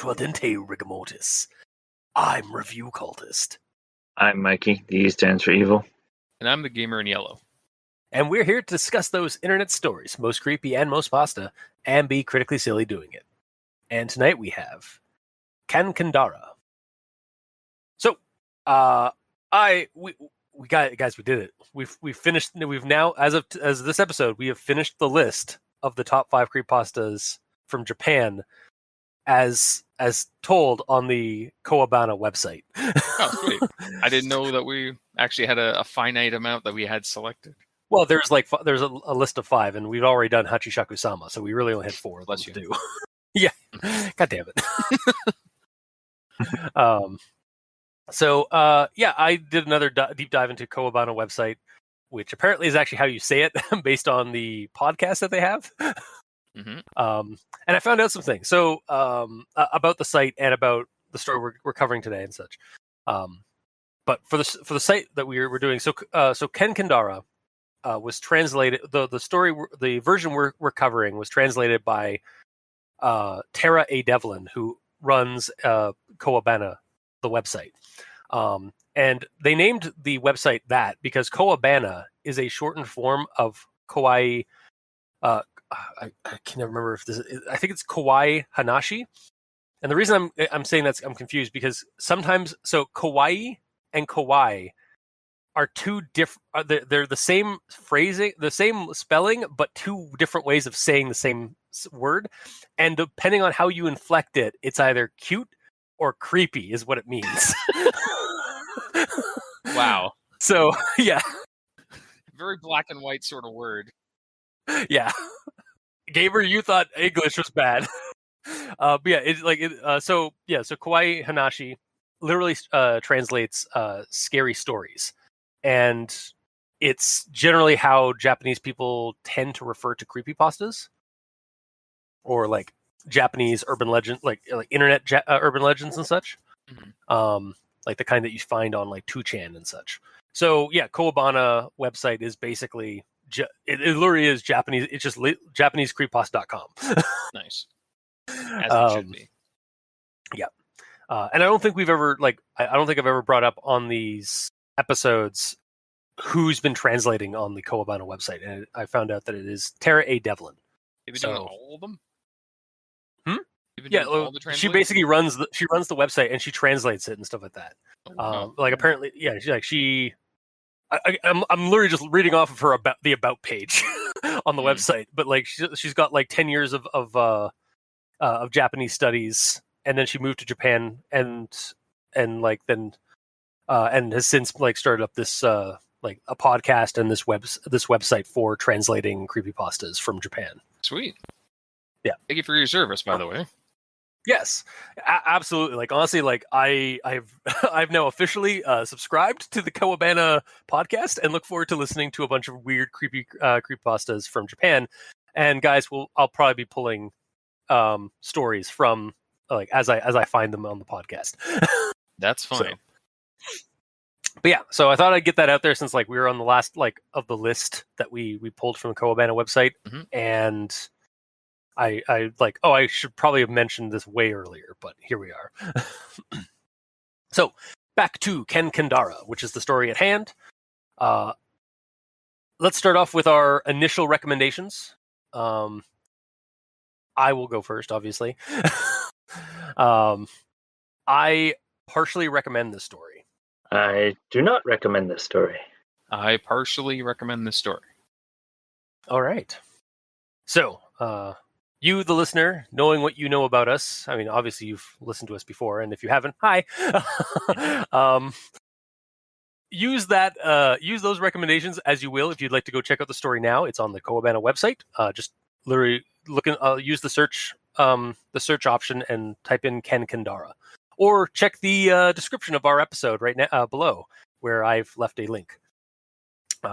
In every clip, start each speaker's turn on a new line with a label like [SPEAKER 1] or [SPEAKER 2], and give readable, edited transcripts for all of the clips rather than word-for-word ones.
[SPEAKER 1] Tuadente Rigamortis. I'm Review Cultist.
[SPEAKER 2] I'm Mikey. The E stands for evil.
[SPEAKER 3] And I'm the gamer in yellow.
[SPEAKER 1] And we're here to discuss those internet stories, most creepy and most pasta, and be critically silly doing it. And tonight we have Kankandara. So, we got it, guys. We did it. We've finished. We've now, as this episode, we have finished the list of the top 5 creepypastas from Japan, as told on the Kowabana website.
[SPEAKER 3] Oh, sweet! I didn't know that we actually had a finite amount that we had selected.
[SPEAKER 1] Well, there's a list of 5, and we've already done Hachishaku-sama, so we really only had 4 left to do. Yeah, god damn it. I did another deep dive into Kowabana website, which apparently is actually how you say it based on the podcast that they have.
[SPEAKER 3] Mm-hmm.
[SPEAKER 1] And I found out some things. So about the site and about the story we're covering today and such. But for the site that we're doing, so Kankandara was translated. The version we're covering was translated by Tara A. Devlin, who runs Kowabana, the website. And they named the website that because Kowabana is a shortened form of Kawaii. I can never remember if this is, I think it's Kawaii Hanashi. And the reason I'm saying that I'm confused because sometimes, so Kawaii and Kawaii are two different, they're the same phrasing, the same spelling, but two different ways of saying the same word. And depending on how you inflect it, it's either cute or creepy is what it means.
[SPEAKER 3] Wow.
[SPEAKER 1] So, yeah.
[SPEAKER 3] Very black and white sort of word.
[SPEAKER 1] Yeah. Gamer, you thought English was bad. But yeah, it's like so Kawaii Hanashi literally translates scary stories. And it's generally how Japanese people tend to refer to creepypastas, or like Japanese urban legend, like internet urban legends and such. Mm-hmm. Like the kind that you find on like 2chan and such. So yeah, Kowabana website is basically it literally is Japanese. It's just JapaneseCreepypasta.com.
[SPEAKER 3] Nice, as it should be.
[SPEAKER 1] Yeah, and I don't think we've ever I don't think I've ever brought up on these episodes who's been translating on the Kowabana website, and I found out that it is Tara A. Devlin.
[SPEAKER 3] Have you done all of them?
[SPEAKER 1] Yeah, she basically runs the website and she translates it and stuff like that. Oh, wow. Apparently, yeah, I'm literally just reading off of her about page on the website, but like she's got like 10 years of Japanese studies, and then she moved to Japan and has since like started up this like a podcast and this website for translating creepypastas from Japan.
[SPEAKER 3] Sweet.
[SPEAKER 1] Yeah.
[SPEAKER 3] Thank you for your service, by the way.
[SPEAKER 1] Yes, absolutely. Like honestly, like I've now officially subscribed to the Kowabana podcast and look forward to listening to a bunch of weird, creepy creepypastas from Japan. And guys, I'll probably be pulling stories from like as I find them on the podcast.
[SPEAKER 3] That's fine.
[SPEAKER 1] But yeah, so I thought I'd get that out there since like we were on the last like of the list that we pulled from the Kowabana website, and I like, I should probably have mentioned this way earlier, but here we are. So, back to Kankandara, which is the story at hand. Let's start off with our initial recommendations. I will go first, obviously. I partially recommend this story.
[SPEAKER 2] I do not recommend this story.
[SPEAKER 3] I partially recommend this story.
[SPEAKER 1] All right. So, you, the listener, knowing what you know about us, I mean, obviously you've listened to us before, and if you haven't, hi. Use those recommendations as you will. If you'd like to go check out the story now, it's on the Kowabana website. Just literally use the search option and type in Kankandara, or check the description of our episode right now below, where I've left a link.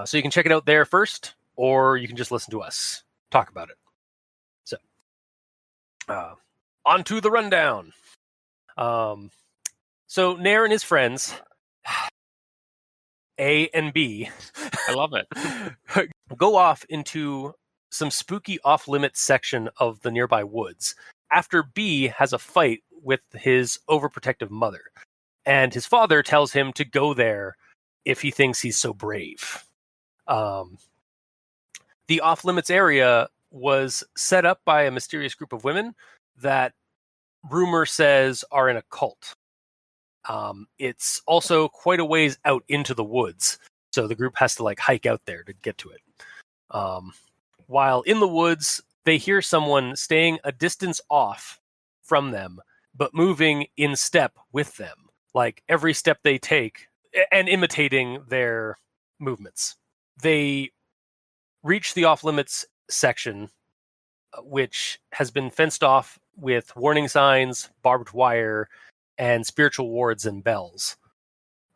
[SPEAKER 1] So you can check it out there first, or you can just listen to us talk about it. On to the rundown. So Nair and his friends, A and B,
[SPEAKER 3] I love it,
[SPEAKER 1] go off into some spooky off-limits section of the nearby woods after B has a fight with his overprotective mother. And his father tells him to go there if he thinks he's so brave. The off-limits area was set up by a mysterious group of women that rumor says are in a cult. It's also quite a ways out into the woods, so the group has to like hike out there to get to it. While in the woods, they hear someone staying a distance off from them, but moving in step with them, like every step they take and imitating their movements. They reach the off-limits section, which has been fenced off with warning signs, barbed wire, and spiritual wards and bells.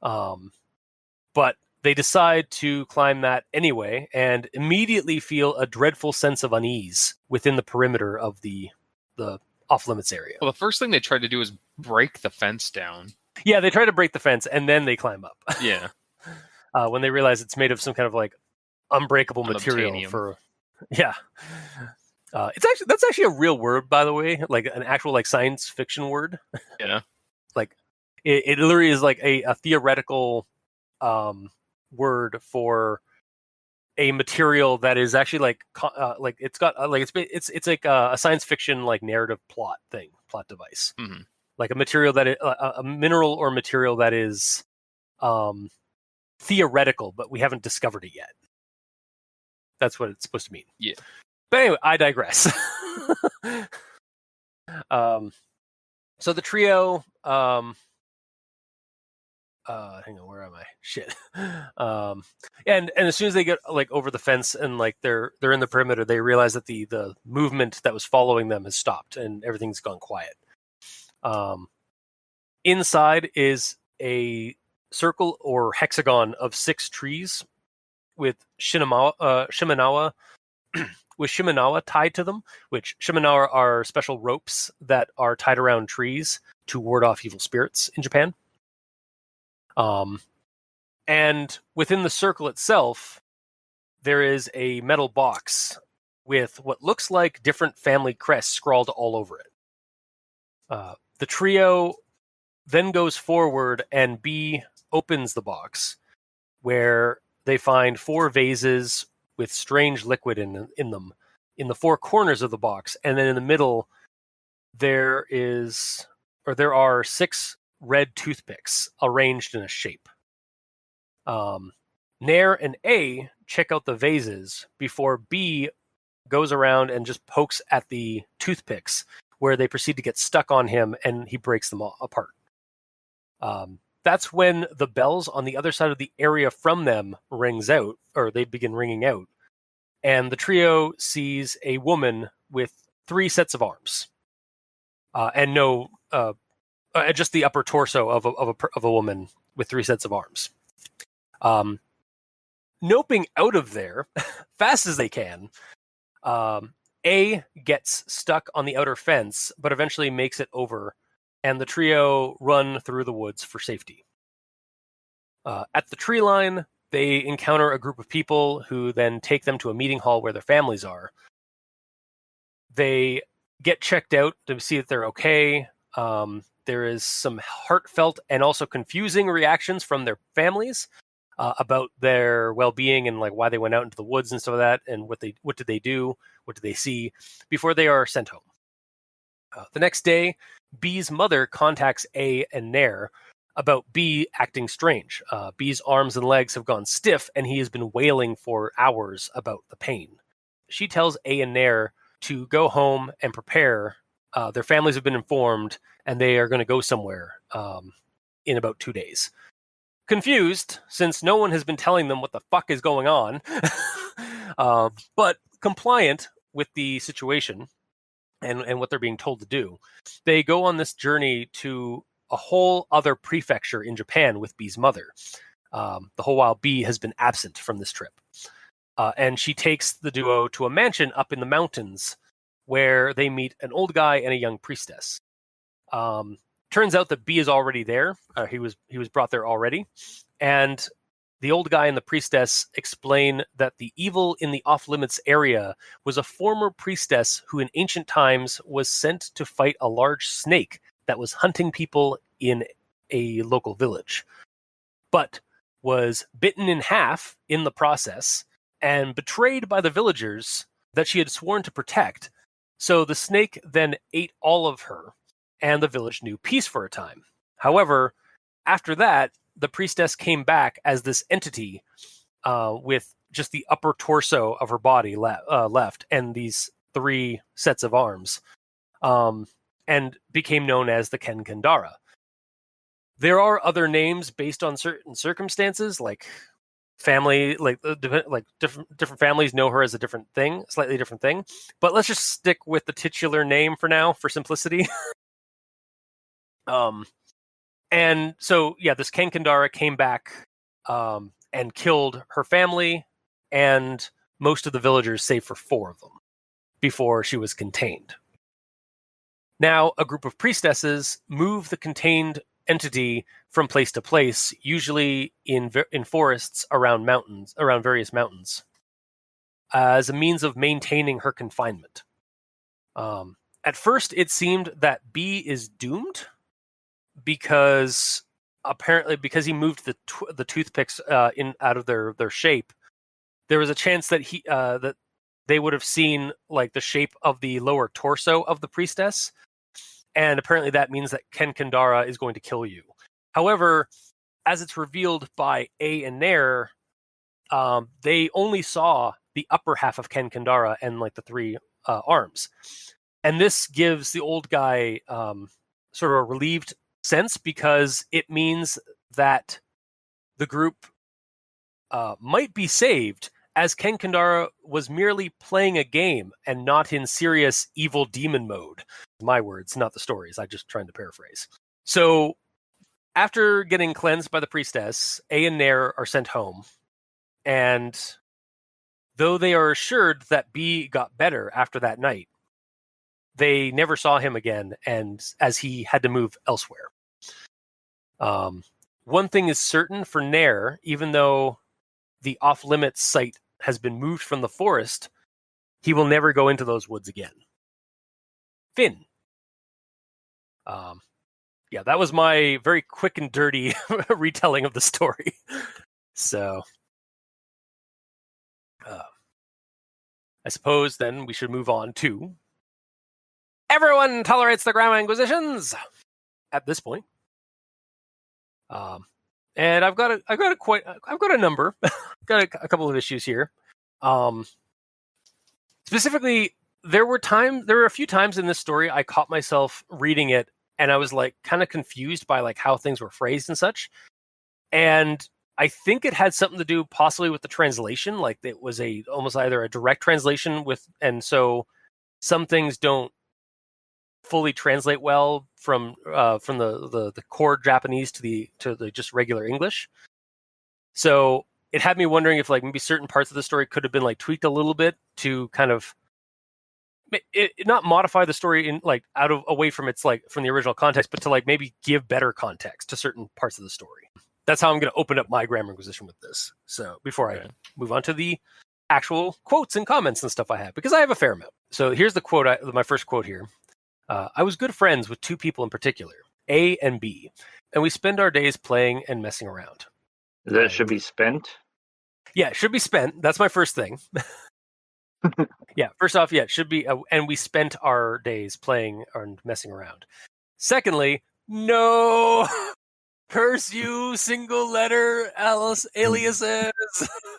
[SPEAKER 1] But they decide to climb that anyway and immediately feel a dreadful sense of unease within the perimeter of the off-limits area.
[SPEAKER 3] Well, the first thing they tried to do is break the fence down.
[SPEAKER 1] Yeah, they try to break the fence and then they climb up.
[SPEAKER 3] Yeah.
[SPEAKER 1] When they realize it's made of some kind of like unbreakable material
[SPEAKER 3] Unobtainium.
[SPEAKER 1] for... Yeah. That's actually a real word, by the way, like an actual like science fiction word.
[SPEAKER 3] Yeah.
[SPEAKER 1] Like it literally is like a theoretical word for a material that is actually like it's got like it's like a science fiction like narrative plot device.
[SPEAKER 3] Mm-hmm.
[SPEAKER 1] Like a material that a mineral or material that is theoretical, but we haven't discovered it yet. That's what it's supposed to mean.
[SPEAKER 3] Yeah.
[SPEAKER 1] But anyway, I digress. So the trio, hang on, where am I? Shit. And as soon as they get like over the fence and like they're in the perimeter, they realize that the movement that was following them has stopped and everything's gone quiet. Inside is a circle or hexagon of 6 trees with Shimenawa tied to them, which Shimenawa are special ropes that are tied around trees to ward off evil spirits in Japan. And within the circle itself, there is a metal box with what looks like different family crests scrawled all over it. The trio then goes forward and B opens the box, where they find 4 vases with strange liquid in them in the 4 corners of the box, and then in the middle there are 6 red toothpicks arranged in a shape. Nair and A check out the vases before B goes around and just pokes at the toothpicks, where they proceed to get stuck on him and he breaks them apart. That's when the bells on the other side of the area from them rings out, or they begin ringing out, and the trio sees a woman with 3 sets of arms, and just the upper torso of a woman with 3 sets of arms. Noping out of there fast as they can, A gets stuck on the outer fence, but eventually makes it over, and the trio run through the woods for safety. At the tree line, they encounter a group of people who then take them to a meeting hall where their families are. They get checked out to see that they're okay. There is some heartfelt and also confusing reactions from their families about their well-being and like why they went out into the woods and stuff like that, and what did they do, what did they see before they are sent home. The next day, B's mother contacts A and Nair about B acting strange. B's arms and legs have gone stiff, and he has been wailing for hours about the pain. She tells A and Nair to go home and prepare. Their families have been informed, and they are going to go somewhere in about 2 days. Confused, since no one has been telling them what the fuck is going on, but compliant with the situation and what they're being told to do, they go on this journey to a whole other prefecture in Japan with B's mother. The whole while B has been absent from this trip. And she takes the duo to a mansion up in the mountains where they meet an old guy and a young priestess. Turns out that B is already there. He was brought there already. And the old guy and the priestess explain that the evil in the off-limits area was a former priestess who in ancient times was sent to fight a large snake that was hunting people in a local village, but was bitten in half in the process and betrayed by the villagers that she had sworn to protect. So the snake then ate all of her, and the village knew peace for a time. However, after that, the priestess came back as this entity with just the upper torso of her body left and these 3 sets of arms, and became known as the Kankandara. There are other names based on certain circumstances, like family, like different families know her as a different thing, slightly different thing. But let's just stick with the titular name for now, for simplicity. And so, yeah, this Kankandara came back and killed her family and most of the villagers, save for 4 of them, before she was contained. Now, a group of priestesses move the contained entity from place to place, usually in forests around various mountains, as a means of maintaining her confinement. At first, it seemed that B is doomed because he moved the toothpicks out of their shape. There was a chance that that they would have seen like the shape of the lower torso of the priestess, and apparently that means that Kankandara is going to kill you. However, as it's revealed by A and Nair, they only saw the upper half of Kankandara and like the 3 arms, and this gives the old guy sort of a relieved sense, because it means that the group might be saved, as Kankandara was merely playing a game and not in serious evil demon mode. My words, not the stories. I'm just trying to paraphrase. So, after getting cleansed by the priestess, A and Nair are sent home, and though they are assured that B got better after that night, they never saw him again, and as he had to move elsewhere. One thing is certain for Nair, even though the off-limits site has been moved from the forest, he will never go into those woods again. Finn. Yeah, that was my very quick and dirty retelling of the story. So, I suppose then we should move on to everyone tolerates the Grammar Inquisitions at this point. And I've got a number, got a couple of issues here. Specifically, there were a few times in this story I caught myself reading it, and I was like kind of confused by like how things were phrased and such. And I think it had something to do possibly with the translation, like it was almost either a direct translation and so some things don't fully translate well from the core Japanese to the just regular English. So it had me wondering if like maybe certain parts of the story could have been like tweaked a little bit to kind of not modify the story in like away from its like from the original context, but to like maybe give better context to certain parts of the story. That's how I'm going to open up my Grammar Inquisition with this. So before I move on to the actual quotes and comments and stuff I have, because I have a fair amount. So here's the quote. My first quote here. I was good friends with 2 people in particular, A and B, and we spend our days playing and messing around.
[SPEAKER 2] That should be spent?
[SPEAKER 1] Yeah, it should be spent. That's my first thing. Yeah, first off, yeah, it should be, and we spent our days playing and messing around. Secondly, no, curse you, single letter aliases.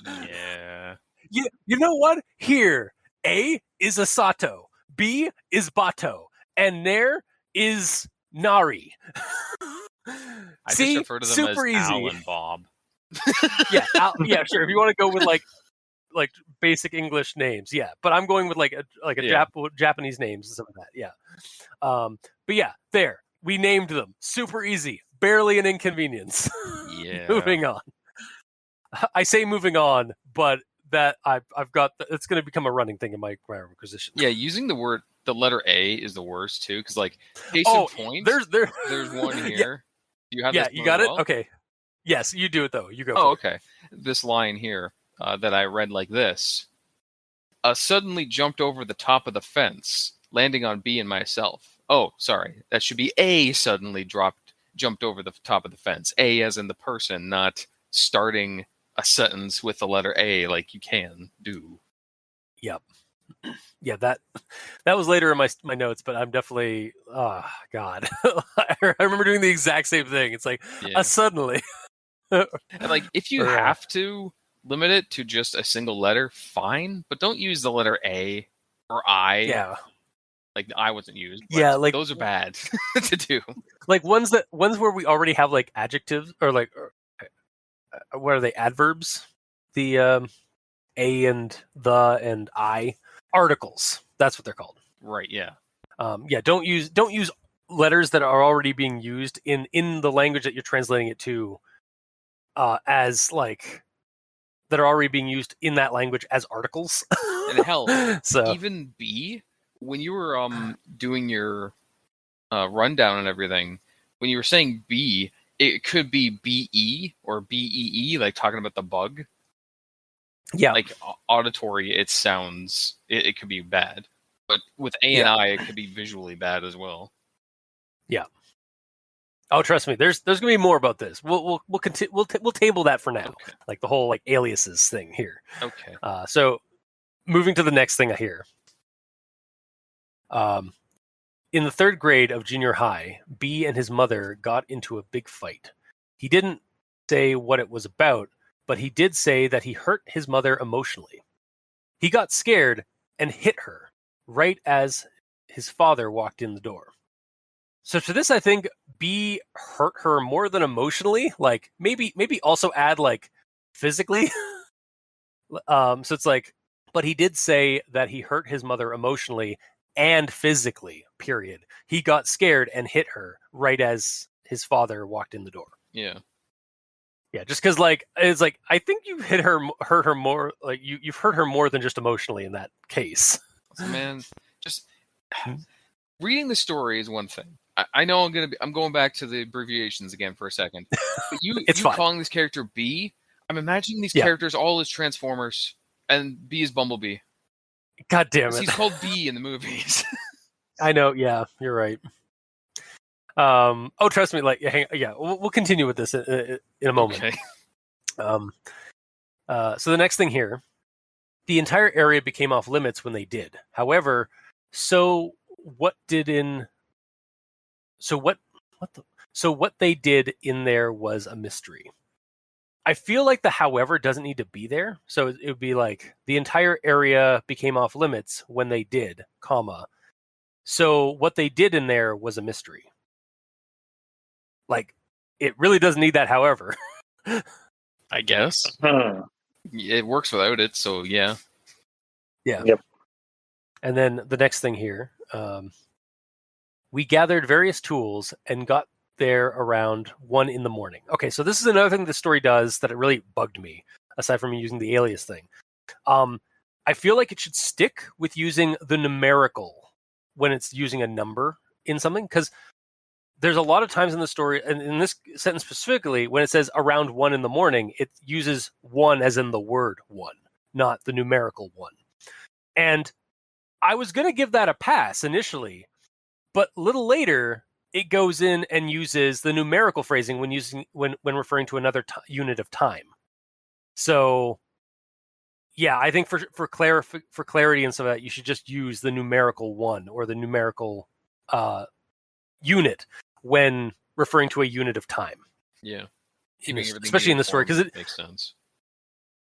[SPEAKER 3] Yeah.
[SPEAKER 1] You know what? Here, A is Asato, B is Bato, and Nair is Nari.
[SPEAKER 3] I
[SPEAKER 1] See,
[SPEAKER 3] just refer to them
[SPEAKER 1] super
[SPEAKER 3] as
[SPEAKER 1] easy.
[SPEAKER 3] Al and Bob.
[SPEAKER 1] Yeah, yeah, sure. If you want to go with like basic English names, yeah. But I'm going with like a Japanese names and stuff like that. Yeah. But yeah, there we named them. Super easy, barely an inconvenience.
[SPEAKER 3] Yeah.
[SPEAKER 1] Moving on. I say moving on, but that I've got it's going to become a running thing in my Grammar Inquisition.
[SPEAKER 3] Yeah, using the letter A is the worst too, because like case in point, there's one here. Do you have this
[SPEAKER 1] you got it?
[SPEAKER 3] well?
[SPEAKER 1] Okay. Yes, you do it though. You go.
[SPEAKER 3] Oh, okay. This line here that I read like this: suddenly jumped over the top of the fence, landing on B and myself. Oh, sorry. That should be A suddenly jumped over the top of the fence. A as in the person, not starting a sentence with the letter A like you can do.
[SPEAKER 1] Yep. Yeah, that was later in my notes, but I'm definitely, oh God. I remember doing the exact same thing. It's like, suddenly.
[SPEAKER 3] And like, if you
[SPEAKER 1] Or,
[SPEAKER 3] have to limit it to just a single letter, fine, but don't use the letter A or I.
[SPEAKER 1] Yeah.
[SPEAKER 3] Like, I wasn't used, but
[SPEAKER 1] Yeah, like
[SPEAKER 3] those are bad to do.
[SPEAKER 1] like ones where we already have like adjectives or like what are they, adverbs? The a and the and I articles. That's what they're called.
[SPEAKER 3] Right, yeah.
[SPEAKER 1] Yeah, don't use letters that are already being used in the language that you're translating it to as like that are already being used in that language as articles.
[SPEAKER 3] And hell,
[SPEAKER 1] so
[SPEAKER 3] even B, when you were doing your rundown and everything, when you were saying B, it could be BE or BEE, like talking about the bug.
[SPEAKER 1] Yeah.
[SPEAKER 3] Like auditory, it sounds, it could be bad. But with A and I, it could be visually bad as well.
[SPEAKER 1] Yeah. Oh, trust me. There's gonna be more about this. We'll continue. We'll table that for now.
[SPEAKER 3] Okay.
[SPEAKER 1] Like the whole like aliases thing here.
[SPEAKER 3] Okay.
[SPEAKER 1] So moving to the next thing here. In the 3rd grade of junior high, B and his mother got into a big fight. He didn't say what it was about, but he did say that he hurt his mother emotionally. He got scared and hit her right as his father walked in the door. So to this, I think B hurt her more than emotionally. Like maybe also add like physically. So it's like, but he did say that he hurt his mother emotionally and physically. Period. He got scared and hit her right as his father walked in the door.
[SPEAKER 3] Yeah.
[SPEAKER 1] Yeah, just because like it's like I think you hurt her more. Like you've hurt her more than just emotionally in that case.
[SPEAKER 3] Man, just reading the story is one thing. I know I'm going back to the abbreviations again for a second. But you
[SPEAKER 1] fine.
[SPEAKER 3] calling this character B, I'm imagining these characters all as Transformers, and B is Bumblebee.
[SPEAKER 1] God damn it!
[SPEAKER 3] He's called B in the movies.
[SPEAKER 1] I know. Yeah, you're right. Oh, trust me. Like, we'll continue with this in a moment.
[SPEAKER 3] Okay.
[SPEAKER 1] So the next thing here, the entire area became off limits when they did. However, what they did in there was a mystery. I feel like the however doesn't need to be there. So it would be like the entire area became off limits when they did, comma. So what they did in there was a mystery. Like, it really doesn't need that however.
[SPEAKER 3] I guess. It works without it, so yeah.
[SPEAKER 1] Yeah.
[SPEAKER 2] Yep.
[SPEAKER 1] And then the next thing here, we gathered various tools and got there around 1 a.m. Okay, so this is another thing the story does that it really bugged me, aside from using the alias thing. I feel like it should stick with using the numerical when it's using a number in something, because there's a lot of times in the story, and in this sentence specifically, when it says around 1 a.m, it uses 1 as in the word 1, not the numerical 1. And I was going to give that a pass initially, but a little later, it goes in and uses the numerical phrasing when referring to another unit of time. So, yeah, I think for clarity and stuff like that, you should just use the numerical 1 or the numerical unit when referring to a unit of time.
[SPEAKER 3] Yeah,
[SPEAKER 1] especially in the story, because it
[SPEAKER 3] makes sense.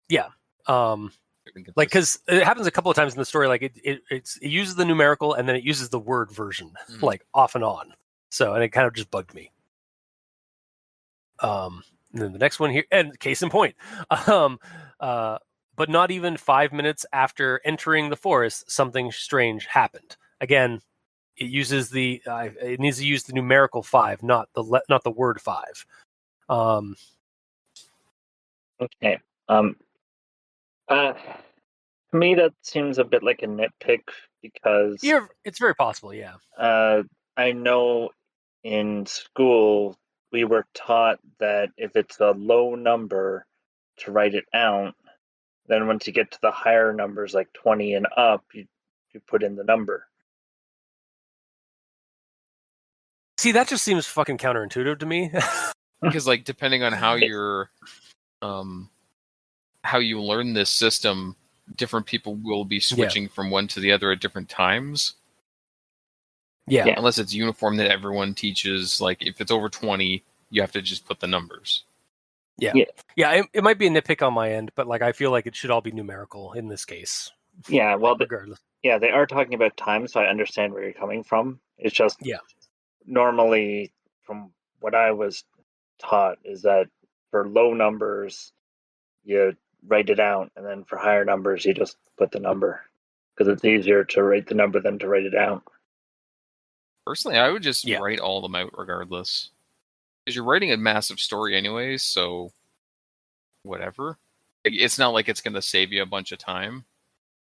[SPEAKER 1] Yeah, like because it happens a couple of times in the story. Like it uses the numerical and then it uses the word version, like off and on. So, and it kind of just bugged me. And then the next one here, and case in point, but not even 5 minutes after entering the forest, something strange happened. Again, it uses it needs to use the numerical 5, not the word 5.
[SPEAKER 2] Okay. To me, that seems a bit like a nitpick because
[SPEAKER 1] it's very possible. Yeah.
[SPEAKER 2] I know in school we were taught that if it's a low number to write it out, then once you get to the higher numbers like 20 and up, you put in the number.
[SPEAKER 1] See, that just seems fucking counterintuitive to me.
[SPEAKER 3] Because like depending on how you're how you learn this system, different people will be switching from one to the other at different times.
[SPEAKER 1] Yeah.
[SPEAKER 3] Unless it's uniform that everyone teaches, like if it's over 20, you have to just put the numbers.
[SPEAKER 1] Yeah. It might be a nitpick on my end, but like I feel like it should all be numerical in this case.
[SPEAKER 2] Yeah, well,
[SPEAKER 1] regardless.
[SPEAKER 2] Yeah, they are talking about time, so I understand where you're coming from. It's just
[SPEAKER 1] Yeah.
[SPEAKER 2] normally, from what I was taught, is that for low numbers, you write it out, and then for higher numbers, you just put the number because it's easier to write the number than to write it out.
[SPEAKER 3] Personally, I would just write all of them out regardless. Because you're writing a massive story anyways, so whatever. It's not like it's going to save you a bunch of time,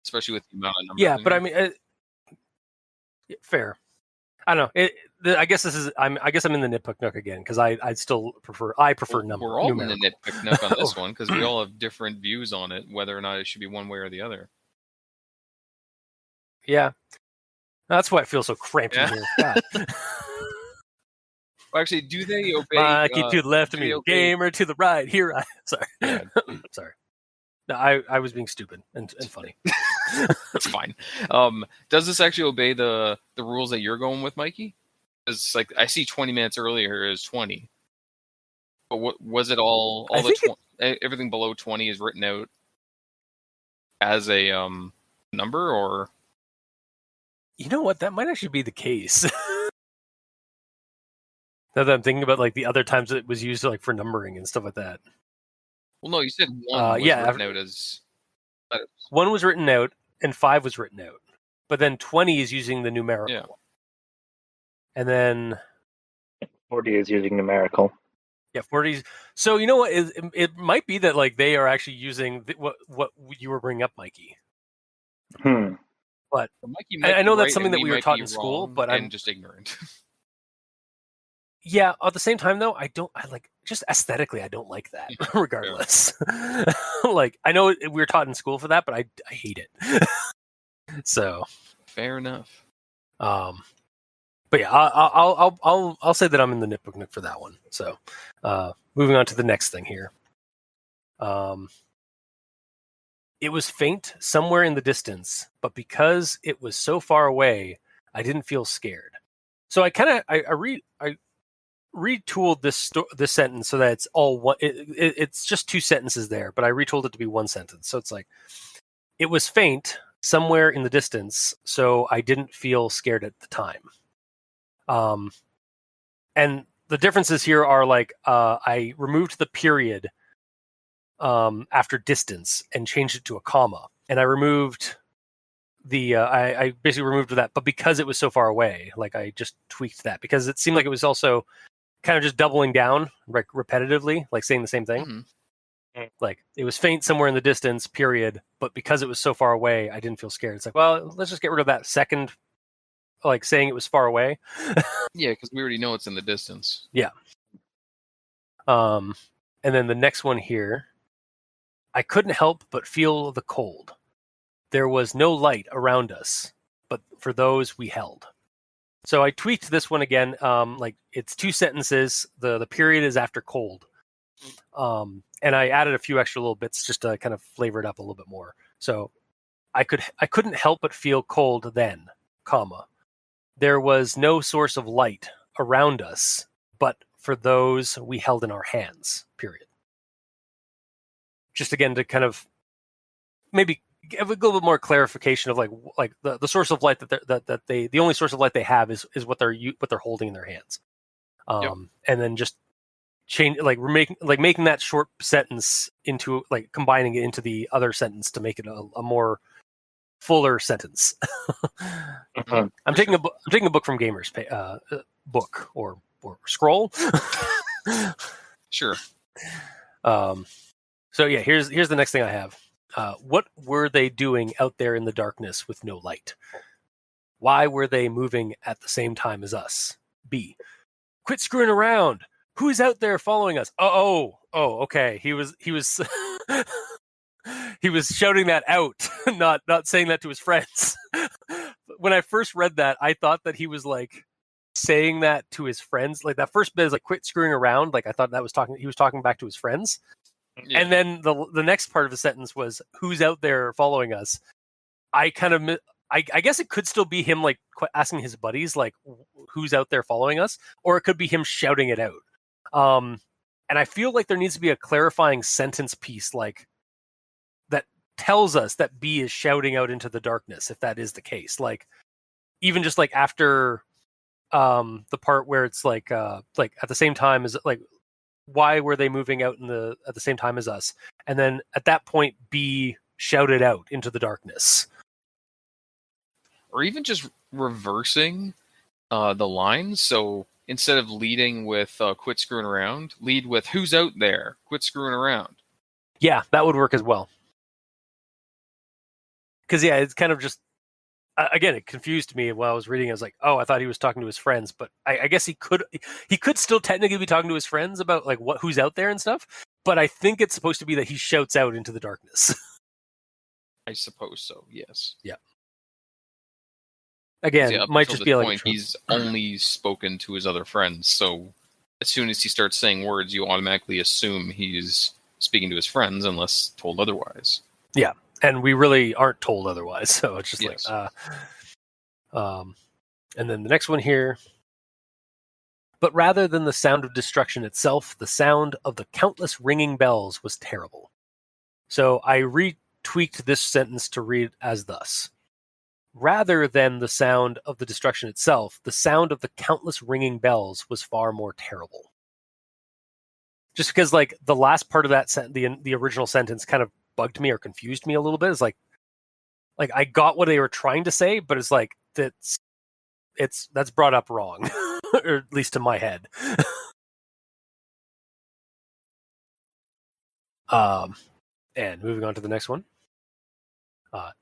[SPEAKER 3] especially with the amount of numbers.
[SPEAKER 1] Yeah, but I mean, fair. I don't know. I guess this is. I guess I'm in the nitpick nook again because I still prefer. I prefer number.
[SPEAKER 3] We're all
[SPEAKER 1] numerical.
[SPEAKER 3] in the nitpick nook on this one because we all have different views on it, whether or not it should be one way or the other.
[SPEAKER 1] Yeah, that's why it feels so cramped in here. God.
[SPEAKER 3] Well, actually, do they obey?
[SPEAKER 1] Mikey to the left of me, gamer to the right. Here I. Sorry.
[SPEAKER 3] Yeah.
[SPEAKER 1] Sorry. No, I was being stupid and funny.
[SPEAKER 3] That's fine. Does this actually obey the rules that you're going with, Mikey? Because like I see 20 minutes earlier is 20, but what was it all the everything below 20 is written out as a number, or
[SPEAKER 1] you know what, that might actually be the case. Now that I'm thinking about like the other times it was used like for numbering and stuff like that.
[SPEAKER 3] Well, no, you said one was written out as letters.
[SPEAKER 1] 1 was written out and 5 was written out, but then 20 is using the numerical.
[SPEAKER 3] Yeah.
[SPEAKER 1] And then
[SPEAKER 2] 40 is using numerical.
[SPEAKER 1] Yeah, 40s. So you know what? It might be that like they are actually using what you were bringing up, Mikey. But
[SPEAKER 3] Mikey
[SPEAKER 1] I know that's something that we were taught in school, but I'm
[SPEAKER 3] just ignorant.
[SPEAKER 1] Yeah, at the same time though, I like just aesthetically I don't like that regardless. Like I know we were taught in school for that, but I hate it. So
[SPEAKER 3] fair enough.
[SPEAKER 1] But yeah, I'll say that I'm in the nitpick nook for that one. So moving on to the next thing here. It was faint somewhere in the distance, but because it was so far away, I didn't feel scared. So I retooled this sentence so that it's all one. It's just 2 sentences there, but I retooled it to be 1 sentence. So it's like, it was faint somewhere in the distance, so I didn't feel scared at the time. And the differences here are like I removed the period after distance and changed it to a comma, and I removed the I basically removed that, but because it was so far away, like I just tweaked that because it seemed like it was also kind of just doubling down like repetitively, like saying the same thing.
[SPEAKER 3] Mm-hmm.
[SPEAKER 1] Like it was faint somewhere in the distance, period, but because it was so far away, I didn't feel scared. It's like, well, let's just get rid of that second, like saying it was far away.
[SPEAKER 3] Yeah, because we already know it's in the distance.
[SPEAKER 1] Yeah. And then the next one here, I couldn't help but feel the cold. There was no light around us, but for those we held. So I tweaked this one again. Like it's 2 sentences. The period is after cold. And I added a few extra little bits just to kind of flavor it up a little bit more. So I couldn't help but feel cold then, comma. There was no source of light around us, but for those we held in our hands, period. Just again to kind of maybe give a little bit more clarification of like the source of light that they the only source of light they have is what they're holding in their hands. And then just change making that short sentence into like combining it into the other sentence to make it a more fuller sentence.
[SPEAKER 2] Mm-hmm.
[SPEAKER 1] I'm taking a book from Gamers book or scroll.
[SPEAKER 3] Sure.
[SPEAKER 1] So yeah, here's the next thing I have. What were they doing out there in the darkness with no light? Why were they moving at the same time as us? B. Quit screwing around. Who's out there following us? Oh, okay. He was he was shouting that out, not saying that to his friends. When I first read that, I thought that he was like saying that to his friends. Like that first bit is like quit screwing around. Like I thought that was he was talking back to his friends.
[SPEAKER 3] Yeah.
[SPEAKER 1] And then the next part of the sentence was who's out there following us. I kind of I guess it could still be him like asking his buddies like who's out there following us, or it could be him shouting it out. And I feel like there needs to be a clarifying sentence piece like that tells us that B is shouting out into the darkness if that is the case. Like even just like after the part where it's like at the same time as like why were they moving out at the same time as us? And then at that point B shouted out into the darkness.
[SPEAKER 3] Or even just reversing the lines. So instead of leading with quit screwing around, lead with who's out there, quit screwing around.
[SPEAKER 1] Yeah, that would work as well. Because, yeah, it's kind of just, again, it confused me while I was reading. I was like, oh, I thought he was talking to his friends. But I guess he could still technically be talking to his friends about like who's out there and stuff. But I think it's supposed to be that he shouts out into the darkness.
[SPEAKER 3] I suppose so, yes.
[SPEAKER 1] Yeah. Again,
[SPEAKER 3] yeah,
[SPEAKER 1] might just be like
[SPEAKER 3] he's only spoken to his other friends. So as soon as he starts saying words, you automatically assume he's speaking to his friends, unless told otherwise.
[SPEAKER 1] Yeah, and we really aren't told otherwise. So it's just
[SPEAKER 3] yes.
[SPEAKER 1] like, and then the next one here. But rather than the sound of destruction itself, the sound of the countless ringing bells was terrible. So I retweaked this sentence to read as thus. Rather than the sound of the destruction itself, the sound of the countless ringing bells was far more terrible. Just because, like, the last part of that the original sentence kind of bugged me or confused me a little bit. It's like I got what they were trying to say, but it's like that's brought up wrong, or at least in my head. And moving on to the next one.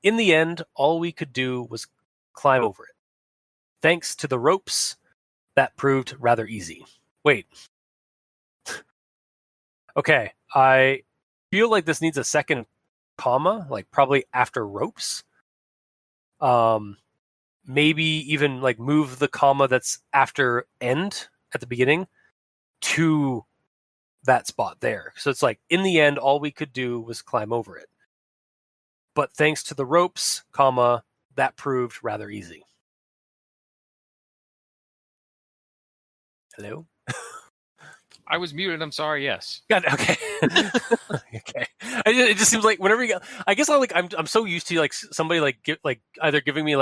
[SPEAKER 1] In the end, all we could do was climb over it. Thanks to the ropes, that proved rather easy. Wait. Okay, I feel like this needs a second comma, like probably after ropes. Maybe even like move the comma that's after end at the beginning to that spot there. So it's like, in the end, all we could do was climb over it. But thanks to the ropes, comma, that proved rather easy. Hello?
[SPEAKER 3] I was muted. I'm sorry. Yes.
[SPEAKER 1] God, okay. Okay. It just seems like whenever you, I guess I'm so used to like somebody either giving me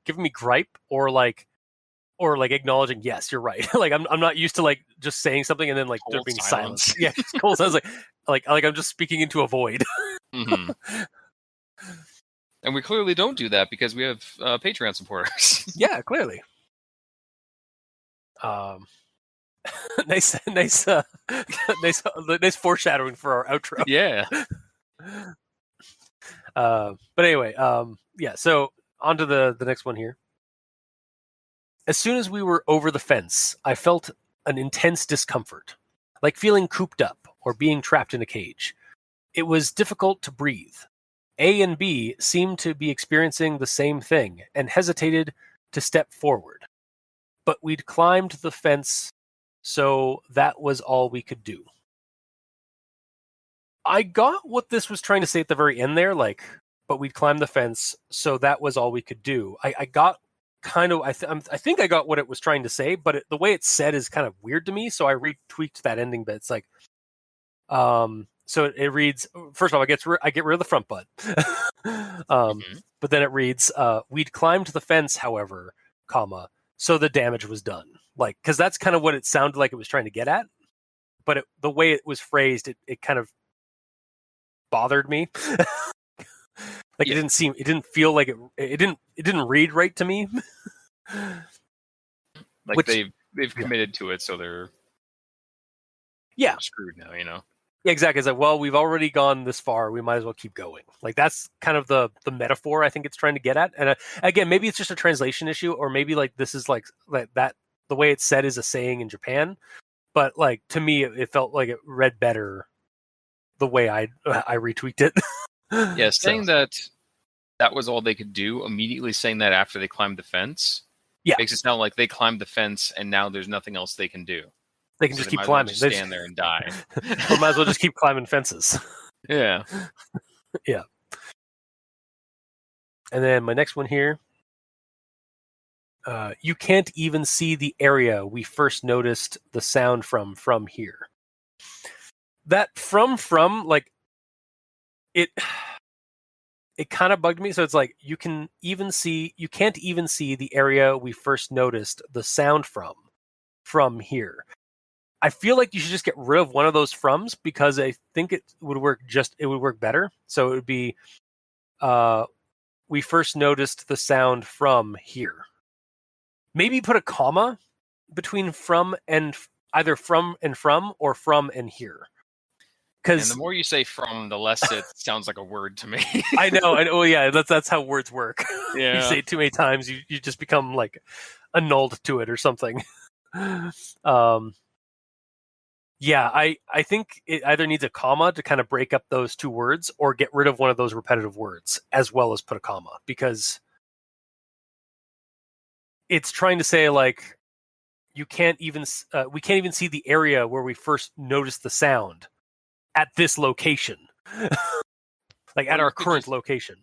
[SPEAKER 1] giving me gripe or acknowledging yes, you're right. Like I'm not used to like just saying something and then like there being silence. Yeah, cool. Sounds like I'm just speaking into a void.
[SPEAKER 3] Mm-hmm. And we clearly don't do that because we have Patreon supporters.
[SPEAKER 1] Yeah, clearly. Nice foreshadowing for our outro.
[SPEAKER 3] Yeah.
[SPEAKER 1] But anyway, yeah. So on to the next one here. As soon as we were over the fence, I felt an intense discomfort, like feeling cooped up or being trapped in a cage. It was difficult to breathe. A and B seemed to be experiencing the same thing and hesitated to step forward. But we'd climbed the fence, so that was all we could do. I got what this was trying to say at the very end there, like, but we'd climbed the fence, so that was all we could do. I got kind of, I think I got what it was trying to say, but the way it's said is kind of weird to me, so I retweaked that ending bit. It's like, so it reads, first of all, I get rid of the front butt. But then it reads, we'd climbed the fence, however, comma, so the damage was done. Like, because that's kind of what it sounded like it was trying to get at. But the way it was phrased, it kind of bothered me. Like, yeah. It didn't feel like it didn't read right to me.
[SPEAKER 3] Like they've committed to it, so they're screwed now, you know.
[SPEAKER 1] Yeah, exactly. It's like, well, we've already gone this far. We might as well keep going. Like, that's kind of the metaphor I think it's trying to get at. And again, maybe it's just a translation issue, or maybe like this is like that the way it's said is a saying in Japan. But like to me, it felt like it read better the way I retweaked it.
[SPEAKER 3] Yeah, saying that was all they could do. Immediately saying that after they climbed the fence
[SPEAKER 1] Yeah.
[SPEAKER 3] Makes it sound like they climbed the fence and now there's nothing else they can do.
[SPEAKER 1] They can
[SPEAKER 3] So
[SPEAKER 1] just
[SPEAKER 3] they
[SPEAKER 1] keep
[SPEAKER 3] might as well
[SPEAKER 1] climbing.
[SPEAKER 3] just
[SPEAKER 1] They
[SPEAKER 3] stand there and die.
[SPEAKER 1] or might as well just keep climbing fences.
[SPEAKER 3] Yeah.
[SPEAKER 1] Yeah. And then my next one here. You can't even see the area we first noticed the sound from here. That from like it kind of bugged me. So it's like you can't even see the area we first noticed the sound from here. I feel like you should just get rid of one of those froms because I think it would work better. So it would be we first noticed the sound from here. Maybe put a comma between from and either from and from or from and here.
[SPEAKER 3] And the more you say from, the less it sounds like a word to me.
[SPEAKER 1] I know. Well, yeah, that's how words work.
[SPEAKER 3] Yeah.
[SPEAKER 1] You say it too many times, you just become like annulled to it or something. Yeah, I think it either needs a comma to kind of break up those two words or get rid of one of those repetitive words as well as put a comma, because it's trying to say like we can't even see the area where we first noticed the sound at this location. Like at our current location.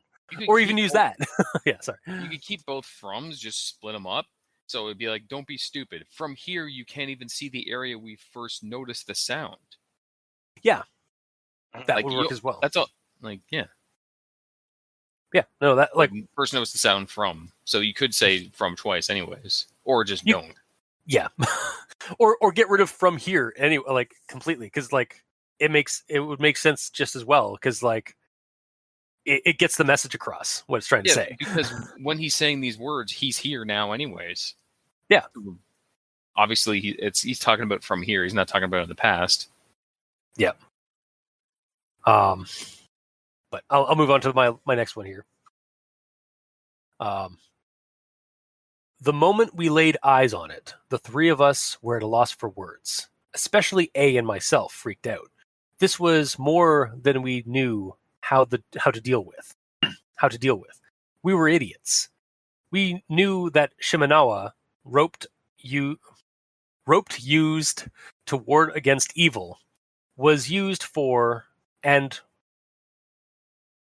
[SPEAKER 1] Or even use that. Yeah, sorry.
[SPEAKER 3] You could keep both froms, just split them up. So it'd be like, don't be stupid. From here, you can't even see the area we first noticed the sound.
[SPEAKER 1] Yeah. That would work as well.
[SPEAKER 3] That's all. Like, yeah.
[SPEAKER 1] Yeah. No, that like
[SPEAKER 3] first noticed the sound from. So you could say from twice anyways. Or just don't.
[SPEAKER 1] Yeah. or get rid of from here anyway, like completely. Because like it would make sense just as well. Because like it gets the message across what it's trying to say.
[SPEAKER 3] Because when he's saying these words, he's here now anyways.
[SPEAKER 1] Yeah.
[SPEAKER 3] Obviously, he's talking about from here. He's not talking about in the past.
[SPEAKER 1] Yeah. But I'll move on to my next one here. The moment we laid eyes on it, the three of us were at a loss for words. Especially A and myself freaked out. This was more than we knew how to deal with. We were idiots. We knew that Shimenawa roped used to ward against evil was used for and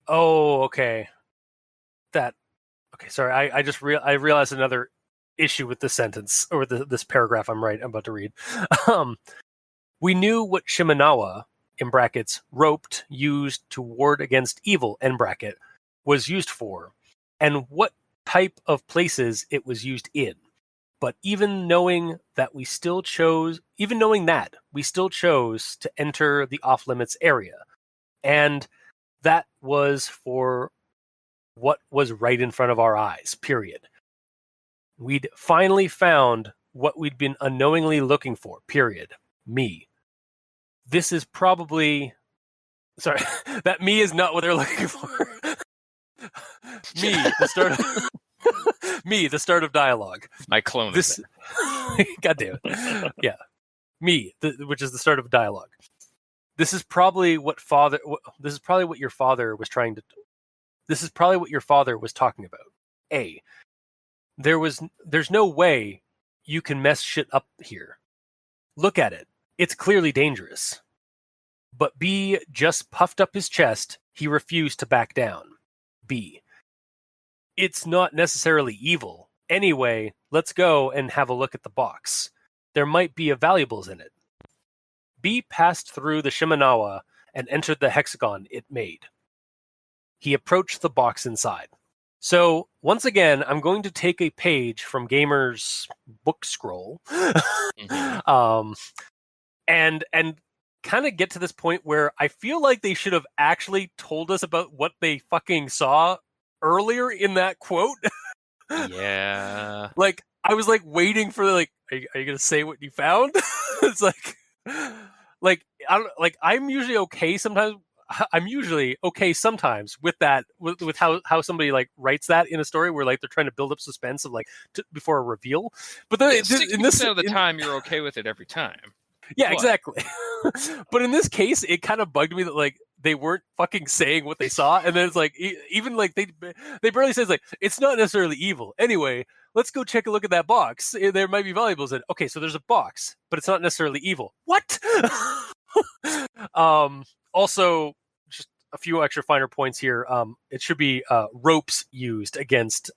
[SPEAKER 1] okay. Sorry, I just realized another issue with this sentence or this paragraph I'm about to read. We knew what Shimenawa in brackets roped used to ward against evil end bracket was used for and what type of places it was used in. But even knowing that we still chose to enter the off-limits area. And that was for what was right in front of our eyes, period. We'd finally found what we'd been unknowingly looking for, period. Me. This is probably... Sorry, that me is not what they're looking for. Me, the start of... Me, the start of dialogue.
[SPEAKER 3] My clone.
[SPEAKER 1] This, God damn it. Yeah, me, which is the start of dialogue. This is probably what your father was trying to. This is probably what your father was talking about. A. There's no way you can mess shit up here. Look at it. It's clearly dangerous. But B just puffed up his chest. He refused to back down. B. It's not necessarily evil. Anyway, let's go and have a look at the box. There might be valuables in it. B passed through the Shimenawa and entered the hexagon it made. He approached the box inside. So, once again, I'm going to take a page from Gamer's book scroll and kind of get to this point where I feel like they should have actually told us about what they fucking saw earlier in that quote.
[SPEAKER 3] Yeah.
[SPEAKER 1] Like, I was like waiting for are you gonna say what you found? It's I'm usually okay sometimes. I'm usually okay sometimes with that, with how somebody like writes that in a story where like they're trying to build up suspense of like before a reveal. But then
[SPEAKER 3] 60% of the time you're okay with it every time.
[SPEAKER 1] Yeah,
[SPEAKER 3] What?
[SPEAKER 1] exactly. But in this case, it kind of bugged me that like they weren't fucking saying what they saw, and then it's like even like they barely says like it's not necessarily evil. Anyway, let's go check a look at that box. There might be valuables in it. Okay, so there's a box, but it's not necessarily evil. What? Also, just a few extra finer points here. It should be ropes used against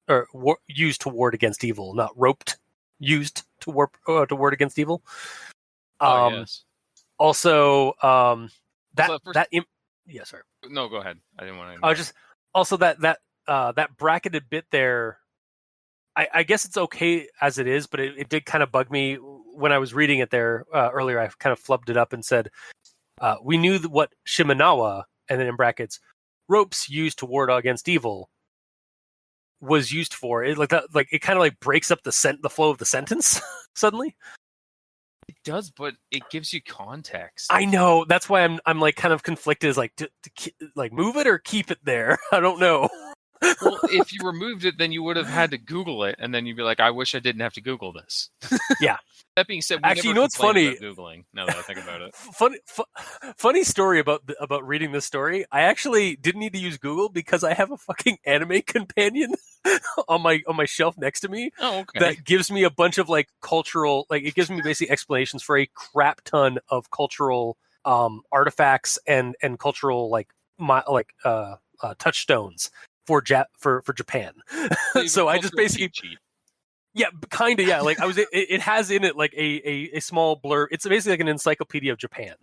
[SPEAKER 1] or used to ward against evil, not roped used to ward against evil.
[SPEAKER 3] Yes.
[SPEAKER 1] Also,
[SPEAKER 3] So first,
[SPEAKER 1] yeah, sorry.
[SPEAKER 3] no, go ahead. I didn't want to.
[SPEAKER 1] Just also that bracketed bit there. I guess it's okay as it is, but it did kind of bug me when I was reading it there earlier. I kind of flubbed it up and said we knew what Shimenawa, and then in brackets, ropes used to ward against evil was used for. It like that, like it kind of like breaks up the flow of the sentence suddenly.
[SPEAKER 3] It does, but it gives you context.
[SPEAKER 1] I know. That's why I'm like kind of conflicted. Is like to like move it or keep it there. I don't know.
[SPEAKER 3] Well, if you removed it, then you would have had to Google it, and then you'd be like, "I wish I didn't have to Google this."
[SPEAKER 1] Yeah.
[SPEAKER 3] That being said, we
[SPEAKER 1] actually,
[SPEAKER 3] never
[SPEAKER 1] you know what's funny?
[SPEAKER 3] about Googling. Now that I think about it,
[SPEAKER 1] funny story about reading this story. I actually didn't need to use Google because I have a fucking anime companion on my shelf next to me.
[SPEAKER 3] Oh, okay.
[SPEAKER 1] That gives me a bunch of like cultural, like it gives me basically explanations for a crap ton of cultural artifacts and cultural touchstones for Japan. So I just basically
[SPEAKER 3] cheat.
[SPEAKER 1] Yeah, kind of. Yeah, like I was. It has in it like a small blurb. It's basically like an encyclopedia of Japan.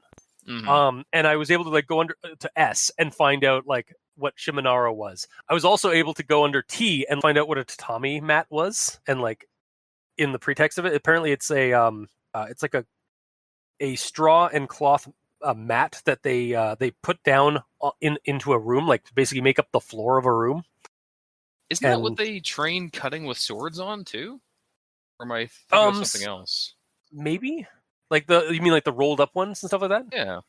[SPEAKER 3] Mm-hmm.
[SPEAKER 1] And I was able to like go under to S and find out like what Shimenara was. I was also able to go under T and find out what a tatami mat was, and like in the pretext of it, apparently it's it's like a straw and cloth mat that they put down into a room, like basically make up the floor of a room.
[SPEAKER 3] Isn't that what they train cutting with swords on too? Or am I thinking of something else?
[SPEAKER 1] Maybe like you mean like the rolled up ones and stuff like that?
[SPEAKER 3] Yeah.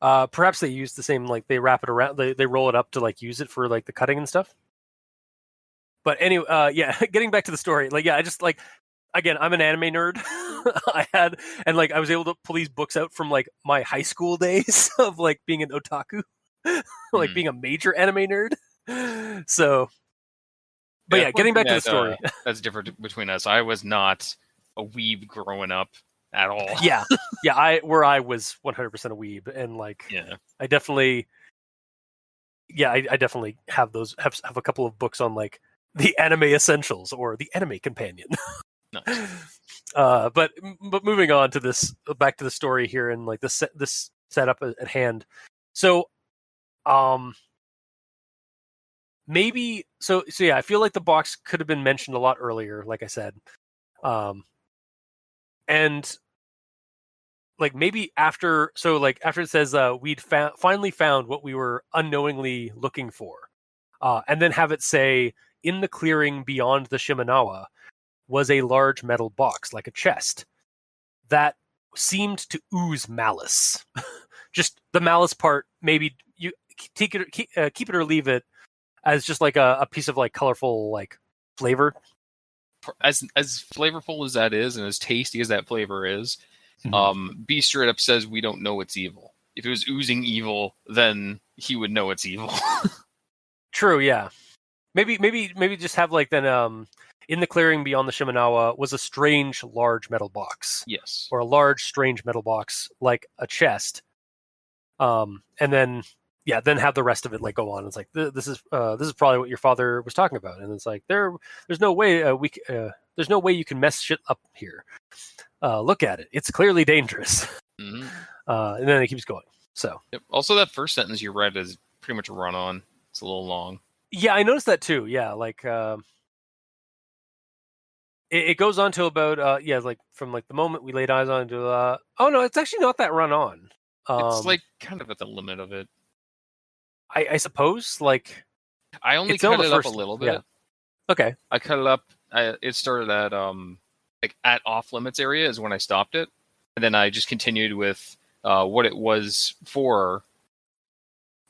[SPEAKER 1] Yeah. Perhaps they use the same, like they wrap it around, they roll it up to like use it for like the cutting and stuff. But anyway, yeah, getting back to the story, like yeah, I just like again, I'm an anime nerd. I was able to pull these books out from like my high school days of like being an otaku, like being a major anime nerd. So, but yeah, getting back to the story.
[SPEAKER 3] That's different between us. I was not a weeb growing up at all.
[SPEAKER 1] Yeah. I was 100% a weeb, and like,
[SPEAKER 3] yeah,
[SPEAKER 1] I definitely have have a couple of books on like the anime essentials or the anime companion.
[SPEAKER 3] Nice.
[SPEAKER 1] But moving on to this, back to the story here, and like this setup at hand. So, maybe so yeah, I feel like the box could have been mentioned a lot earlier, like I said, and like maybe after it says we'd finally found what we were unknowingly looking for, and then have it say in the clearing beyond the Shimenawa was a large metal box like a chest that seemed to ooze malice. Just the malice part, maybe you keep it or leave it as just like a piece of like colorful like flavor.
[SPEAKER 3] As flavorful as that is, and as tasty as that flavor is, B straight up says we don't know it's evil. If it was oozing evil, then he would know it's evil.
[SPEAKER 1] True, yeah. Maybe just have like then in the clearing beyond the Shimenawa was a strange large metal box.
[SPEAKER 3] Yes.
[SPEAKER 1] Or a large strange metal box like a chest. And then then have the rest of it like go on. It's like this is probably what your father was talking about, and it's like there's no way there's no way you can mess shit up here. Look at it; it's clearly dangerous.
[SPEAKER 3] Mm-hmm.
[SPEAKER 1] And then it keeps going. So
[SPEAKER 3] also that first sentence you read is pretty much a run on. It's a little long.
[SPEAKER 1] Yeah, I noticed that too. Yeah, like it goes on to about like from like the moment we laid eyes on to oh no, it's actually not that run on.
[SPEAKER 3] It's like kind of at the limit of it.
[SPEAKER 1] I suppose, like
[SPEAKER 3] I only cut it up a little bit.
[SPEAKER 1] Yeah. Okay.
[SPEAKER 3] I cut it up. It started at like at off limits area is when I stopped it, and then I just continued with what it was for,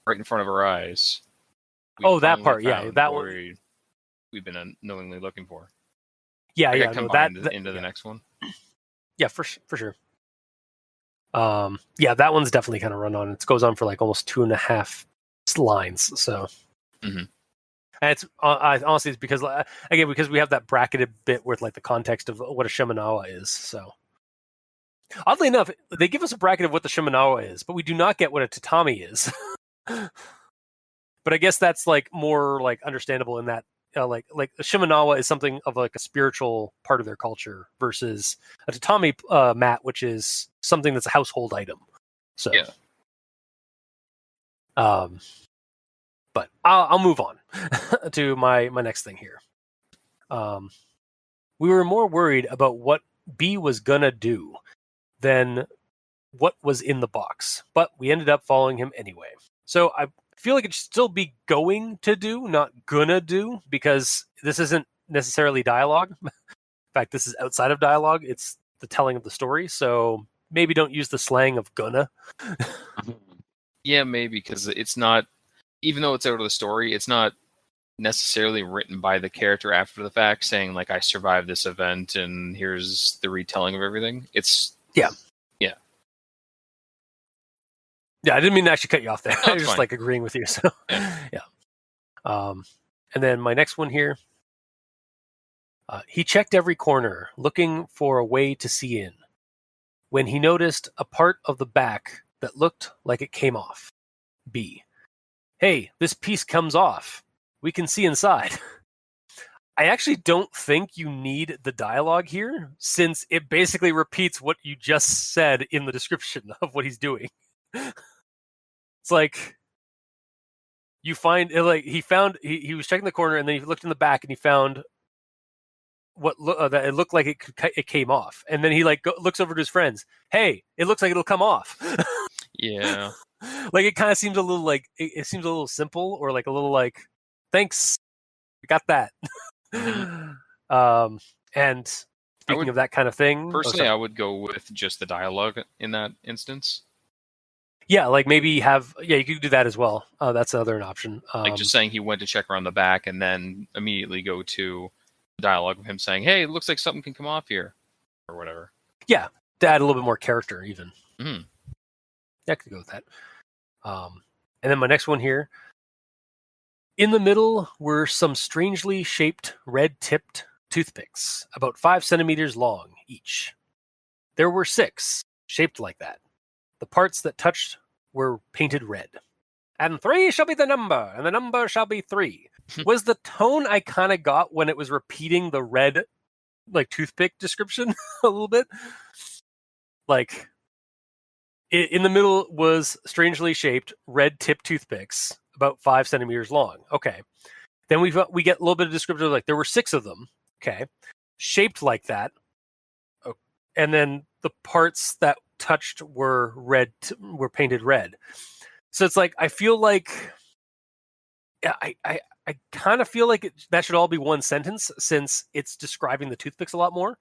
[SPEAKER 3] right in front of our eyes.
[SPEAKER 1] That part, yeah, that one
[SPEAKER 3] we've been unknowingly looking for.
[SPEAKER 1] Yeah,
[SPEAKER 3] that into the next one.
[SPEAKER 1] Yeah, for sure. Yeah, that one's definitely kind of run on. It goes on for like almost 2.5 lines. So,
[SPEAKER 3] Mhm.
[SPEAKER 1] and it's honestly it's because again because we have that bracketed bit with like the context of what a Shimenawa is. So, oddly enough, they give us a bracket of what the Shimenawa is, but we do not get what a tatami is. But I guess that's like more like understandable in that like a Shimenawa is something of like a spiritual part of their culture versus a tatami mat, which is something that's a household item. So,
[SPEAKER 3] Yeah.
[SPEAKER 1] But I'll move on to my next thing here. We were more worried about what B was gonna do than what was in the box, but we ended up following him anyway. So I feel like it should still be going to do, not gonna do, because this isn't necessarily dialogue. In fact, this is outside of dialogue. It's the telling of the story. So maybe don't use the slang of gonna.
[SPEAKER 3] Yeah, maybe because it's not, even though it's out of the story, it's not necessarily written by the character after the fact saying like I survived this event and here's the retelling of everything. It's
[SPEAKER 1] Yeah.
[SPEAKER 3] Yeah.
[SPEAKER 1] Yeah, I didn't mean to actually cut you off there.
[SPEAKER 3] No,
[SPEAKER 1] I was just
[SPEAKER 3] fine.
[SPEAKER 1] like agreeing with you. So yeah. And then my next one here. He checked every corner, looking for a way to see in, when he noticed a part of the back that looked like it came off. B. Hey, this piece comes off. We can see inside. I actually don't think you need the dialogue here, since it basically repeats what you just said in the description of what he's doing. It's like you find like he was checking the corner and then he looked in the back and he found that it looked like it came off, and then he like looks over to his friends. Hey, it looks like it'll come off.
[SPEAKER 3] Yeah.
[SPEAKER 1] Like it kind of seems a little like it seems a little simple, or like a little like thanks, we got that. And speaking of that kind of thing,
[SPEAKER 3] personally, I would go with just the dialogue in that instance.
[SPEAKER 1] Yeah, like maybe you could do that as well. That's another option.
[SPEAKER 3] Like just saying he went to check around the back and then immediately go to dialogue of him saying, "Hey, it looks like something can come off here," or whatever.
[SPEAKER 1] Yeah, to add a little bit more character, even.
[SPEAKER 3] Mm-hmm.
[SPEAKER 1] Yeah, I could go with that. And then my next one here. In the middle were some strangely shaped red-tipped toothpicks, about 5 centimeters long each. There were 6, shaped like that. The parts that touched were painted red. And 3 shall be the number, and the number shall be 3. Was the tone I kind of got when it was repeating the red, like, toothpick description a little bit? Like, in the middle was strangely shaped red-tipped toothpicks, about 5 centimeters long. Okay. Then we get a little bit of description, like there were 6 of them. Okay. Shaped like that. And then the parts that touched were painted red. So it's like I feel like I kind of feel like that should all be one sentence, since it's describing the toothpicks a lot more.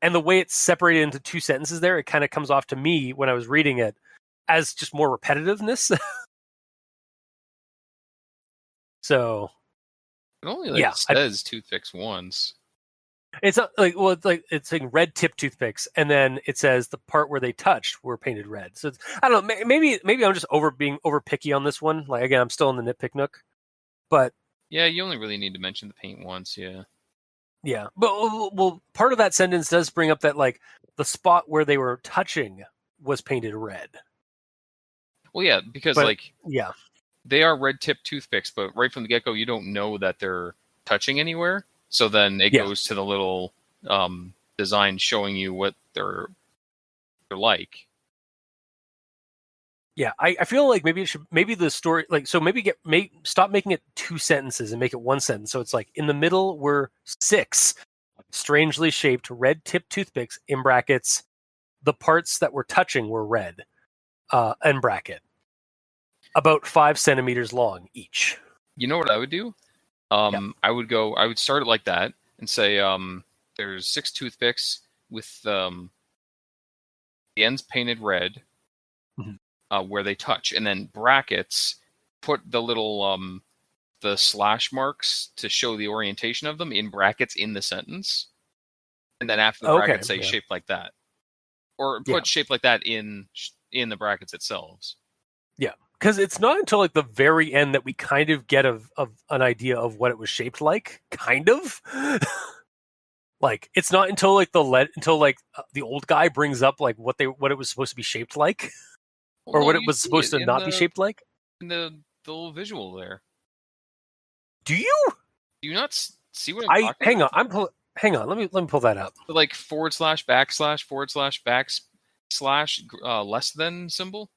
[SPEAKER 1] And the way it's separated into 2 sentences there, it kind of comes off to me when I was reading it as just more repetitiveness. So
[SPEAKER 3] it only says toothpicks once.
[SPEAKER 1] It's it's saying red tip toothpicks, and then it says the part where they touched were painted red. So I don't know. Maybe I'm just being over picky on this one. Like again, I'm still in the nitpick nook, but
[SPEAKER 3] yeah, you only really need to mention the paint once.
[SPEAKER 1] Yeah, but well, part of that sentence does bring up that like the spot where they were touching was painted red.
[SPEAKER 3] Well, yeah, because they are red tip toothpicks, but right from the get go, you don't know that they're touching anywhere. So then it goes to the little design showing you what they're like.
[SPEAKER 1] Yeah, I feel like maybe the story stop making it 2 sentences and make it 1 sentence. So it's like in the middle were 6 strangely shaped red tip toothpicks in brackets. The parts that were touching were red, in bracket, about 5 centimeters long each.
[SPEAKER 3] You know what I would do? I would start it like that and say, there's 6 toothpicks with the ends painted red, where they touch, and then brackets, put the little the slash marks to show the orientation of them in brackets in the sentence, and then after the brackets say shaped like that. or put shaped like that in the brackets itself.
[SPEAKER 1] Yeah, because it's not until like the very end that we kind of get of an idea of what it was shaped like. Kind of. Like it's not until like the old guy brings up like what it was supposed to be shaped like, or what it was supposed to not be shaped like.
[SPEAKER 3] In the little visual there.
[SPEAKER 1] Do you?
[SPEAKER 3] Do you not see what I'm talking
[SPEAKER 1] hang
[SPEAKER 3] about?
[SPEAKER 1] on. Hang on. Let me pull that up.
[SPEAKER 3] The, like / / / less than symbol.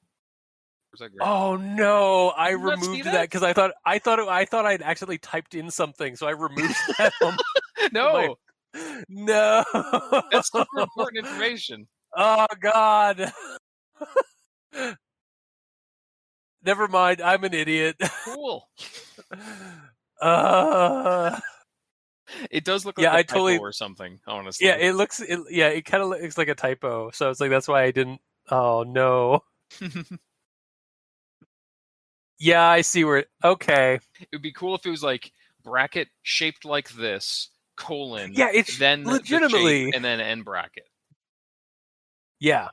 [SPEAKER 1] Oh no! I removed that because I thought I'd accidentally typed in something, so I removed that.
[SPEAKER 3] No,
[SPEAKER 1] no,
[SPEAKER 3] that's super important information.
[SPEAKER 1] Oh God! Never mind. I'm an idiot.
[SPEAKER 3] Cool. It does look like a typo or something. Honestly,
[SPEAKER 1] yeah, it kind of looks like a typo. So it's like that's why I didn't. Oh no. Yeah, I see where. Okay.
[SPEAKER 3] It would be cool if it was like bracket shaped like this :
[SPEAKER 1] Yeah, it's
[SPEAKER 3] then
[SPEAKER 1] legitimately
[SPEAKER 3] the shape, and then end bracket.
[SPEAKER 1] Yeah,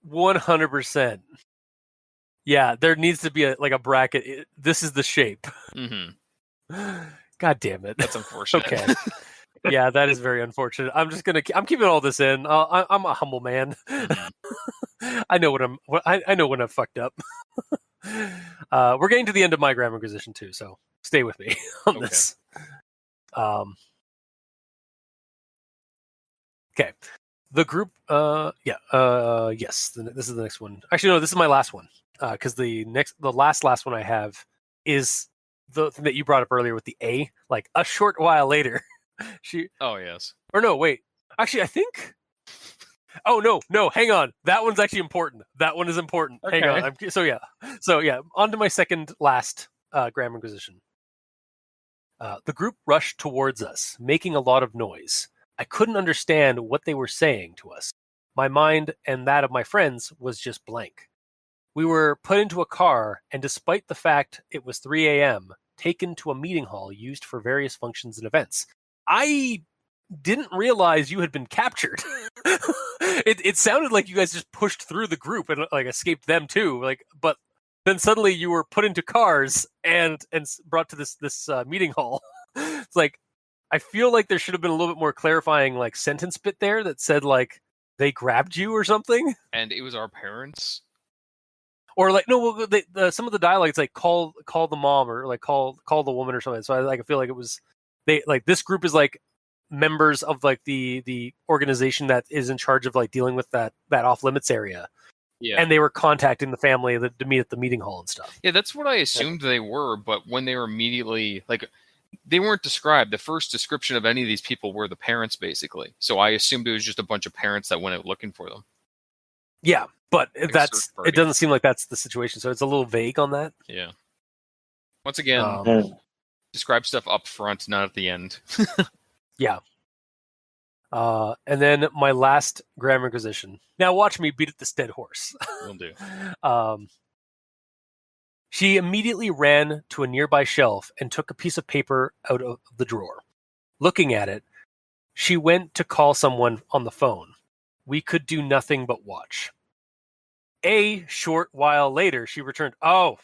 [SPEAKER 1] 100%. Yeah, there needs to be a bracket. This is the shape.
[SPEAKER 3] Mm-hmm.
[SPEAKER 1] God damn it!
[SPEAKER 3] That's unfortunate.
[SPEAKER 1] Okay. Yeah, that is very unfortunate. I'm keeping all this in. I'm a humble man. Mm-hmm. I know I know when I've fucked up. We're getting to the end of my grammar acquisition too, so stay with me on this. Okay. The group, yes, this is the next one. Actually, no, this is my last one, because the last one I have is the thing that you brought up earlier with the A. Like a short while later,
[SPEAKER 3] Oh yes.
[SPEAKER 1] Or no, wait. Actually, I think. Oh no! Hang on. That one's actually important. That one is important. Okay. Hang on. So yeah. On to my second last grammar acquisition. The group rushed towards us, making a lot of noise. I couldn't understand what they were saying to us. My mind and that of my friends was just blank. We were put into a car, and despite the fact it was 3 a.m., taken to a meeting hall used for various functions and events. I didn't realize you had been captured. It sounded like you guys just pushed through the group and like escaped them too. But then suddenly you were put into cars and brought to this meeting hall. It's like, I feel like there should have been a little bit more clarifying like sentence bit there that said like they grabbed you or something.
[SPEAKER 3] And it was our parents.
[SPEAKER 1] Or like no, some of the dialogue, it's like call the mom or like call the woman or something. So I feel like it was they like this group is like members of like the organization that is in charge of like dealing with that off limits area. Yeah. And they were contacting the family to meet at the meeting hall and stuff.
[SPEAKER 3] Yeah, that's what I assumed they were, but when they were immediately like they weren't described. The first description of any of these people were the parents, basically. So I assumed it was just a bunch of parents that went out looking for them.
[SPEAKER 1] Yeah, but it doesn't seem like that's the situation. So it's a little vague on that.
[SPEAKER 3] Yeah. Once again, describe stuff up front, not at the end.
[SPEAKER 1] Yeah. And then my last grammar acquisition. Now watch me beat this dead horse.
[SPEAKER 3] Will do.
[SPEAKER 1] She immediately ran to a nearby shelf and took a piece of paper out of the drawer. Looking at it, she went to call someone on the phone. We could do nothing but watch. A short while later, she returned. Oh,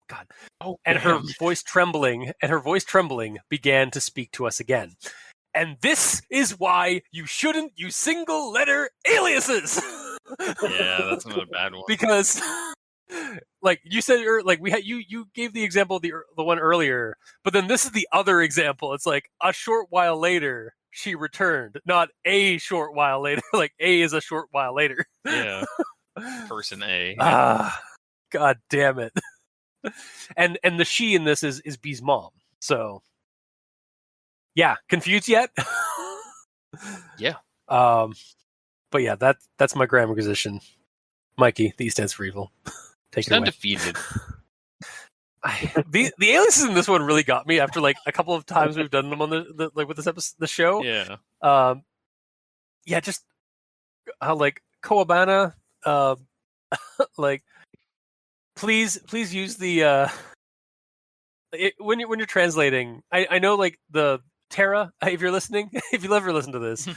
[SPEAKER 1] God. Oh, and her voice trembling began to speak to us again. And this is why you shouldn't use single letter aliases.
[SPEAKER 3] Yeah, that's another bad one.
[SPEAKER 1] Because like you said, like you gave the example of the one earlier, but then this is the other example. It's like a short while later she returned, not a short while later. Like A is a short while later.
[SPEAKER 3] Yeah. Person A.
[SPEAKER 1] God damn it. And the she in this is B's mom. So yeah, confused yet?
[SPEAKER 3] Yeah.
[SPEAKER 1] But yeah, that's my grammar acquisition. Mikey, the E stands for evil. Take it away.
[SPEAKER 3] Undefeated.
[SPEAKER 1] The aliases in this one really got me after like a couple of times we've done them on the like with this episode, the show.
[SPEAKER 3] Yeah.
[SPEAKER 1] Yeah, just like Kowabana. Like, please use the when you're translating. I know like the Tara, if you're listening, if you'll ever listen to this,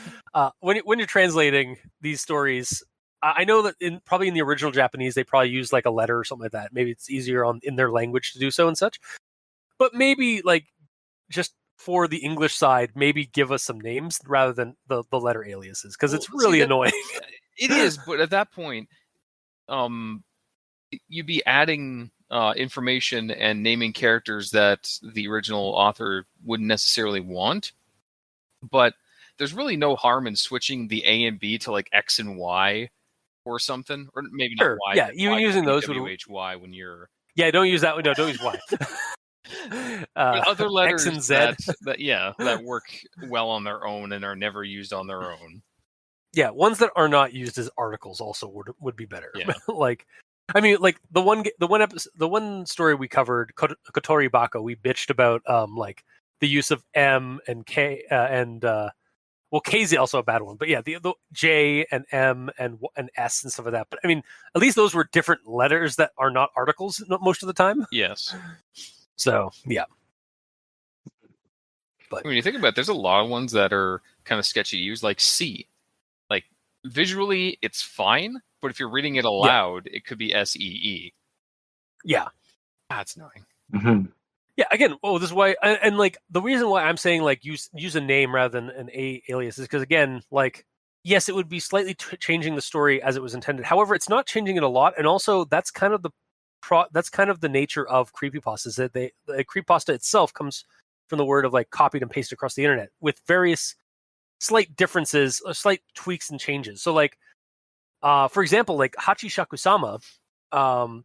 [SPEAKER 1] when you're translating these stories, I know that probably in the original Japanese they probably use like a letter or something like that. Maybe it's easier in their language to do so and such. But maybe like just for the English side, maybe give us some names rather than the letter aliases, because it's really annoying.
[SPEAKER 3] It is, but at that point, you'd be adding information and naming characters that the original author wouldn't necessarily want. But there's really no harm in switching the A and B to like X and Y or something, or maybe
[SPEAKER 1] Sure.
[SPEAKER 3] not Y.
[SPEAKER 1] Yeah, even using those would
[SPEAKER 3] WHY when you're.
[SPEAKER 1] Yeah, don't use that one. No, don't use Y.
[SPEAKER 3] Other letters
[SPEAKER 1] X and Z.
[SPEAKER 3] that work well on their own and are never used on their own.
[SPEAKER 1] Yeah, ones that are not used as articles also would be better.
[SPEAKER 3] Yeah.
[SPEAKER 1] Like, I mean, like the one story we covered, Kotori Bako, we bitched about like the use of M and K and well, K's also a bad one, but yeah, the J and M and S and stuff like that. But I mean, at least those were different letters that are not articles most of the time.
[SPEAKER 3] Yes.
[SPEAKER 1] So yeah. But
[SPEAKER 3] when you think about it, there's a lot of ones that are kind of sketchy to use, like C. Like visually, it's fine, but if you're reading it aloud, it could be SEE.
[SPEAKER 1] Yeah,
[SPEAKER 3] that's annoying.
[SPEAKER 2] Mm-hmm.
[SPEAKER 1] Yeah, again, this is why, and like the reason why I'm saying like use a name rather than an alias is because again, like yes, it would be slightly changing the story as it was intended. However, it's not changing it a lot, and also that's kind of the nature of creepypastas. That the creepypasta itself comes from the word of like copied and pasted across the internet with various slight differences, slight tweaks and changes. So like, for example, like Hachi Shakusama,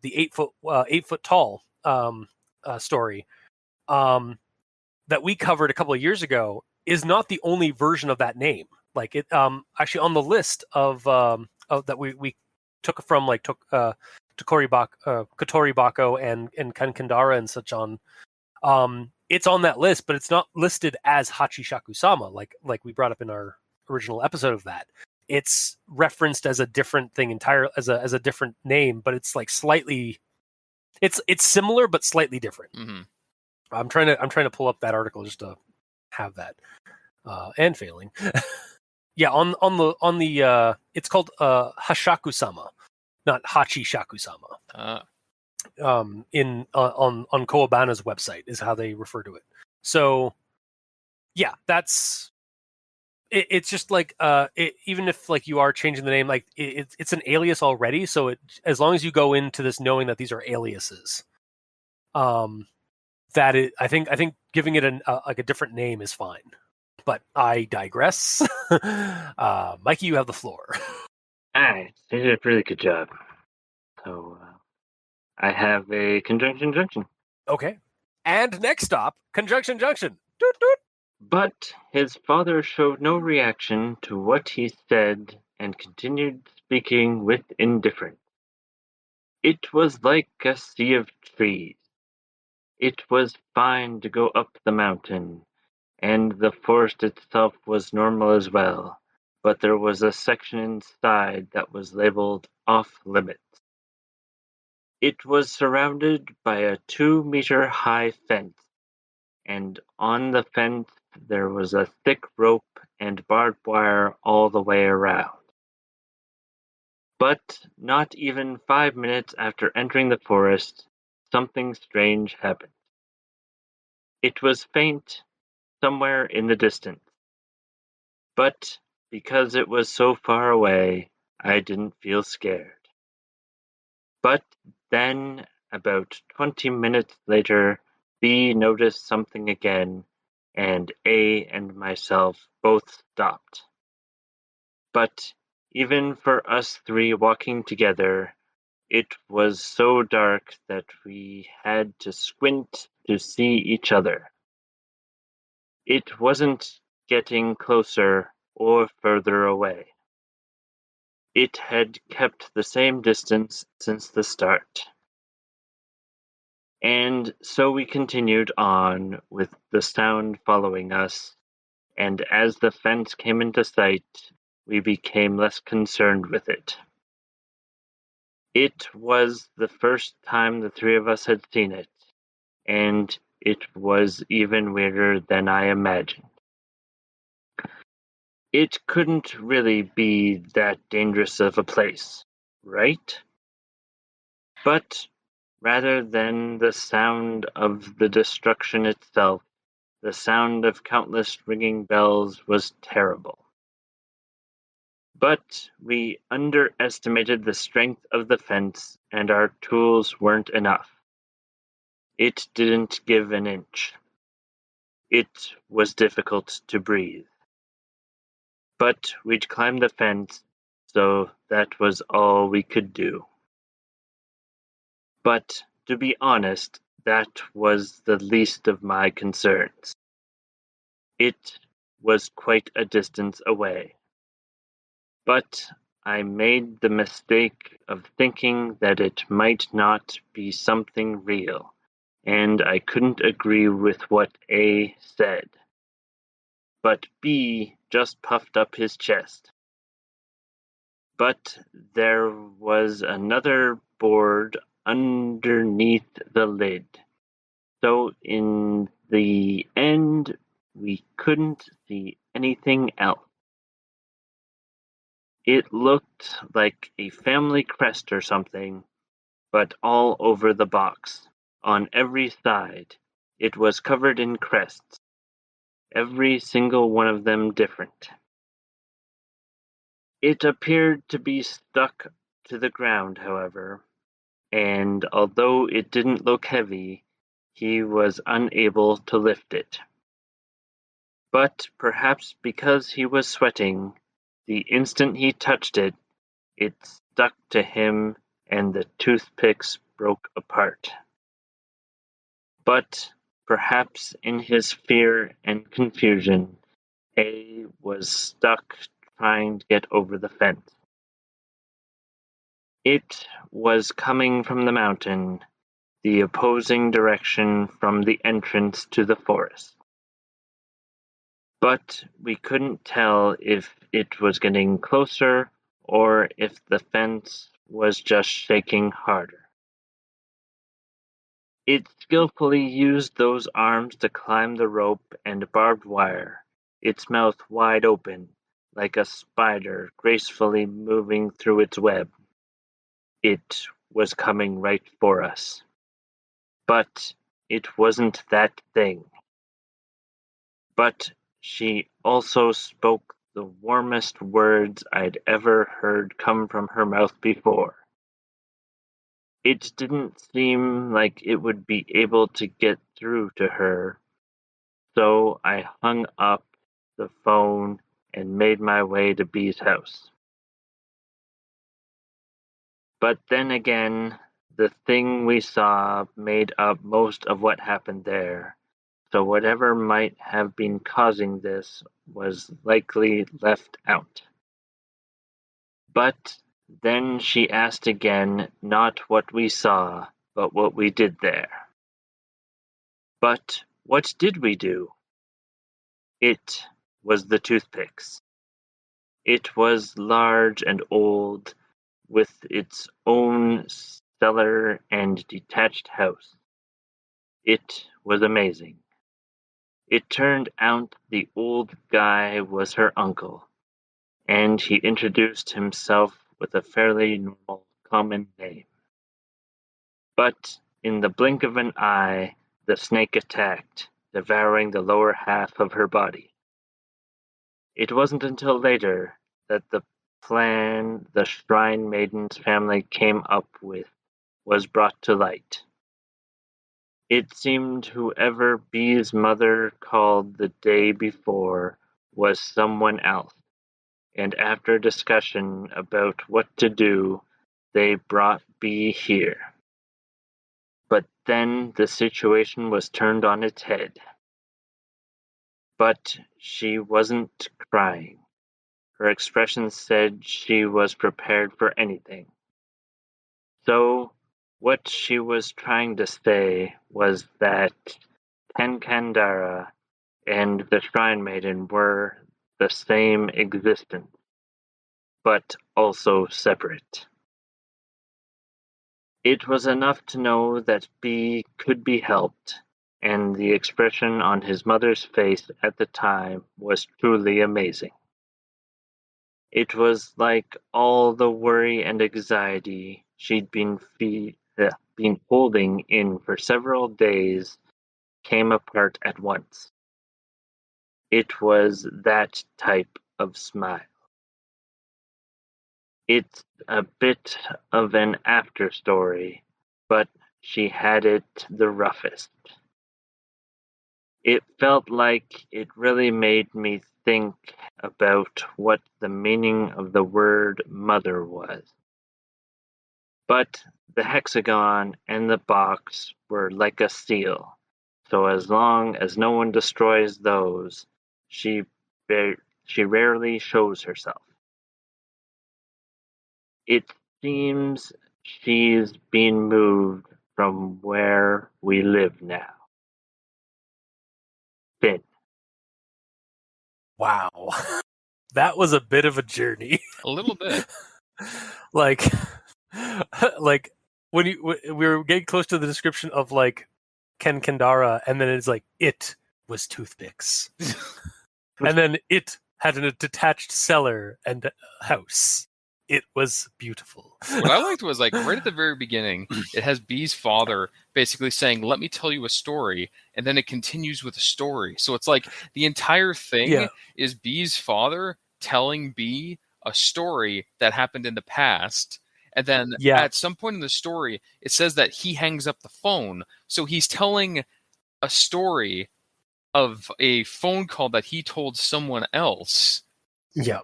[SPEAKER 1] the 8 foot tall story that we covered a couple of years ago is not the only version of that name. Like it actually on the list of that we took from like Kotori Bako and Kankandara and such on. It's on that list, but it's not listed as Hachi Shakusama like we brought up in our original episode of that. It's referenced as a different thing entirely, as a different name, but it's like slightly it's similar but slightly different.
[SPEAKER 3] Mm-hmm.
[SPEAKER 1] I'm trying to pull up that article just to have that, and failing. Yeah, on the it's called Hashaku-sama, not Hachi Shakusama. On Kowabana's website is how they refer to it. So, yeah, that's it's just like even if like you are changing the name, like it's an alias already. So as long as you go into this knowing that these are aliases, that I think giving it like a different name is fine. But I digress. Mikey, you have the floor.
[SPEAKER 2] All right, they did a really good job. So I have a conjunction junction.
[SPEAKER 1] Okay. And next stop, conjunction junction. Doot, doot.
[SPEAKER 2] But his father showed no reaction to what he said and continued speaking with indifference. It was like a sea of trees. It was fine to go up the mountain, and the forest itself was normal as well, but there was a section inside that was labeled off-limits. It was surrounded by a 2-meter high fence, and on the fence there was a thick rope and barbed wire all the way around. But not even 5 minutes after entering the forest, something strange happened. It was faint, somewhere in the distance. But because it was so far away, I didn't feel scared. But then, about 20 minutes later, B noticed something again, and A and myself both stopped. But even for us three walking together, it was so dark that we had to squint to see each other. It wasn't getting closer or further away. It had kept the same distance since the start. And so we continued on with the sound following us, and as the fence came into sight, we became less concerned with it. It was the first time the three of us had seen it, and it was even weirder than I imagined. It couldn't really be that dangerous of a place, right? But rather than the sound of the destruction itself, the sound of countless ringing bells was terrible. But we underestimated the strength of the fence, and our tools weren't enough. It didn't give an inch. It was difficult to breathe. But we'd climbed the fence, so that was all we could do. But, to be honest, that was the least of my concerns. It was quite a distance away. But I made the mistake of thinking that it might not be something real, and I couldn't agree with what A said. But B just puffed up his chest. But there was another board underneath the lid, so in the end we couldn't see anything else. It looked like a family crest or something, but all over the box, on every side, it was covered in crests, every single one of them different. It appeared to be stuck to the ground, however, and although it didn't look heavy, he was unable to lift it. But perhaps because he was sweating, the instant he touched it, it stuck to him and the toothpicks broke apart. But perhaps in his fear and confusion, A was stuck trying to get over the fence. It was coming from the mountain, the opposing direction from the entrance to the forest. But we couldn't tell if it was getting closer or if the fence was just shaking harder. It skillfully used those arms to climb the rope and barbed wire, its mouth wide open, like a spider gracefully moving through its web. It was coming right for us. But it wasn't that thing. But she also spoke the warmest words I'd ever heard come from her mouth before. It didn't seem like it would be able to get through to her, so I hung up the phone and made my way to Bee's house. But then again, the thing we saw made up most of what happened there, so whatever might have been causing this was likely left out. But then she asked again not what we saw, but what we did there. But what did we do? It was the toothpicks. It was large and old, with its own cellar and detached house. It was amazing. It turned out the old guy was her uncle, and he introduced himself with a fairly normal common name. But in the blink of an eye, the snake attacked, devouring the lower half of her body. It wasn't until later that the plan the Shrine Maiden's family came up with was brought to light. It seemed whoever Bee's mother called the day before was someone else, and after discussion about what to do, they brought Bee here. But then the situation was turned on its head. But she wasn't crying. Her expression said she was prepared for anything. So, what she was trying to say was that Kankandara and the Shrine Maiden were the same existence, but also separate. It was enough to know that B could be helped, and the expression on his mother's face at the time was truly amazing. It was like all the worry and anxiety she'd been holding in for several days came apart at once. It was that type of smile. It's a bit of an after-story, but she had it the roughest. It felt like it really made me think about what the meaning of the word mother was. But the hexagon and the box were like a seal, so as long as no one destroys those, she she rarely shows herself. It seems she's been moved from where we live now. Finn.
[SPEAKER 1] Wow. That was a bit of a journey.
[SPEAKER 3] A little bit.
[SPEAKER 1] like when we were getting close to the description of like Kankandara, and then it's like it was toothpicks. And then it had a detached cellar and house. It was beautiful.
[SPEAKER 3] What I liked was like right at the very beginning, it has B's father basically saying, "Let me tell you a story," and then it continues with a story. So it's like the entire thing is B's father telling B a story that happened in the past. And then at some point in the story, it says that he hangs up the phone. So he's telling a story of a phone call that he told someone else.
[SPEAKER 1] Yeah.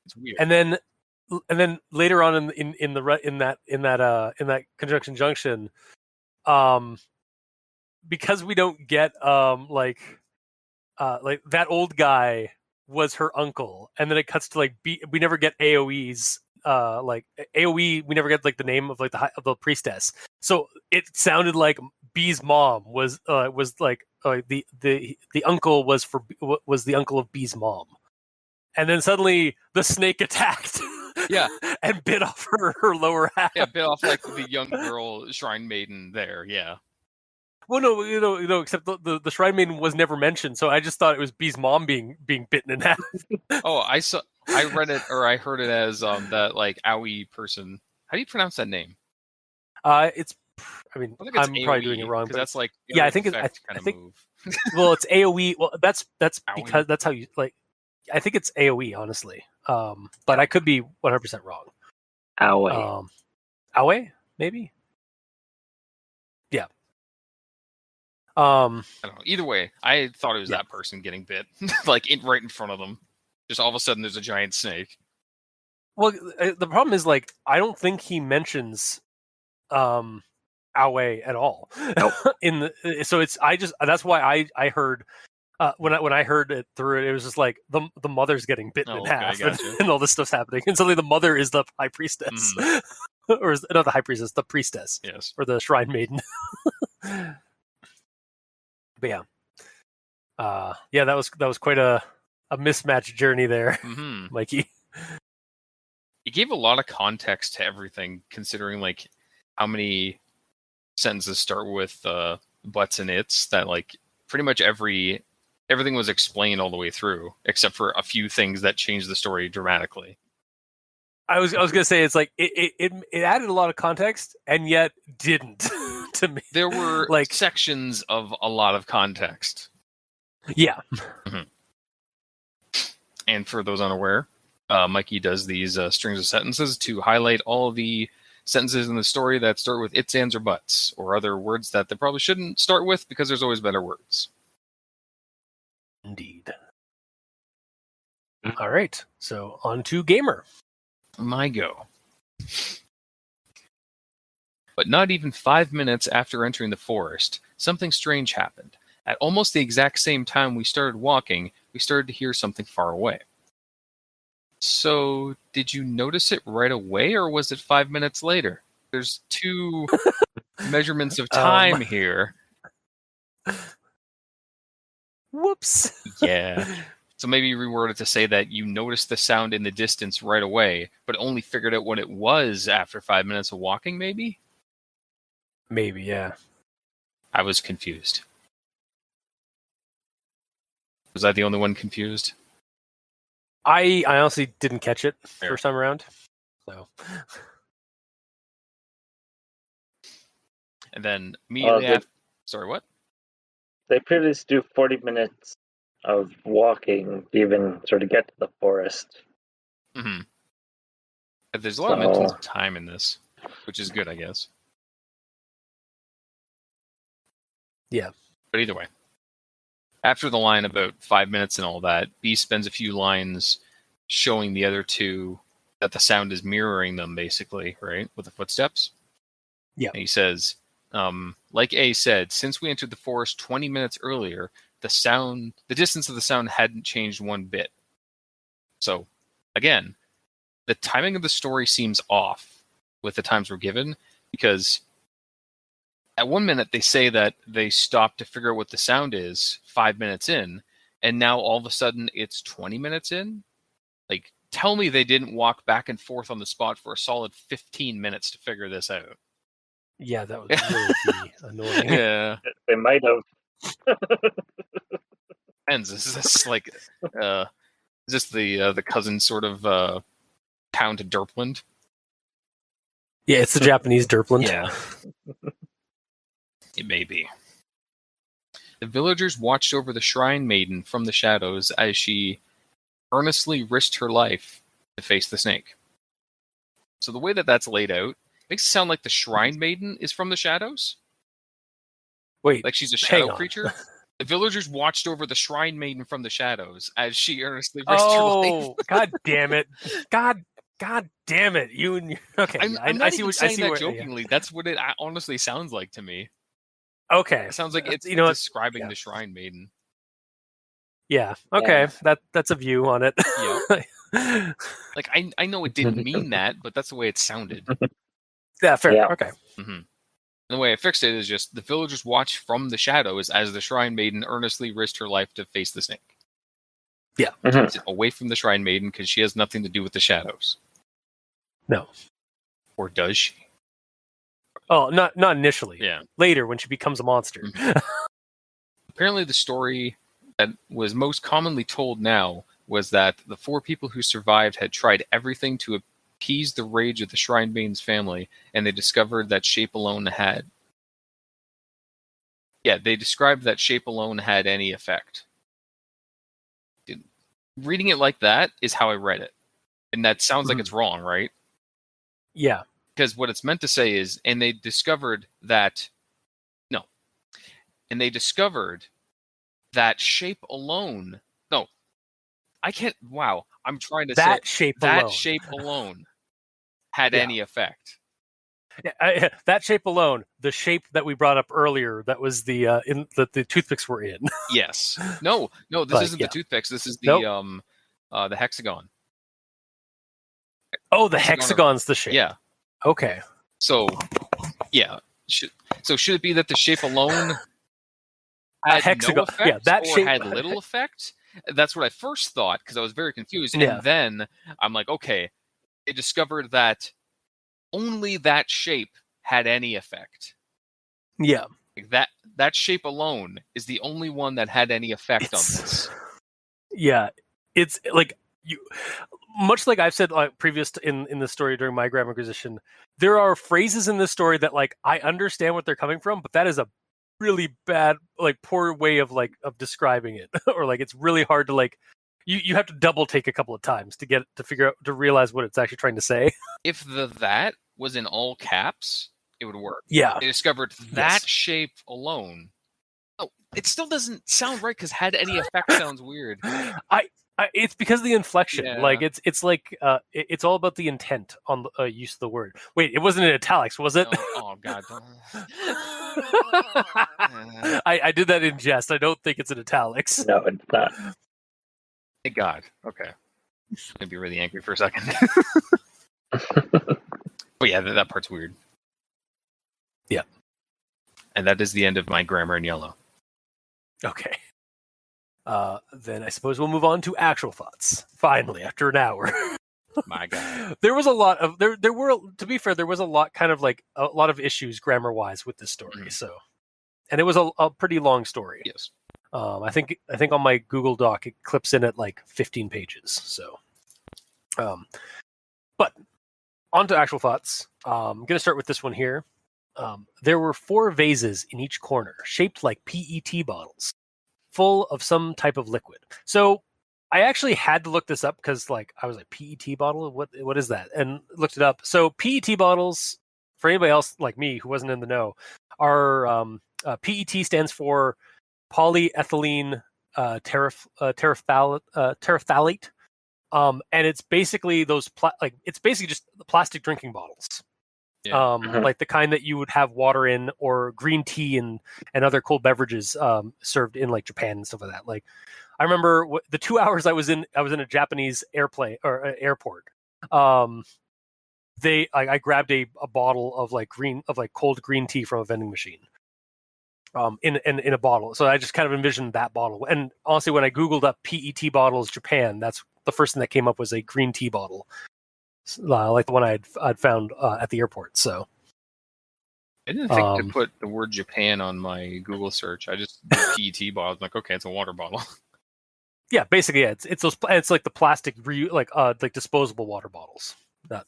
[SPEAKER 3] It's weird.
[SPEAKER 1] And then later on in that conjunction junction, because we don't get like that old guy was her uncle, and then it cuts to like we never get AOE's like AOE, we never get like the name of like of the priestess. So it sounded like B's mom was like the uncle was the uncle of B's mom. And then suddenly the snake attacked.
[SPEAKER 3] Yeah.
[SPEAKER 1] And bit off her lower half.
[SPEAKER 3] Yeah, bit off like the young girl shrine maiden there, yeah.
[SPEAKER 1] Well, no, except the shrine maiden was never mentioned, so I just thought it was B's mom being bitten in half.
[SPEAKER 3] Oh, I read it, or I heard it as that like Aoi person. How do you pronounce that name?
[SPEAKER 1] I'm
[SPEAKER 3] AOE,
[SPEAKER 1] probably doing it wrong, but
[SPEAKER 3] that's like
[SPEAKER 1] I think
[SPEAKER 3] move.
[SPEAKER 1] Well, it's AOE. Well, that's
[SPEAKER 3] AOE.
[SPEAKER 1] Because that's how you like. I think it's AOE, honestly. But I could be 100% wrong.
[SPEAKER 2] Aoi.
[SPEAKER 1] Aoi, maybe. Yeah.
[SPEAKER 3] I don't know. Either way, I thought it was that person getting bit, like right in front of them. Just all of a sudden, there's a giant snake.
[SPEAKER 1] Well, the problem is like I don't think he mentions Aoi at all.
[SPEAKER 2] Nope.
[SPEAKER 1] So it's that's why I heard when I heard it through it was just like the mother's getting bitten in half and all this stuff's happening, and suddenly the mother is the high priestess. Or not the high priestess, the priestess.
[SPEAKER 3] Yes.
[SPEAKER 1] Or the shrine maiden. But yeah, that was quite a mismatched journey there, Mikey.
[SPEAKER 3] It gave a lot of context to everything, considering like how many sentences start with buts and its. That like pretty much everything was explained all the way through, except for a few things that changed the story dramatically.
[SPEAKER 1] I was gonna say it's like it added a lot of context and yet didn't to me.
[SPEAKER 3] There were
[SPEAKER 1] like
[SPEAKER 3] sections of a lot of context.
[SPEAKER 1] Yeah.
[SPEAKER 3] And for those unaware, Mikey does these strings of sentences to highlight all the sentences in the story that start with its, ands, or buts, or other words that they probably shouldn't start with because there's always better words.
[SPEAKER 1] Indeed. All right, so on to Gamer.
[SPEAKER 3] My go. But not even 5 minutes after entering the forest, something strange happened. At almost the exact same time we started walking, we started to hear something far away. So, did you notice it right away, or was it 5 minutes later? There's two measurements of time here.
[SPEAKER 1] Whoops.
[SPEAKER 3] Yeah. So maybe reword it to say that you noticed the sound in the distance right away, but only figured out what it was after 5 minutes of walking, maybe?
[SPEAKER 1] Maybe, yeah.
[SPEAKER 3] I was confused. Was I the only one confused?
[SPEAKER 1] I honestly didn't catch it
[SPEAKER 3] Fair.
[SPEAKER 1] first time around. So
[SPEAKER 3] And then immediately after... Sorry, what?
[SPEAKER 2] They previously do 40 minutes of walking to even sort of get to the forest.
[SPEAKER 3] Mm-hmm. There's a lot of mentions of time in this, which is good, I guess.
[SPEAKER 1] Yeah.
[SPEAKER 3] But either way, after the line about 5 minutes and all that, B spends a few lines showing the other two that the sound is mirroring them, basically, right, with the footsteps.
[SPEAKER 1] Yeah.
[SPEAKER 3] And he says, like A said, since we entered the forest 20 minutes earlier, the distance of the sound hadn't changed one bit. So, again, the timing of the story seems off with the times we're given, because at 1 minute they say that they stopped to figure out what the sound is 5 minutes in, and now all of a sudden it's 20 minutes in? Like, tell me they didn't walk back and forth on the spot for a solid 15 minutes to figure this out.
[SPEAKER 1] Yeah, that would really be annoying.
[SPEAKER 3] Yeah.
[SPEAKER 2] They might have.
[SPEAKER 3] Depends. Is this like, is this the cousin sort of town to Derpland?
[SPEAKER 1] Yeah, it's the Japanese Derpland.
[SPEAKER 3] Yeah. It may be. The villagers watched over the shrine maiden from the shadows as she earnestly risked her life to face the snake. So the way that that's laid out makes it sound like the shrine maiden is from the shadows.
[SPEAKER 1] Wait,
[SPEAKER 3] like she's a shadow creature. The villagers watched over the shrine maiden from the shadows as she earnestly risked her life.
[SPEAKER 1] Oh, god damn it! God damn it! Okay?
[SPEAKER 3] I'm not even saying that
[SPEAKER 1] where,
[SPEAKER 3] jokingly.
[SPEAKER 1] Yeah.
[SPEAKER 3] That's what it honestly sounds like to me.
[SPEAKER 1] Okay,
[SPEAKER 3] It sounds like it's describing the shrine maiden.
[SPEAKER 1] Yeah. Okay.
[SPEAKER 2] Yeah.
[SPEAKER 1] That's a view on it.
[SPEAKER 3] Yeah. Like I know it didn't mean that, but that's the way it sounded.
[SPEAKER 1] Yeah. Fair.
[SPEAKER 2] Yeah.
[SPEAKER 1] Okay.
[SPEAKER 3] Mm-hmm. And the way I fixed it is just the villagers watched from the shadows as the shrine maiden earnestly risked her life to face the snake.
[SPEAKER 1] Yeah.
[SPEAKER 2] Mm-hmm.
[SPEAKER 3] Away from the shrine maiden because she has nothing to do with the shadows.
[SPEAKER 1] No.
[SPEAKER 3] Or does she?
[SPEAKER 1] Oh, not initially.
[SPEAKER 3] Yeah.
[SPEAKER 1] Later, when she becomes a monster.
[SPEAKER 3] Mm-hmm. Apparently, the story that was most commonly told now was that the 4 people who survived had tried everything to appease the rage of the shrine maiden's family, and they discovered that shape alone had... Yeah, they described that shape alone had any effect. Reading it like that is how I read it. And that sounds like it's wrong, right?
[SPEAKER 1] Yeah.
[SPEAKER 3] Because what it's meant to say is, and they discovered that... No. And they discovered that shape alone... No. I can't... Wow. I'm trying to say...
[SPEAKER 1] That shape
[SPEAKER 3] alone had any effect.
[SPEAKER 1] Yeah, that shape alone, the shape that we brought up earlier, that was the toothpicks were in.
[SPEAKER 3] Yes. No, this isn't the toothpicks. This is the hexagon.
[SPEAKER 1] Oh, the hexagon's the shape.
[SPEAKER 3] Yeah.
[SPEAKER 1] Okay.
[SPEAKER 3] So, yeah. Should it be that the shape alone had
[SPEAKER 1] hexagon,
[SPEAKER 3] no effect,
[SPEAKER 1] yeah, that
[SPEAKER 3] or
[SPEAKER 1] shape
[SPEAKER 3] had little effect? That's what I first thought, because I was very confused. And then I'm like, okay, they discovered that only that shape had any effect.
[SPEAKER 1] Yeah.
[SPEAKER 3] Like that shape alone is the only one that had any effect on this.
[SPEAKER 1] Yeah. It's like much like I've said previous in the story during my Grammar Inquisition, there are phrases in this story that like I understand what they're coming from, but that is a really bad, like poor way of describing it. Or like it's really hard to like you have to double take a couple of times to figure out, to realize what it's actually trying to say.
[SPEAKER 3] If that was in all caps, it would work.
[SPEAKER 1] Yeah.
[SPEAKER 3] They discovered that shape alone. Oh, it still doesn't sound right because had any effect sounds weird.
[SPEAKER 1] It's because of the inflection.
[SPEAKER 3] Yeah.
[SPEAKER 1] Like it's like it's all about the intent on the use of the word. Wait, it wasn't in italics, was it?
[SPEAKER 3] Oh God!
[SPEAKER 1] I did that in jest. I don't think it's in italics.
[SPEAKER 2] No, it's not.
[SPEAKER 3] Thank God. Okay. I'm gonna be really angry for a second. But yeah, that part's weird.
[SPEAKER 1] Yeah.
[SPEAKER 3] And that is the end of my grammar in yellow.
[SPEAKER 1] Okay. Then I suppose we'll move on to actual thoughts. Finally, after an hour.
[SPEAKER 3] My God.
[SPEAKER 1] There was a lot of there were, to be fair, there was a lot of issues grammar wise with this story. So, and it was a pretty long story.
[SPEAKER 3] Yes.
[SPEAKER 1] I think on my Google Doc it clips in at like 15 pages. So, but on to actual thoughts. I'm going to start with this one here. There were 4 vases in each corner, shaped like PET bottles, full of some type of liquid. So I actually had to look this up because, like, I was like, PET bottle? What is that? And looked it up. So PET bottles, for anybody else like me who wasn't in the know, are PET stands for polyethylene terephthalate. And it's basically those it's basically just the plastic drinking bottles.
[SPEAKER 3] Yeah.
[SPEAKER 1] Like the kind that you would have water in, or green tea and other cold beverages served in like Japan and stuff like that. Like I remember the 2 hours I was in a Japanese airplane or airport. I grabbed a bottle of like cold green tea from a vending machine. In a bottle. So I just kind of envisioned that bottle. And honestly, when I Googled up PET bottles Japan, that's the first thing that came up was a green tea bottle, like the one I'd found at the airport. So
[SPEAKER 3] I didn't think to put the word Japan on my Google search. I just did PET bottle. I'm like, okay, it's a water bottle.
[SPEAKER 1] Yeah, basically, yeah, it's like the plastic like disposable water bottles. That,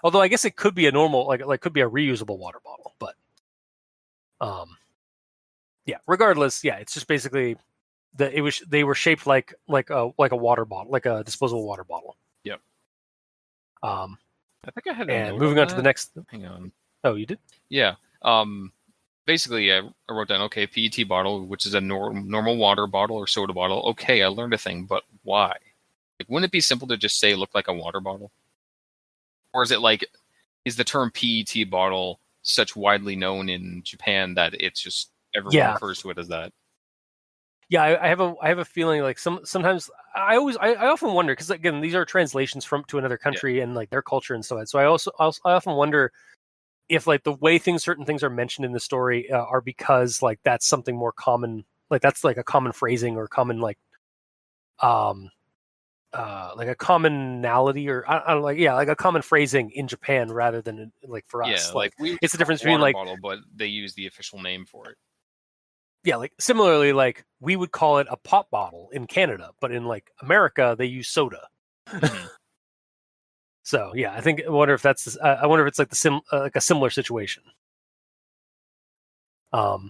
[SPEAKER 1] although I guess it could be a normal like could be a reusable water bottle, but yeah. Regardless, yeah, it's just basically they were shaped like a water bottle, like a disposable water bottle.
[SPEAKER 3] Yep.
[SPEAKER 1] I
[SPEAKER 3] think I had a
[SPEAKER 1] and
[SPEAKER 3] note
[SPEAKER 1] moving on to
[SPEAKER 3] that.
[SPEAKER 1] the next.
[SPEAKER 3] Hang on.
[SPEAKER 1] Oh, you did?
[SPEAKER 3] Yeah. Basically, I wrote down, okay, PET bottle, which is a normal water bottle or soda bottle. Okay, I learned a thing, but why? Like, wouldn't it be simple to just say look like a water bottle? Or is it like, is the term PET bottle such widely known in Japan that it's just everyone refers to it as that?
[SPEAKER 1] Yeah, I have a feeling like sometimes I often wonder, because again these are translations to another country and like their culture and so on. So I often wonder if like the way certain things are mentioned in the story are because like that's something more common, like that's like a common phrasing or common like a commonality, or I don't like like a common phrasing in Japan rather than like for us.
[SPEAKER 3] Yeah, like we
[SPEAKER 1] it's the difference
[SPEAKER 3] between
[SPEAKER 1] between like
[SPEAKER 3] bottle, but they use the official name for it.
[SPEAKER 1] Yeah, like similarly, like we would call it a pop bottle in Canada, but in like America they use soda.
[SPEAKER 3] Mm-hmm.
[SPEAKER 1] So yeah, I wonder if that's I wonder if it's like like a similar situation. But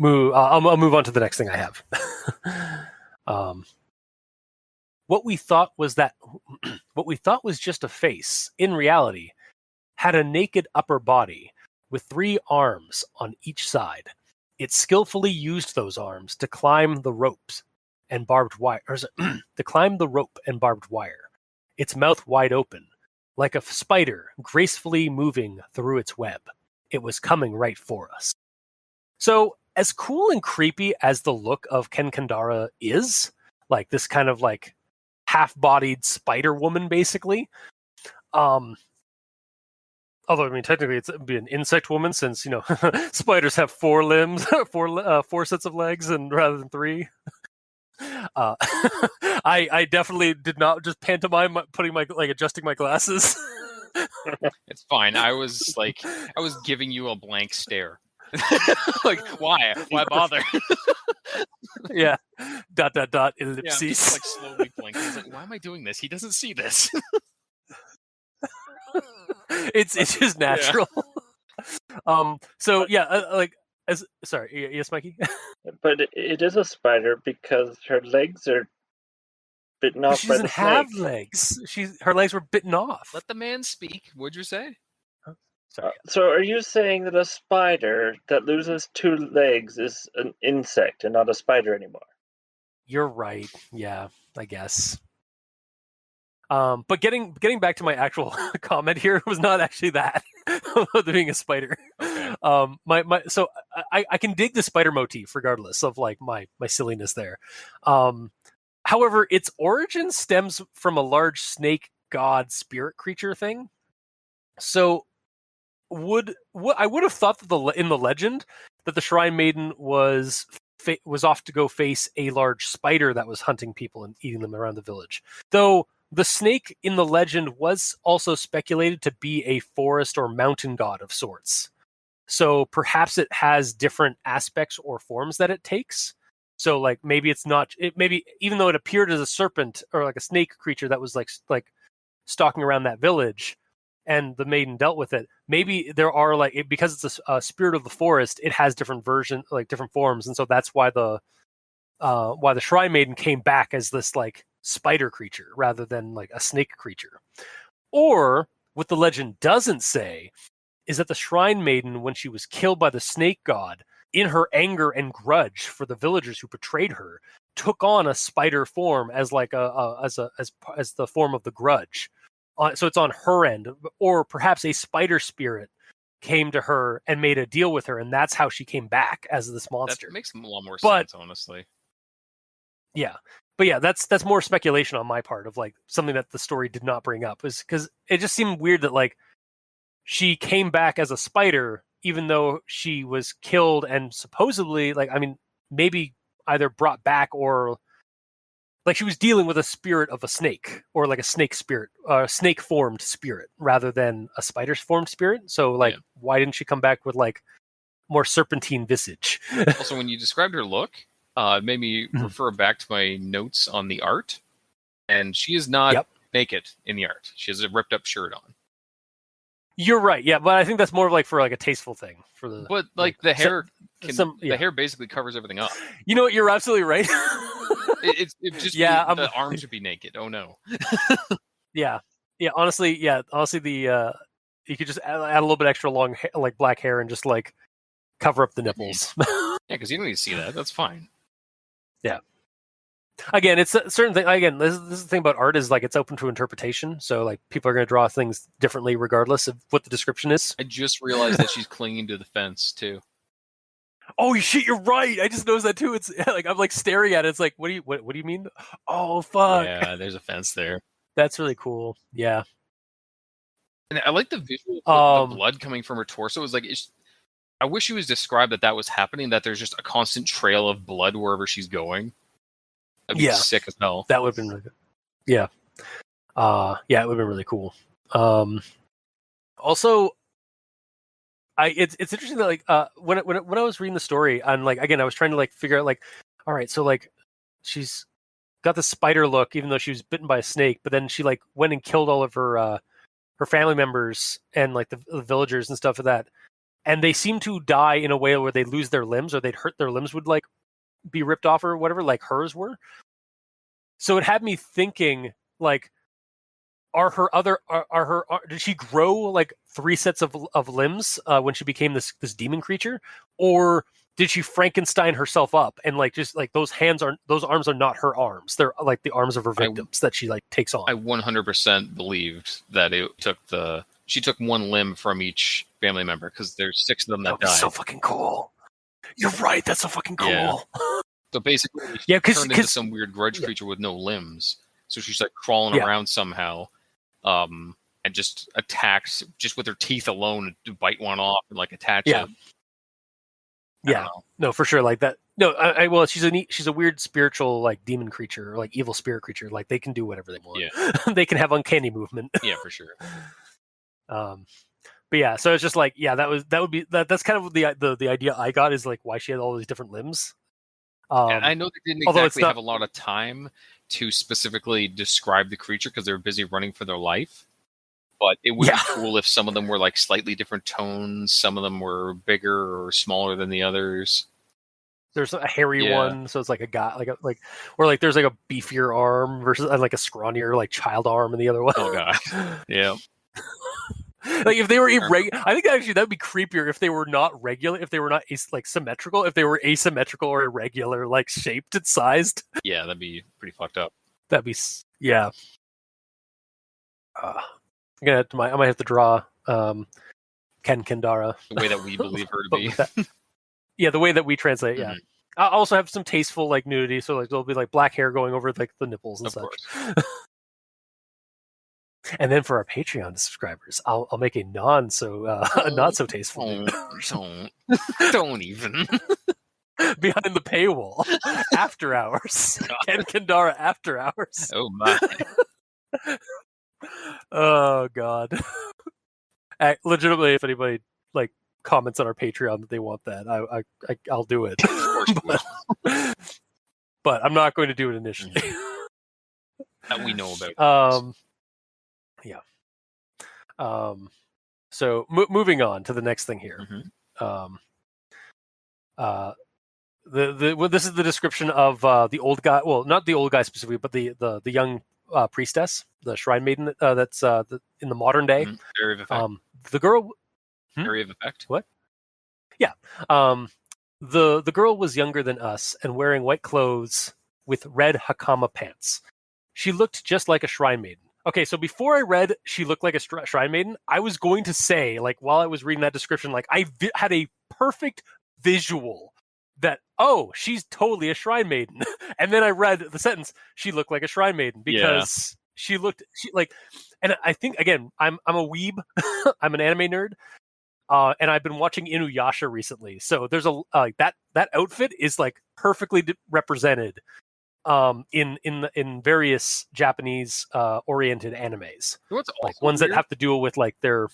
[SPEAKER 1] I'll move on to the next thing I have. What we thought was just a face, in reality, had a naked upper body with 3 arms on each side. It skillfully used those arms to climb the ropes and barbed wire. To climb the rope and barbed wire. Its mouth wide open, like a spider gracefully moving through its web. It was coming right for us. So, as cool and creepy as the look of Kankandara is, like this kind of like half-bodied Spider Woman, basically. Although I mean, technically, it'd be an insect woman, since spiders have 4 limbs, 4 sets of legs, and rather than 3. I definitely did not just pantomime putting my adjusting my glasses.
[SPEAKER 3] It's fine. I was giving you a blank stare. Like, why bother?
[SPEAKER 1] Yeah. ... ellipses.
[SPEAKER 3] Yeah, just, slowly blinking. He's like, why am I doing this? He doesn't see this.
[SPEAKER 1] It's just natural. Yeah. So yeah, sorry, yes, Mikey.
[SPEAKER 2] But it is a spider because her legs are bitten off
[SPEAKER 1] She
[SPEAKER 2] by
[SPEAKER 1] doesn't
[SPEAKER 2] the
[SPEAKER 1] have
[SPEAKER 2] snake.
[SPEAKER 1] legs. Her legs were bitten off.
[SPEAKER 3] Let the man speak. What'd you say?
[SPEAKER 1] Sorry.
[SPEAKER 2] So are you saying that a spider that loses 2 legs is an insect and not a spider anymore?
[SPEAKER 1] You're right. Yeah, I guess. But getting back to my actual comment here, was not actually that about being a spider.
[SPEAKER 3] Okay.
[SPEAKER 1] So I can dig the spider motif regardless of like my silliness there. However, its origin stems from a large snake god spirit creature thing. So I would have thought that in the legend that the Shrine Maiden was off to go face a large spider that was hunting people and eating them around the village. Though the snake in the legend was also speculated to be a forest or mountain god of sorts. So perhaps it has different aspects or forms that it takes. So like maybe it's not. Maybe even though it appeared as a serpent or like a snake creature that was like stalking around that village, and the maiden dealt with it. Maybe there are like because it's a spirit of the forest. It has different different forms, and so that's why the shrine maiden came back as this like spider creature rather than like a snake creature. Or what the legend doesn't say is that the shrine maiden, when she was killed by the snake god, in her anger and grudge for the villagers who betrayed her, took on a spider form as like as the form of the grudge. So it's on her end, or perhaps a spider spirit came to her and made a deal with her, and that's how she came back as this monster.
[SPEAKER 3] That makes a lot more sense, honestly.
[SPEAKER 1] Yeah. But yeah, that's more speculation on my part of like something that the story did not bring up, is because it just seemed weird that like she came back as a spider even though she was killed and supposedly like, I mean, maybe either brought back or like she was dealing with a spirit of a snake or like a snake spirit, snake formed spirit rather than a spider formed spirit. So like, why didn't she come back with like more serpentine visage?
[SPEAKER 3] Also, when you described her look, it made me refer back to my notes on the art, and she is not naked in the art. She has a ripped up shirt on.
[SPEAKER 1] You're right, yeah, but I think that's more like for like a tasteful thing for the.
[SPEAKER 3] But like the hair, the hair basically covers everything up.
[SPEAKER 1] You know what? You're absolutely right.
[SPEAKER 3] it just the arms should be naked. Oh no.
[SPEAKER 1] yeah. Honestly, the you could just add a little bit extra long like black hair and just like cover up the nipples.
[SPEAKER 3] Yeah, because you don't need to see that. That's fine.
[SPEAKER 1] Yeah. Again, it's a certain thing. Again, this is the thing about art is like it's open to interpretation. So like people are going to draw things differently regardless of what the description is.
[SPEAKER 3] I just realized that she's clinging to the fence too.
[SPEAKER 1] Oh shit! You're right. I just noticed that too. It's like I'm like staring at it. It's like, what do you mean? Oh fuck!
[SPEAKER 3] Yeah, there's a fence there.
[SPEAKER 1] That's really cool. Yeah.
[SPEAKER 3] And I like the visual of the blood coming from her torso. It was like I wish it was described that was happening. That there's just a constant trail of blood wherever she's going. That'd be sick as hell.
[SPEAKER 1] That would have been really good. Yeah. It would have been really cool. Also, it's interesting that like when I was reading the story and like again I was trying to like figure out like, all right, so like she's got the spider look even though she was bitten by a snake, but then she like went and killed all of her family members and like the villagers and stuff like that, and they seem to die in a way where they lose their limbs or they'd hurt their limbs would like be ripped off or whatever, like hers were. So it had me thinking, like, did she grow like 3 sets of limbs when she became this demon creature, or did she Frankenstein herself up and like just like those arms are not her arms? They're like the arms of her victims that she like takes on.
[SPEAKER 3] I 100% believed that she took one limb from each family member because there's 6 of them that died.
[SPEAKER 1] So fucking cool. You're right. That's so fucking cool.
[SPEAKER 3] Yeah. So basically, she turned into some weird grudge creature with no limbs. So she's like crawling around somehow, and just attacks just with her teeth alone to bite one off and like attach it.
[SPEAKER 1] Yeah, no, for sure, like that. No, well, she's a weird spiritual like demon creature or like evil spirit creature. Like they can do whatever they want. Yeah, they can have uncanny movement.
[SPEAKER 3] Yeah, for sure.
[SPEAKER 1] But yeah, so it's just like that's kind of the idea I got is like why she had all these different limbs.
[SPEAKER 3] And I know they didn't exactly have a lot of time to specifically describe the creature because they were busy running for their life. But it would be cool if some of them were like slightly different tones. Some of them were bigger or smaller than the others.
[SPEAKER 1] There's a hairy one, so it's like a guy, or like there's like a beefier arm versus like a scrawnier like child arm in the other one.
[SPEAKER 3] Oh god, yeah.
[SPEAKER 1] Like if they were irregular, I think actually that'd be creepier if they were not regular, if they were not like symmetrical, if they were asymmetrical or irregular, like shaped and sized.
[SPEAKER 3] Yeah, that'd be pretty fucked up.
[SPEAKER 1] That'd be I might have to draw Kankandara
[SPEAKER 3] the way that we believe her to be.
[SPEAKER 1] The way that we translate. Yeah, I'll also have some tasteful like nudity, so like there'll be like black hair going over like the nipples and such. And then for our Patreon subscribers, I'll make a not so tasteful.
[SPEAKER 3] Don't even.
[SPEAKER 1] Behind the paywall, after hours, Kankandara after hours.
[SPEAKER 3] Oh my!
[SPEAKER 1] Oh god! Legitimately, if anybody like comments on our Patreon that they want that, I'll do it.
[SPEAKER 3] Of course you will.
[SPEAKER 1] But I'm not going to do it initially.
[SPEAKER 3] That we know about.
[SPEAKER 1] Yeah. So moving on to the next thing here. This is the description of the old guy. Well, not the old guy specifically, but the young priestess, the shrine maiden that's in the modern day.
[SPEAKER 3] Area of effect.
[SPEAKER 1] The girl.
[SPEAKER 3] Area of effect.
[SPEAKER 1] What? Yeah. The girl was younger than us and wearing white clothes with red hakama pants. She looked just like a shrine maiden. Okay, so before I read she looked like a shrine maiden, I was going to say, like, while I was reading that description, like, I had a perfect visual that, oh, she's totally a shrine maiden. And then I read the sentence, she looked like a shrine maiden, because she like, and I think, again, I'm a weeb. I'm an anime nerd. And I've been watching Inuyasha recently. So there's that outfit is like perfectly represented in various Japanese oriented animes. Like ones
[SPEAKER 3] weird?
[SPEAKER 1] that have to deal with like their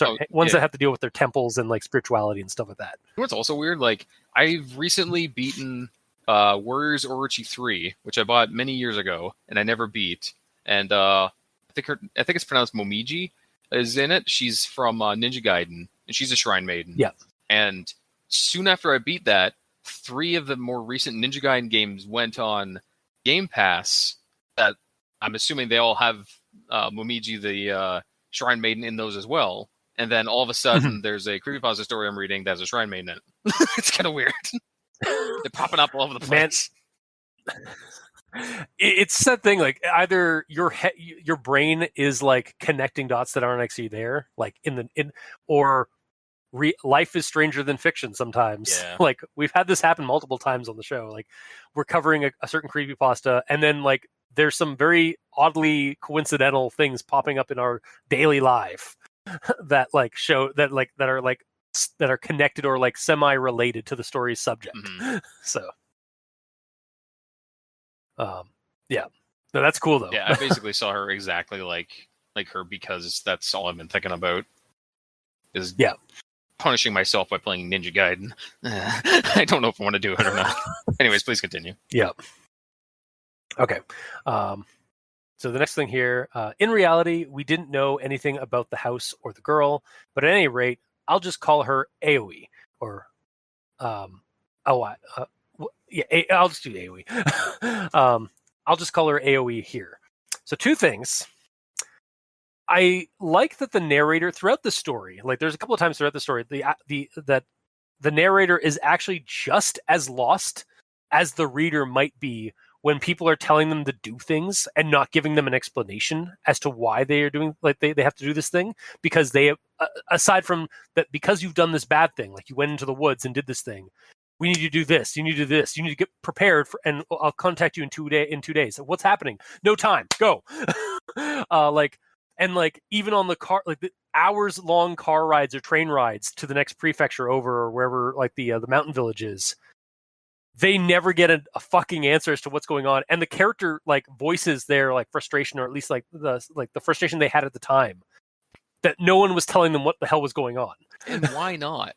[SPEAKER 1] that have to deal with their temples and like spirituality and stuff like that.
[SPEAKER 3] You know what's also weird? Like, I've recently beaten Warriors Orochi 3, which I bought many years ago and I never beat. And I think it's pronounced Momiji is in it. She's from Ninja Gaiden, and she's a shrine maiden.
[SPEAKER 1] Yeah.
[SPEAKER 3] And soon after I beat that, 3 of the more recent Ninja Gaiden games went on Game Pass. That I'm assuming they all have Momiji, the shrine maiden, in those as well. And then all of a sudden, there's a creepypasta story I'm reading that's a shrine maiden in it. It's kind of weird. They're popping up all over the place.
[SPEAKER 1] It's that thing, like, either your brain is like connecting dots that aren't actually there, like or life is stranger than fiction sometimes.
[SPEAKER 3] Yeah.
[SPEAKER 1] Like, we've had this happen multiple times on the show. Like, we're covering a certain creepypasta, and then like there's some very oddly coincidental things popping up in our daily life that like show that like that are connected or like semi-related to the story's subject. So yeah, no, that's cool though.
[SPEAKER 3] Yeah, I basically saw her exactly like her, because that's all I've been thinking about is punishing myself by playing Ninja Gaiden. I don't know if I want to do it or not. Anyways, please continue.
[SPEAKER 1] Yeah. Okay. So the next thing here, in reality, we didn't know anything about the house or the girl, but at any rate, I'll just call her Aoi, or I'll just do Aoi. I'll just call her Aoi here. So 2 things. I like that the narrator throughout the story, like there's a couple of times throughout the story, that the narrator is actually just as lost as the reader might be when people are telling them to do things and not giving them an explanation as to why they are doing, like they have to do this thing, because they, aside from that, because you've done this bad thing, like you went into the woods and did this thing, we need you to do this, you need to do this, you need to get prepared for, and I'll contact you in 2 days. What's happening? No time, go. And like, even on the car, like the hours long car rides or train rides to the next prefecture over, or wherever like the mountain village is, they never get a fucking answer as to what's going on. And the character like voices their like frustration, or at least like the frustration they had at the time, that no one was telling them what the hell was going on.
[SPEAKER 3] And why not?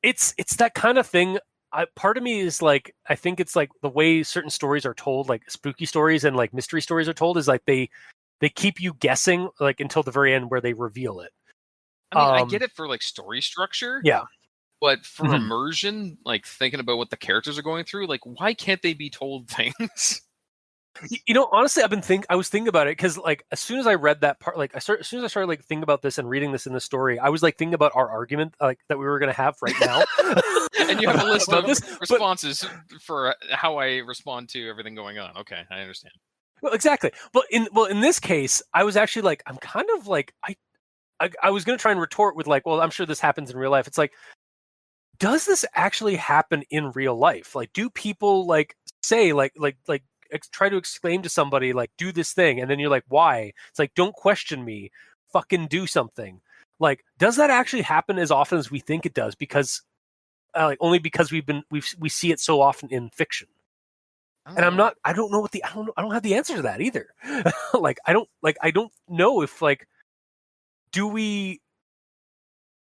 [SPEAKER 1] It's that kind of thing. Part of me is like, I think it's like the way certain stories are told, like spooky stories and like mystery stories are told, is like they keep you guessing like until the very end where they reveal it.
[SPEAKER 3] I mean, I get it for like story structure.
[SPEAKER 1] Yeah.
[SPEAKER 3] But for immersion, like thinking about what the characters are going through, like, why can't they be told things?
[SPEAKER 1] You know, honestly, I was thinking about it, because like as soon as I read that part, like as soon as I started like thinking about this and reading this in the story, I was like thinking about our argument like that we were going to have right now.
[SPEAKER 3] And you have a list of responses for how I respond to everything going on. Okay, I understand.
[SPEAKER 1] Well, exactly. But in this case, I was actually like, I'm kind of like, I was going to try and retort with like, well, I'm sure this happens in real life. It's like, does this actually happen in real life? Like, do people like say like try to exclaim to somebody like, do this thing, and then you're like, why? It's like, don't question me, fucking do something. Like, does that actually happen as often as we think it does? Because like, only because we see it so often in fiction. And I don't know I don't have the answer to that either. I don't know if like, do we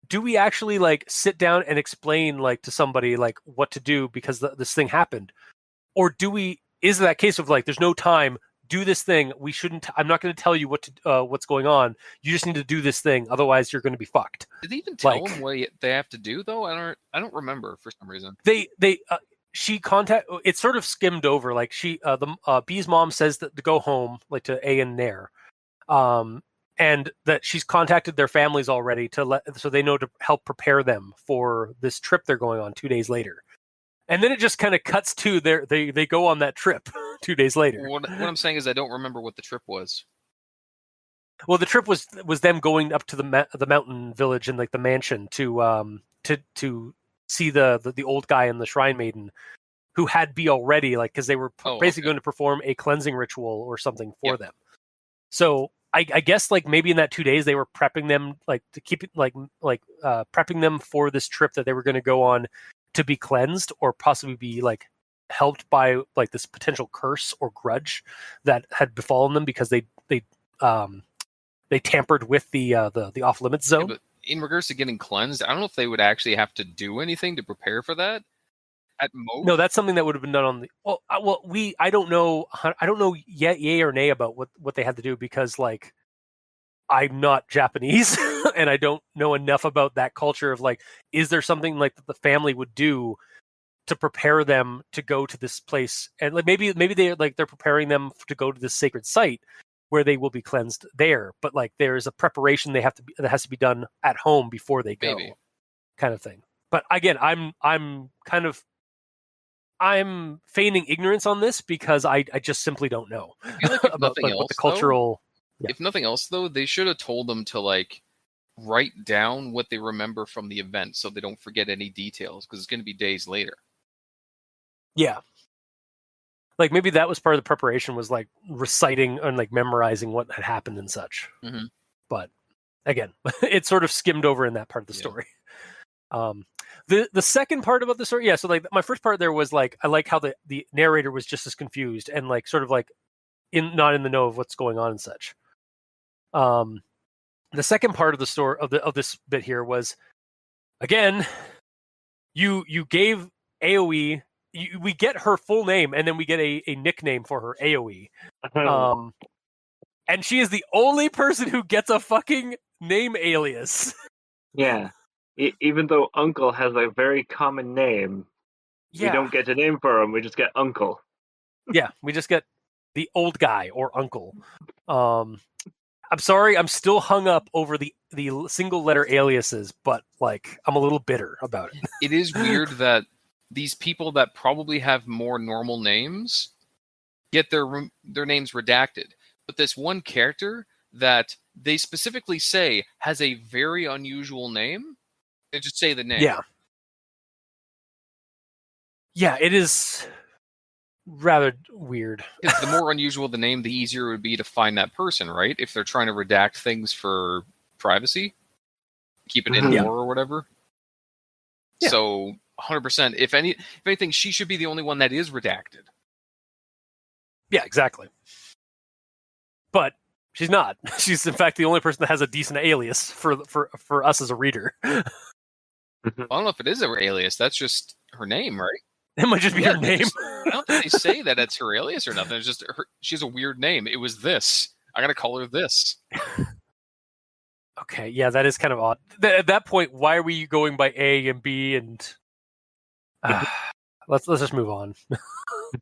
[SPEAKER 1] do we actually like sit down and explain like to somebody like what to do because this thing happened, or is that case of like there's no time, do this thing, we shouldn't, I'm not going to tell you what's going on, you just need to do this thing, otherwise you're going to be fucked.
[SPEAKER 3] Did they even tell them what they have to do though? I don't remember for some reason.
[SPEAKER 1] It sort of skimmed over, like B's mom says that to go home, like to A and Nair, and that she's contacted their families already so they know to help prepare them for this trip they're going on 2 days later. And then it just kind of cuts to they go on that trip 2 days later.
[SPEAKER 3] What I'm saying is I don't remember what the trip was.
[SPEAKER 1] Well, the trip was them going up to the mountain village and like the mansion to see the old guy and the shrine maiden, who had B already, like, because they were basically going to perform a cleansing ritual or something for them. So I guess like maybe in that 2 days they were prepping them like to keep it prepping them for this trip that they were going to go on to be cleansed or possibly be like helped by like this potential curse or grudge that had befallen them because they tampered with the off limits zone.
[SPEAKER 3] Yeah, but in regards to getting cleansed, I don't know if they would actually have to do anything to prepare for that. At most,
[SPEAKER 1] no, that's something that would have been done on the. I don't know yet, yay or nay about what they had to do because like I'm not Japanese and I don't know enough about that culture of like, is there something like that the family would do to prepare them to go to this place, and like maybe they're preparing them to go to this sacred site where they will be cleansed there, but like there's a preparation that has to be done at home before they go, kind of thing. But again, I'm feigning ignorance on this because I just simply don't know
[SPEAKER 3] about
[SPEAKER 1] what the cultural.
[SPEAKER 3] Yeah. If nothing else, though, they should have told them to like write down what they remember from the event so they don't forget any details because it's going to be days later.
[SPEAKER 1] Yeah. Like maybe that was part of the preparation, was like reciting and like memorizing what had happened and such.
[SPEAKER 3] Mm-hmm.
[SPEAKER 1] But again, it sort of skimmed over in that part of the story. The second part about the story, so like my first part there was like I like how the narrator was just as confused and like sort of like not in the know of what's going on and such. The second part of the story of this bit here was, again, you gave AOE. We get her full name and then we get a nickname for her, AOE. And she is the only person who gets a fucking name alias.
[SPEAKER 2] Yeah. Even though Uncle has a very common name, we don't get a name for him. We just get Uncle.
[SPEAKER 1] Yeah, we just get the old guy or Uncle. I'm sorry, I'm still hung up over the single letter aliases, but like I'm a little bitter about it.
[SPEAKER 3] It is weird that these people that probably have more normal names get their names redacted, but this one character that they specifically say has a very unusual name, they just say the name.
[SPEAKER 1] Yeah, it is rather weird.
[SPEAKER 3] The more unusual the name, the easier it would be to find that person, right? If they're trying to redact things for privacy, keep it in lore or whatever. Yeah. So 100%. If anything, she should be the only one that is redacted.
[SPEAKER 1] Yeah, exactly. But she's not. She's in fact the only person that has a decent alias for us as a reader.
[SPEAKER 3] I don't know if it is her alias. That's just her name, right?
[SPEAKER 1] It might just be her name.
[SPEAKER 3] I don't think they say that it's her alias or nothing. It's just she has a weird name. It was this. I gotta call her this.
[SPEAKER 1] Okay, yeah, that is kind of odd. At that point, why are we going by A and B and? Let's just move on.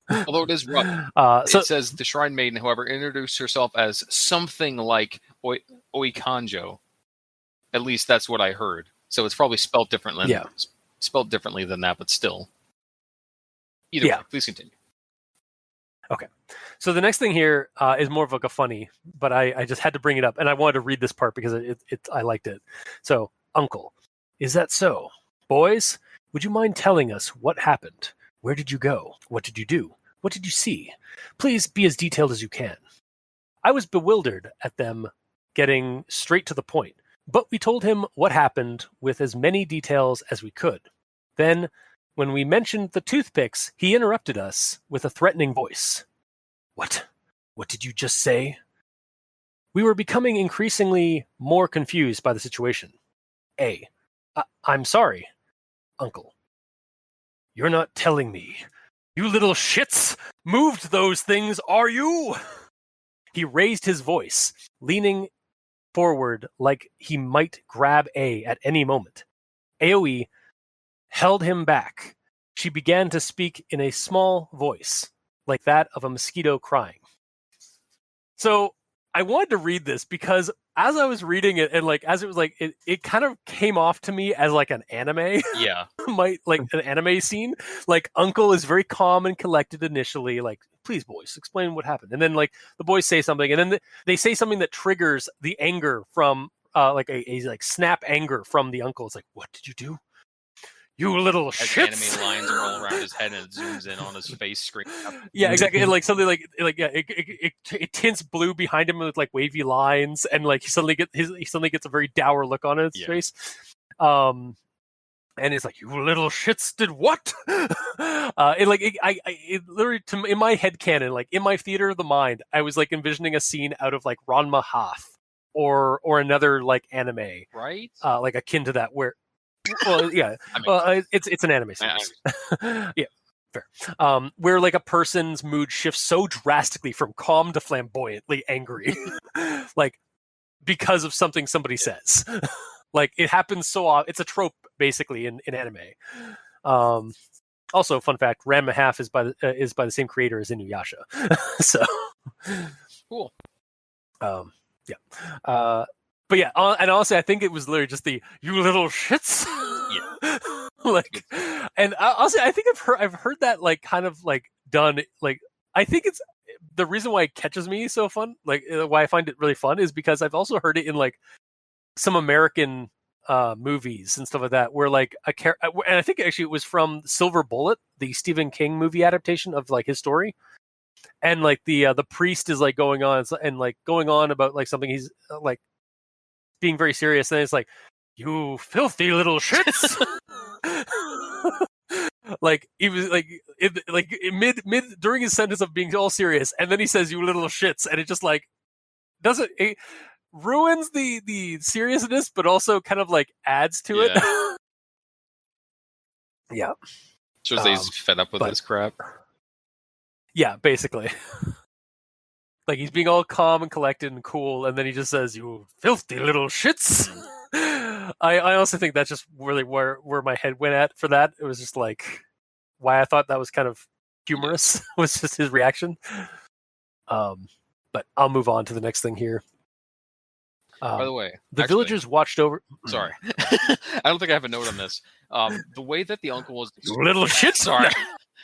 [SPEAKER 3] Although it is rough. It says the Shrine Maiden, however, introduced herself as something like Oikanjo. At least that's what I heard. So it's probably spelled differently. Yeah. Spelled differently than that, but still. Either way, please continue.
[SPEAKER 1] Okay. So the next thing here is more of like a funny, but I just had to bring it up, and I wanted to read this part because I liked it. So, Uncle, is that so? Boys, would you mind telling us what happened? Where did you go? What did you do? What did you see? Please be as detailed as you can. I was bewildered at them getting straight to the point, but we told him what happened with as many details as we could. Then, when we mentioned the toothpicks, he interrupted us with a threatening voice. What? What did you just say? We were becoming increasingly more confused by the situation. A. I'm sorry, Uncle. You're not telling me. You little shits moved those things, are you? He raised his voice, leaning forward like he might grab A at any moment. AoE held him back. She began to speak in a small voice, like that of a mosquito crying. So I wanted to read this because as I was reading it and like as it was like it kind of came off to me as like an anime.
[SPEAKER 3] Yeah.
[SPEAKER 1] Like an anime scene. Like Uncle is very calm and collected initially, like, please boys, explain what happened. And then like the boys say something and then they say something that triggers the anger from like a like snap anger from the uncle. It's like, what did you do? You little shits.
[SPEAKER 3] As anime lines are all around his head and it zooms in on his face screen.
[SPEAKER 1] Yeah, exactly. And like something like yeah, it tints blue behind him with like wavy lines, and like he suddenly gets a very dour look on his face. And it's like, you little shits did what? It literally in my head canon, like in my theater of the mind, I was like envisioning a scene out of like Ranma Half or another like anime,
[SPEAKER 3] right?
[SPEAKER 1] Like akin to that where. Well, yeah. It's an anime series. Yeah, fair. Where like a person's mood shifts so drastically from calm to flamboyantly angry, like because of something somebody says. Like it happens so often. It's a trope basically in anime. Also, fun fact: Ranma Half is by the same creator as Inuyasha. So
[SPEAKER 3] cool.
[SPEAKER 1] Yeah. But yeah, and honestly, I think it was literally just the "you little shits."
[SPEAKER 3] Yeah.
[SPEAKER 1] Like, and honestly, I think I've heard that like kind of like done. Like, I think it's the reason why it catches me so fun. Like, why I find it really fun is because I've also heard it in like some American movies and stuff like that, where like and I think actually it was from Silver Bullet, the Stephen King movie adaptation of like his story. And like the priest is like going on about like something he's like being very serious, and it's like, you filthy little shits. Like he was like mid during his sentence of being all serious, and then he says you little shits, and it just like it ruins the seriousness, but also kind of like adds to it. Yeah.
[SPEAKER 3] Shows that he's fed up with this crap.
[SPEAKER 1] Yeah, basically. Like he's being all calm and collected and cool, and then he just says, "You filthy little shits." I also think that's just really where my head went at for that. It was just like why I thought that was kind of humorous was just his reaction. But I'll move on to the next thing here.
[SPEAKER 3] By the way,
[SPEAKER 1] the villagers watched over.
[SPEAKER 3] Sorry, I don't think I have a note on this. The way that the uncle was,
[SPEAKER 1] you little shit.
[SPEAKER 3] Sorry,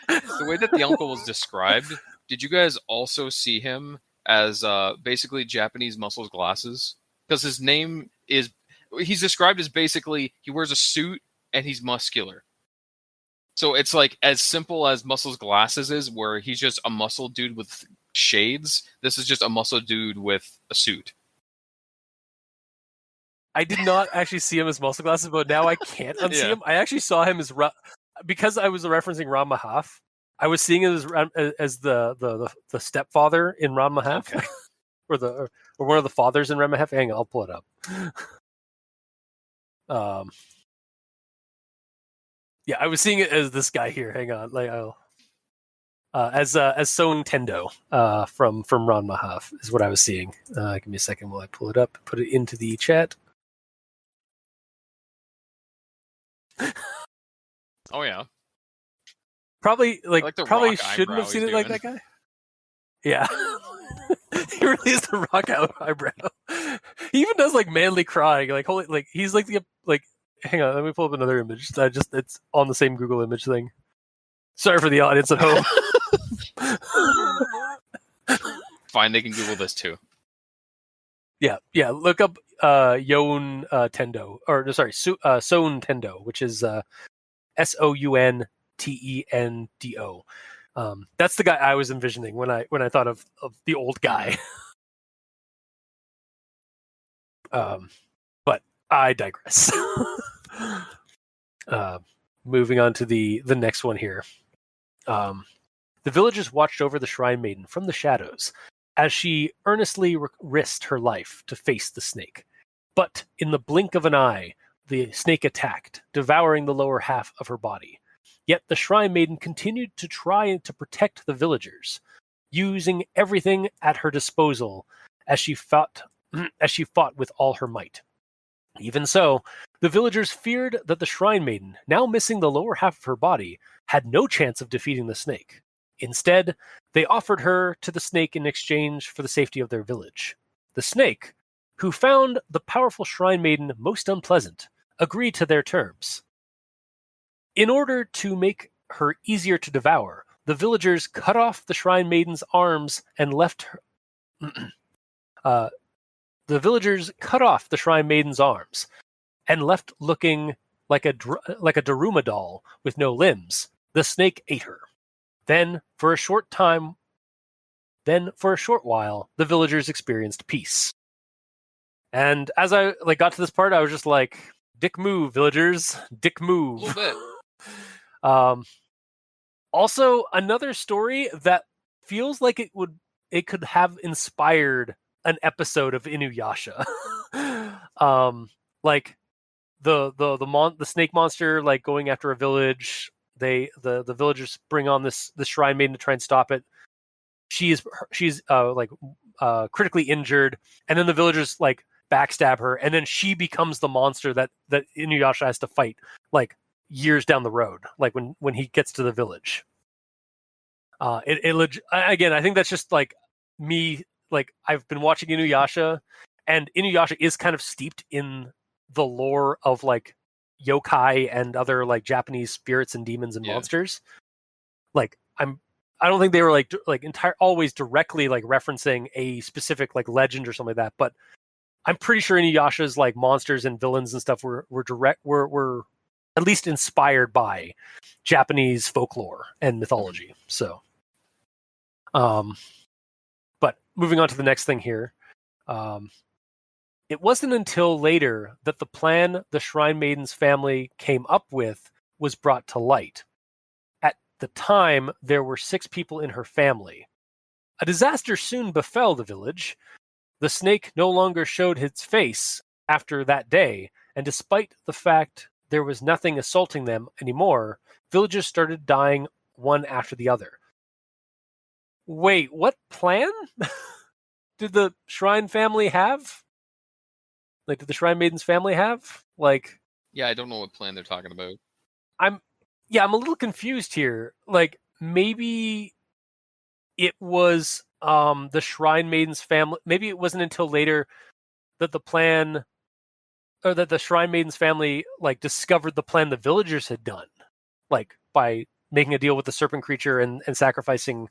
[SPEAKER 3] the way that the uncle was described. Did you guys also see him as basically Japanese muscles glasses? Because his name he's described as basically he wears a suit and he's muscular. So it's like as simple as muscles glasses is, where he's just a muscle dude with shades. This is just a muscle dude with a suit.
[SPEAKER 1] I did not actually see him as muscle glasses, but now I can't unsee him. I actually saw him as because I was referencing Ranma Half. I was seeing it as the stepfather in Ranma Half, okay. or one of the fathers in Ranma Half. Hang on, I'll pull it up. Yeah, I was seeing it as this guy here. Hang on, like as Son Tendo from Ranma Half is what I was seeing. Give me a second while I pull it up, put it into the chat.
[SPEAKER 3] Oh yeah.
[SPEAKER 1] Probably probably shouldn't have seen it like that guy. Yeah. He really is the rock eyebrow. He even does like manly crying, like holy, like he's like the like. Hang on, let me pull up another image. It's on the same Google image thing. Sorry for the audience at home.
[SPEAKER 3] Fine, they can Google this too.
[SPEAKER 1] Yeah. Look up Yon Tendo, or sorry, Son Tendo, which is SOUNTENDO. That's the guy I was envisioning when I thought of the old guy. But I digress. Moving on to the next one here. The villagers watched over the shrine maiden from the shadows as she earnestly risked her life to face the snake. But in the blink of an eye, the snake attacked, devouring the lower half of her body. Yet the Shrine Maiden continued to try to protect the villagers, using everything at her disposal as she fought with all her might. Even so, the villagers feared that the Shrine Maiden, now missing the lower half of her body, had no chance of defeating the snake. Instead, they offered her to the snake in exchange for the safety of their village. The snake, who found the powerful Shrine Maiden most unpleasant, agreed to their terms. In order to make her easier to devour, the villagers cut off the Shrine Maiden's arms and left her. The villagers cut off the Shrine Maiden's arms and left looking like a Daruma doll with no limbs. The snake ate her. Then, for a short while, the villagers experienced peace. And as I got to this part, I was just like, "Dick move, villagers! Dick move."
[SPEAKER 3] A little bit.
[SPEAKER 1] Also, another story that feels like it could have inspired an episode of Inuyasha. Like the snake monster going after a village. The villagers bring on this Shrine Maiden to try and stop it. She's critically injured, and then the villagers backstab her, and then she becomes the monster that Inuyasha has to fight years down the road, when he gets to the village. Again, I think that's just me. I've been watching Inuyasha, and Inuyasha is kind of steeped in the lore of yokai and other Japanese spirits and demons and monsters. I don't think they were always directly referencing a specific legend or something like that, but I'm pretty sure Inuyasha's monsters and villains and stuff were at least inspired by Japanese folklore and mythology. So, but moving on to the next thing here, it wasn't until later that the plan the Shrine Maiden's family came up with was brought to light. At the time, there were 6 people in her family. A disaster soon befell the village. The snake no longer showed its face after that day, and despite the fact there was nothing assaulting them anymore, villagers started dying one after the other. Wait, what plan did the Shrine family have? Did the Shrine Maiden's family have?
[SPEAKER 3] Yeah, I don't know what plan they're talking about.
[SPEAKER 1] I'm a little confused here. Maybe it was the Shrine Maiden's family. Maybe it wasn't until later that the plan, or that the Shrine Maiden's family discovered the plan the villagers had done, by making a deal with the serpent creature and sacrificing,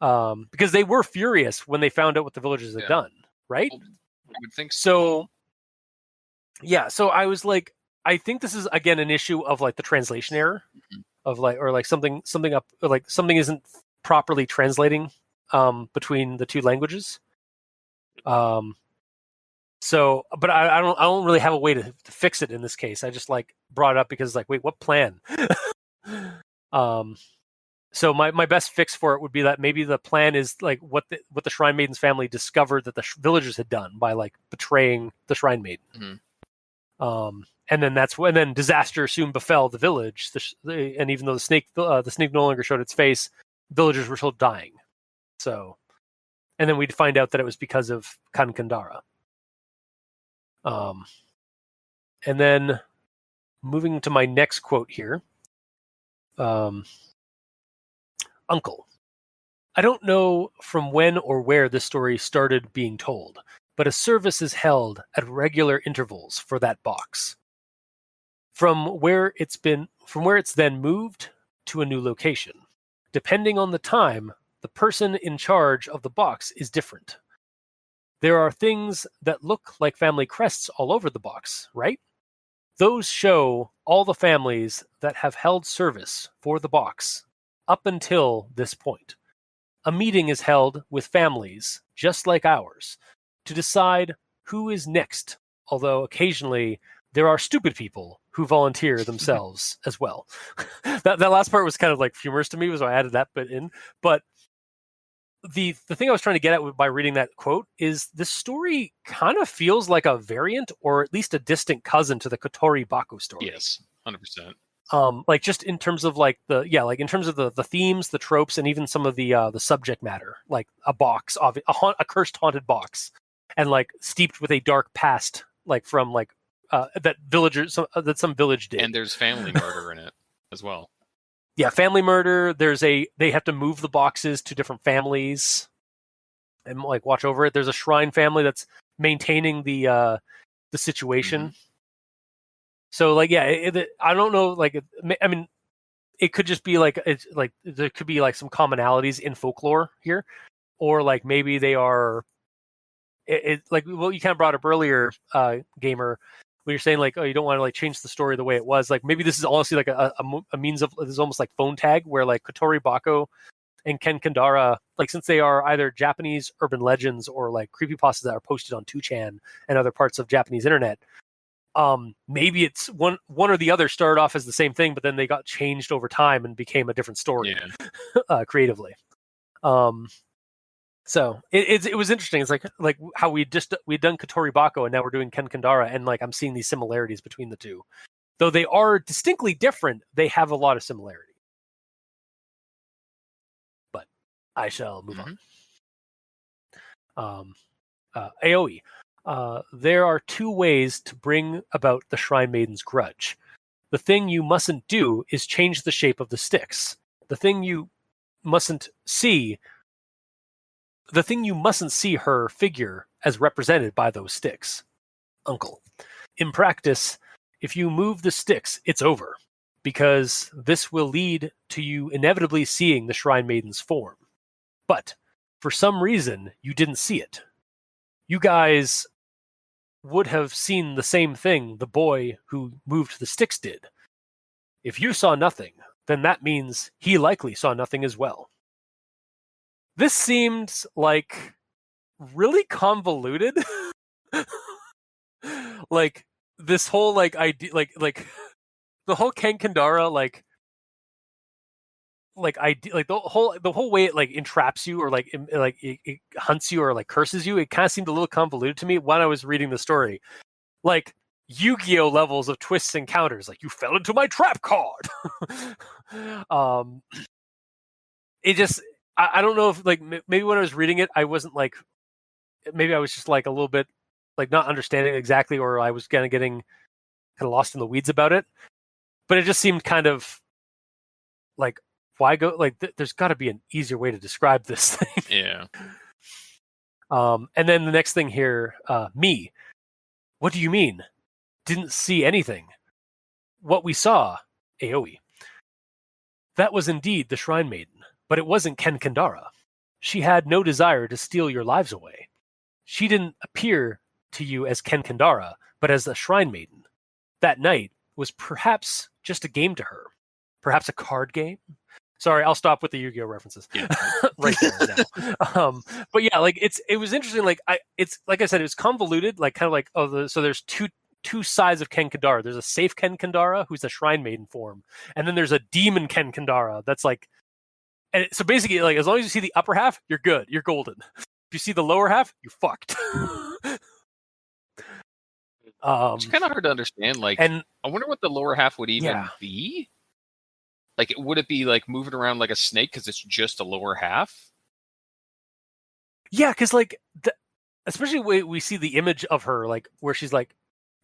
[SPEAKER 1] because they were furious when they found out what the villagers had done, right?
[SPEAKER 3] Well, I would think
[SPEAKER 1] so. Yeah, so I was I think this is again an issue of the translation error, of something up, something isn't properly translating between the two languages. So, but I don't really have a way to fix it in this case. I just brought it up because wait, what plan? So my best fix for it would be that maybe the plan is what the Shrine Maiden's family discovered that the villagers had done by betraying the Shrine Maiden.
[SPEAKER 3] Mm-hmm.
[SPEAKER 1] And then disaster soon befell the village. And even though the snake no longer showed its face, villagers were still dying. So, and then we'd find out that it was because of Kankandara. And then moving to my next quote here. Uncle. I don't know from when or where this story started being told, but a service is held at regular intervals for that box. From where it's then moved to a new location. Depending on the time, the person in charge of the box is different. There are things that look like family crests all over the box, right? Those show all the families that have held service for the box up until this point. A meeting is held with families, just like ours, to decide who is next, although occasionally there are stupid people who volunteer themselves as well. That last part was kind of humorous to me, so I added that bit in. But the thing I was trying to get at by reading that quote is this story kind of feels like a variant or at least a distant cousin to the Kotori Bako story.
[SPEAKER 3] Yes, 100%.
[SPEAKER 1] Like just in terms of like in terms of the themes, the tropes, and even some of the subject matter, like a box, a cursed haunted box, and like steeped with a dark past, like from like that some village did.
[SPEAKER 3] And there's family murder in it as well.
[SPEAKER 1] Yeah, family murder. They have to move the boxes to different families and like watch over it. There's a shrine family that's maintaining the situation.
[SPEAKER 3] Mm-hmm.
[SPEAKER 1] So like, yeah, I don't know. Like, I mean, it could just be like it's like there could be like some commonalities in folklore here, or like maybe they are. Like what you kind of brought up earlier, gamer, when you're saying like, oh, you don't want to like change the story the way it was. Like maybe this is honestly like a means of, this is almost like phone tag where like Kotori Bako and Kankandara, like since they are either Japanese urban legends or like creepypastas that are posted on 2chan and other parts of Japanese internet. Maybe it's one or the other started off as the same thing, but then they got changed over time and became a different story creatively. So it was interesting. It's like how we'd done Kotori Bako and now we're doing Kankandara, and like I'm seeing these similarities between the two. Though they are distinctly different, they have a lot of similarity. But I shall move on. Aoi. There are two ways to bring about the Shrine Maiden's grudge. The thing you mustn't do is change the shape of the sticks. The thing you mustn't see her figure as represented by those sticks. Uncle. In practice, if you move the sticks, it's over, because this will lead to you inevitably seeing the Shrine Maiden's form. But, for some reason, you didn't see it. You guys would have seen the same thing the boy who moved the sticks did. If you saw nothing, then that means he likely saw nothing as well. This seemed like really convoluted. Like this whole like idea, like the whole Kankandara the whole way it like entraps you or like it hunts you or like curses you. It kind of seemed a little convoluted to me when I was reading the story. Like Yu-Gi-Oh levels of twists and counters. Like, you fell into my trap card. It just. I don't know if like maybe when I was reading it, I wasn't like, maybe I was just like a little bit like not understanding exactly, or I was kind of getting kind of lost in the weeds about it. But it just seemed kind of like, why go like there's got to be an easier way to describe this thing.
[SPEAKER 3] Yeah.
[SPEAKER 1] And then the next thing here, me. What do you mean? Didn't see anything. What we saw, Aoi. That was indeed the Shrine Maiden. But it wasn't Kankandara. She had no desire to steal your lives away. She didn't appear to you as Kankandara, but as a Shrine Maiden. That night was perhaps just a game to her. Perhaps a card game? Sorry, I'll stop with the Yu-Gi-Oh references.
[SPEAKER 3] Yeah.
[SPEAKER 1] Right there now. But yeah, like it was interesting. Like it's like I said, it was convoluted. Like kind of like so there's two sides of Kankandara. There's a safe Kankandara who's the Shrine Maiden form, and then there's a demon Kankandara that's like. And so basically, like, as long as you see the upper half, you're good. You're golden. If you see the lower half, you're fucked.
[SPEAKER 3] It's kind of hard to understand. Like, and I wonder what the lower half would even be. Like, would it be like moving around like a snake because it's just a lower half?
[SPEAKER 1] Yeah, because like, especially when we see the image of her, like where she's like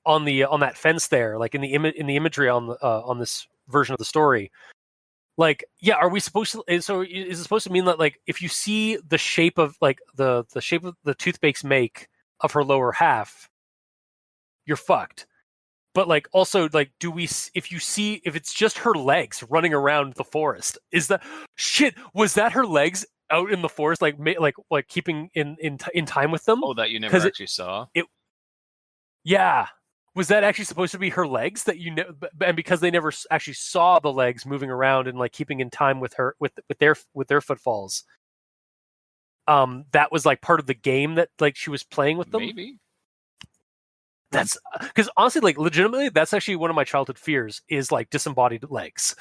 [SPEAKER 1] on that fence there, like in the imagery on this version of the story. Like, yeah, are we supposed to? So, is it supposed to mean that, like, if you see the shape of, like, the shape of the toothpaste make of her lower half, you're fucked? But, like, also, like, if it's just her legs running around the forest, is that shit? Was that her legs out in the forest, like keeping in time with them?
[SPEAKER 3] Oh, that you never actually saw.
[SPEAKER 1] Yeah. Was that actually supposed to be her legs that and because they never actually saw the legs moving around and like keeping in time with her with their footfalls, that was like part of the game that like she was playing with them?
[SPEAKER 3] Maybe.
[SPEAKER 1] That's because honestly, like legitimately, that's actually one of my childhood fears is like disembodied legs.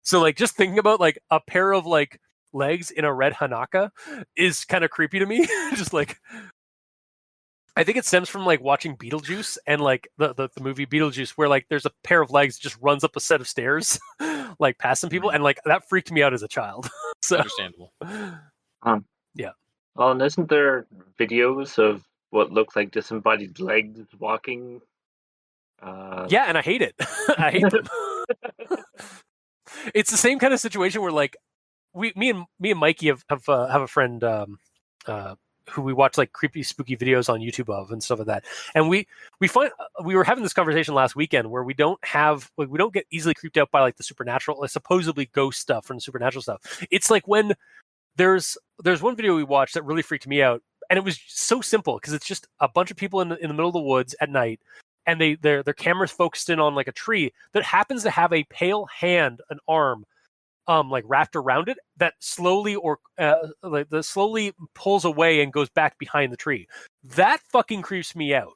[SPEAKER 1] So like just thinking about like a pair of like legs in a red hanaka is kind of creepy to me. Just like, I think it stems from like watching Beetlejuice and like the movie Beetlejuice, where like there's a pair of legs that just runs up a set of stairs, like past some people, and like that freaked me out as a child. So
[SPEAKER 3] Understandable.
[SPEAKER 1] Yeah.
[SPEAKER 2] Well, and isn't there videos of what look like disembodied legs walking?
[SPEAKER 1] Yeah, and I hate it. I hate them. It's the same kind of situation where like me and Mikey have a friend who we watch like creepy, spooky videos on YouTube of and stuff like that. And we find we were having this conversation last weekend where we don't get easily creeped out by like the supernatural, like supposedly ghost stuff from the supernatural stuff. It's like when there's one video we watched that really freaked me out, and it was so simple because it's just a bunch of people in the middle of the woods at night, and their cameras focused in on like a tree that happens to have a pale hand, an arm, like wrapped around it that slowly slowly pulls away and goes back behind the tree. That fucking creeps me out.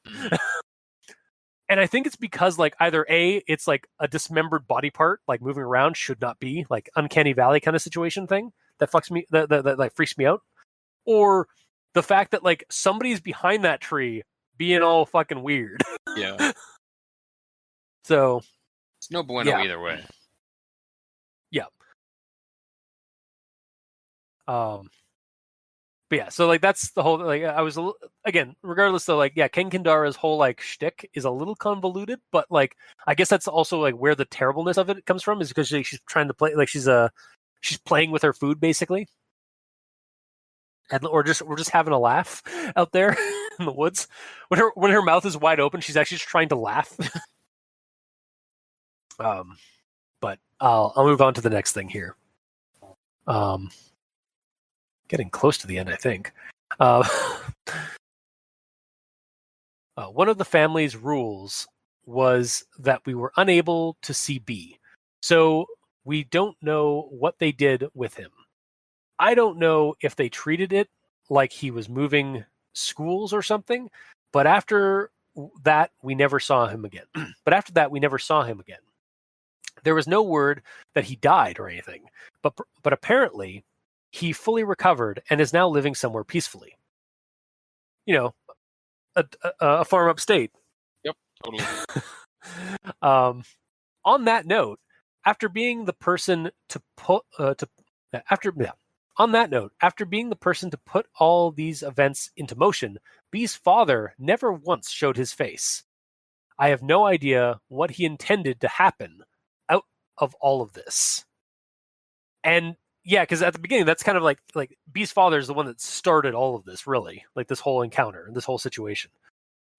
[SPEAKER 1] And I think it's because like either A, it's like a dismembered body part like moving around, should not be, like uncanny valley kind of situation thing that fucks me, that like freaks me out, or the fact that like somebody's behind that tree being all fucking weird.
[SPEAKER 3] Yeah.
[SPEAKER 1] So
[SPEAKER 3] it's no bueno either way.
[SPEAKER 1] Yeah. But yeah, so like that's the whole, like I was again, regardless though, like yeah, Kankandara's whole like shtick is a little convoluted, but like I guess that's also like where the terribleness of it comes from, is because she's trying to play, like she's playing with her food basically, and we're just having a laugh out there in the woods. When her mouth is wide open, she's actually just trying to laugh. But I'll move on to the next thing here. Getting close to the end, I think. One of the family's rules was that we were unable to see B, so we don't know what they did with him. I don't know if they treated it like he was moving schools or something, but after that, we never saw him again. There was no word that he died or anything, but apparently he fully recovered and is now living somewhere peacefully. You know, a farm upstate.
[SPEAKER 3] Yep, totally.
[SPEAKER 1] On that note, after being the person to put all these events into motion, B's father never once showed his face. I have no idea what he intended to happen out of all of this. And yeah, because at the beginning, that's kind of like B's father is the one that started all of this, really, like this whole encounter, this whole situation.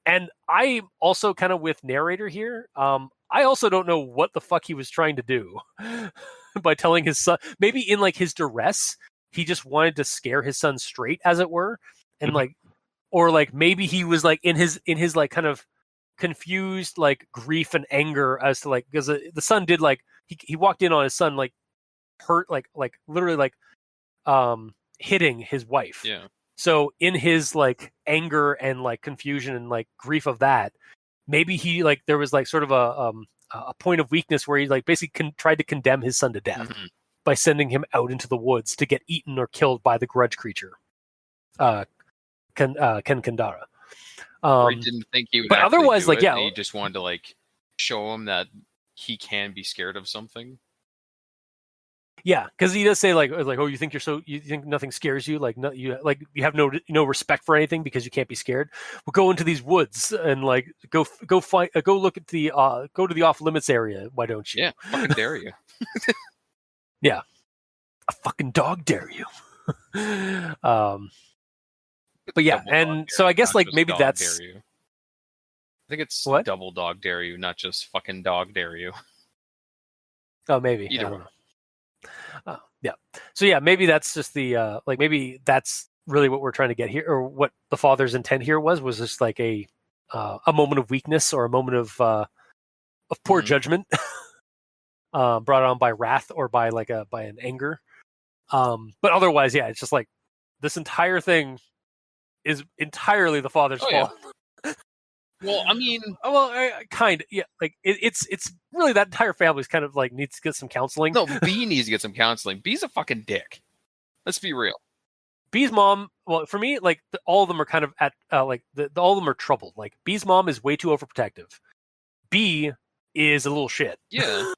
[SPEAKER 1] And I also kind of with narrator here, I also don't know what the fuck he was trying to do by telling his son. Maybe in like his duress, he just wanted to scare his son straight, as it were, and like, or like maybe he was like in his like kind of confused like grief and anger as to like, because the son did like he walked in on his son like hurt, like literally like hitting his wife.
[SPEAKER 3] Yeah.
[SPEAKER 1] So in his like anger and like confusion and like grief of that, maybe he like there was like sort of a point of weakness where he like basically tried to condemn his son to death by sending him out into the woods to get eaten or killed by the grudge creature, Kankandara.
[SPEAKER 3] Or he didn't think he would.
[SPEAKER 1] But otherwise, like, yeah,
[SPEAKER 3] he just wanted to like show him that he can be scared of something.
[SPEAKER 1] Yeah, because he does say like, oh, you think nothing scares you, like, no, you have no respect for anything because you can't be scared. Well, go into these woods and like go fight, go look at the go to the off limits area. Why don't you?
[SPEAKER 3] Yeah, fucking dare you.
[SPEAKER 1] Yeah, a fucking dog dare you. But yeah, and so I guess like maybe that's.
[SPEAKER 3] I think it's
[SPEAKER 1] what?
[SPEAKER 3] Double dog dare you, not just fucking dog dare you.
[SPEAKER 1] Oh, maybe
[SPEAKER 3] either way.
[SPEAKER 1] Yeah. So yeah, maybe that's just the like maybe that's really what we're trying to get here, or what the father's intent here was just like a moment of weakness or a moment of poor judgment, brought on by wrath or by like by an anger. But otherwise, yeah, it's just like this entire thing is entirely the father's fault.
[SPEAKER 3] Yeah. Well, I mean,
[SPEAKER 1] kind of, yeah. Like it's really that entire family's kind of like needs to get some counseling.
[SPEAKER 3] No, B needs to get some counseling. B's a fucking dick. Let's be real.
[SPEAKER 1] B's mom, well, for me, like all of them are kind of at all of them are troubled. Like B's mom is way too overprotective. B is a little shit.
[SPEAKER 3] Yeah.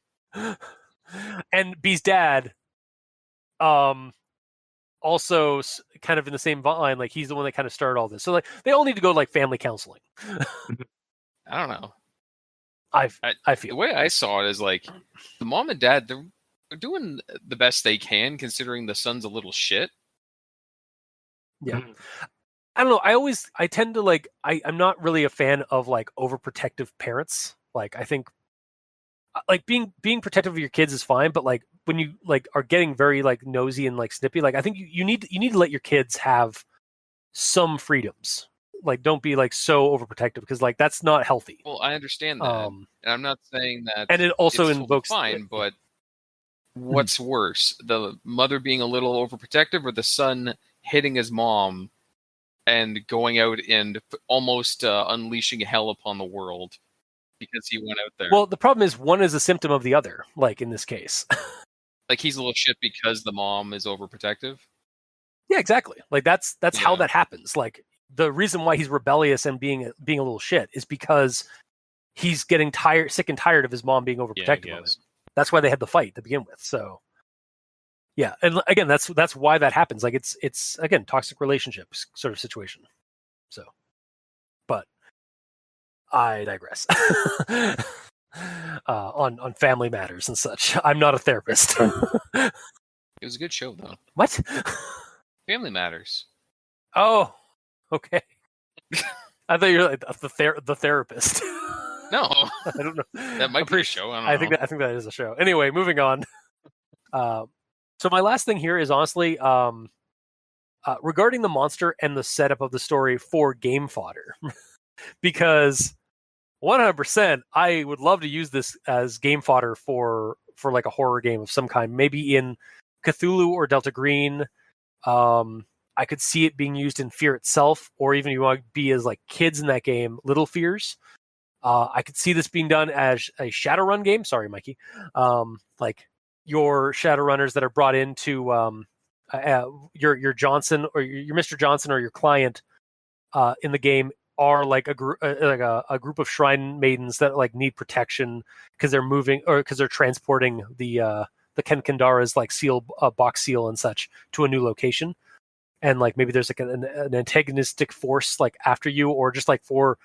[SPEAKER 1] And B's dad, also kind of in the same line. Like he's the one that kind of started all this. So like they all need to go to like family counseling.
[SPEAKER 3] I don't know.
[SPEAKER 1] I feel
[SPEAKER 3] the way I saw it is like the mom and dad they're doing the best they can considering the son's a little shit.
[SPEAKER 1] Yeah. I don't know. I tend to like, I'm not really a fan of like overprotective parents. Like, I think like being protective of your kids is fine, but like when you like are getting very like nosy and like snippy, like I think you need to let your kids have some freedoms. Like, don't be like so overprotective because like that's not healthy.
[SPEAKER 3] Well, I understand that, and I'm not saying that.
[SPEAKER 1] And it also
[SPEAKER 3] it's
[SPEAKER 1] invokes
[SPEAKER 3] fine, but what's worse, the mother being a little overprotective, or the son hitting his mom and going out and almost unleashing hell upon the world because he went out there?
[SPEAKER 1] Well, the problem is one is a symptom of the other. Like in this case,
[SPEAKER 3] like he's a little shit because the mom is overprotective.
[SPEAKER 1] Yeah, exactly. Like that's how
[SPEAKER 3] Yeah.
[SPEAKER 1] that happens. Like the reason why he's rebellious and being a little shit is because he's getting sick and tired of his mom being overprotective of him. That's why they had the fight to begin with. So yeah, and again, that's why that happens. Like it's again toxic relationships sort of situation. So, but I digress. On family matters and such. I'm not a therapist.
[SPEAKER 3] It was a good show though.
[SPEAKER 1] What?
[SPEAKER 3] Family Matters.
[SPEAKER 1] Oh, okay. I thought you were like the therapist.
[SPEAKER 3] No,
[SPEAKER 1] I don't know.
[SPEAKER 3] That might be a show. I don't know.
[SPEAKER 1] I think that is a show. Anyway, moving on. So my last thing here is honestly regarding the monster and the setup of the story for game fodder, because 100% I would love to use this as game fodder for like a horror game of some kind, maybe in Cthulhu or Delta Green. I could see it being used in Fear itself, or even you want to be as like kids in that game, Little Fears. I could see this being done as a Shadowrun game. Sorry, Mikey. Like your Shadowrunners that are brought into your Johnson or your Mr. Johnson or your client in the game are like a group of shrine maidens that like need protection because they're moving or because they're transporting the Kankandara's like box seal and such to a new location. And like maybe there's like an antagonistic force like after you, or just like so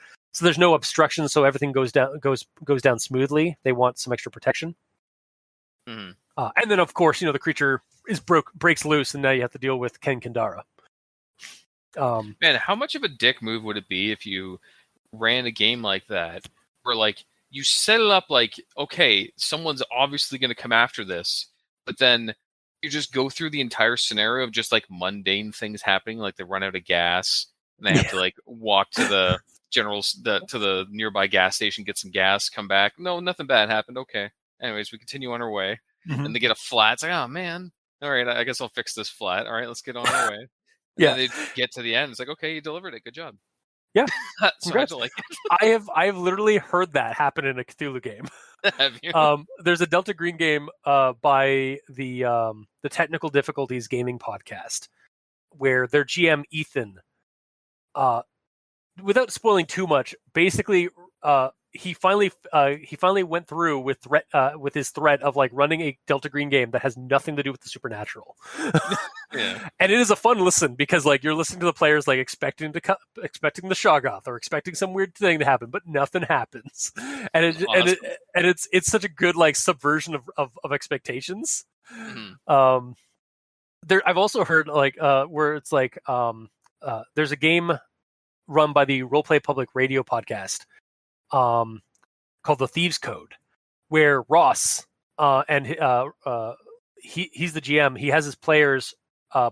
[SPEAKER 1] there's no obstruction, so everything goes down smoothly. They want some extra protection.
[SPEAKER 3] Mm-hmm.
[SPEAKER 1] And then of course, the creature breaks loose, and now you have to deal with Kankandara.
[SPEAKER 3] Man, how much of a dick move would it be if you ran a game like that, where like you set it up like, okay, someone's obviously going to come after this, but then you just go through the entire scenario of just like mundane things happening, like they run out of gas and they have to like walk to the to the nearby gas station, get some gas, come back. No, nothing bad happened. Okay. Anyways, we continue on our way, and they get a flat. It's like, oh man, all right, I guess I'll fix this flat. All right, let's get on our way. Yeah, they get to the end. It's like, okay, you delivered it. Good job.
[SPEAKER 1] Yeah,
[SPEAKER 3] so I like it.
[SPEAKER 1] I have literally heard that happen in a Cthulhu game.
[SPEAKER 3] Have you?
[SPEAKER 1] There's a Delta Green game by the Technical Difficulties Gaming podcast where their GM Ethan, without spoiling too much, basically he finally went through with his threat of like running a Delta Green game that has nothing to do with the supernatural.
[SPEAKER 3] Yeah.
[SPEAKER 1] And it is a fun listen because like you're listening to the players like expecting the Shoggoth or expecting some weird thing to happen, but nothing happens. And it's such a good like subversion of expectations.
[SPEAKER 3] Mm-hmm.
[SPEAKER 1] I've also heard like where it's like there's a game run by the Roleplay Public Radio podcast called The Thieves Code, where Ross and he's the GM. He has his players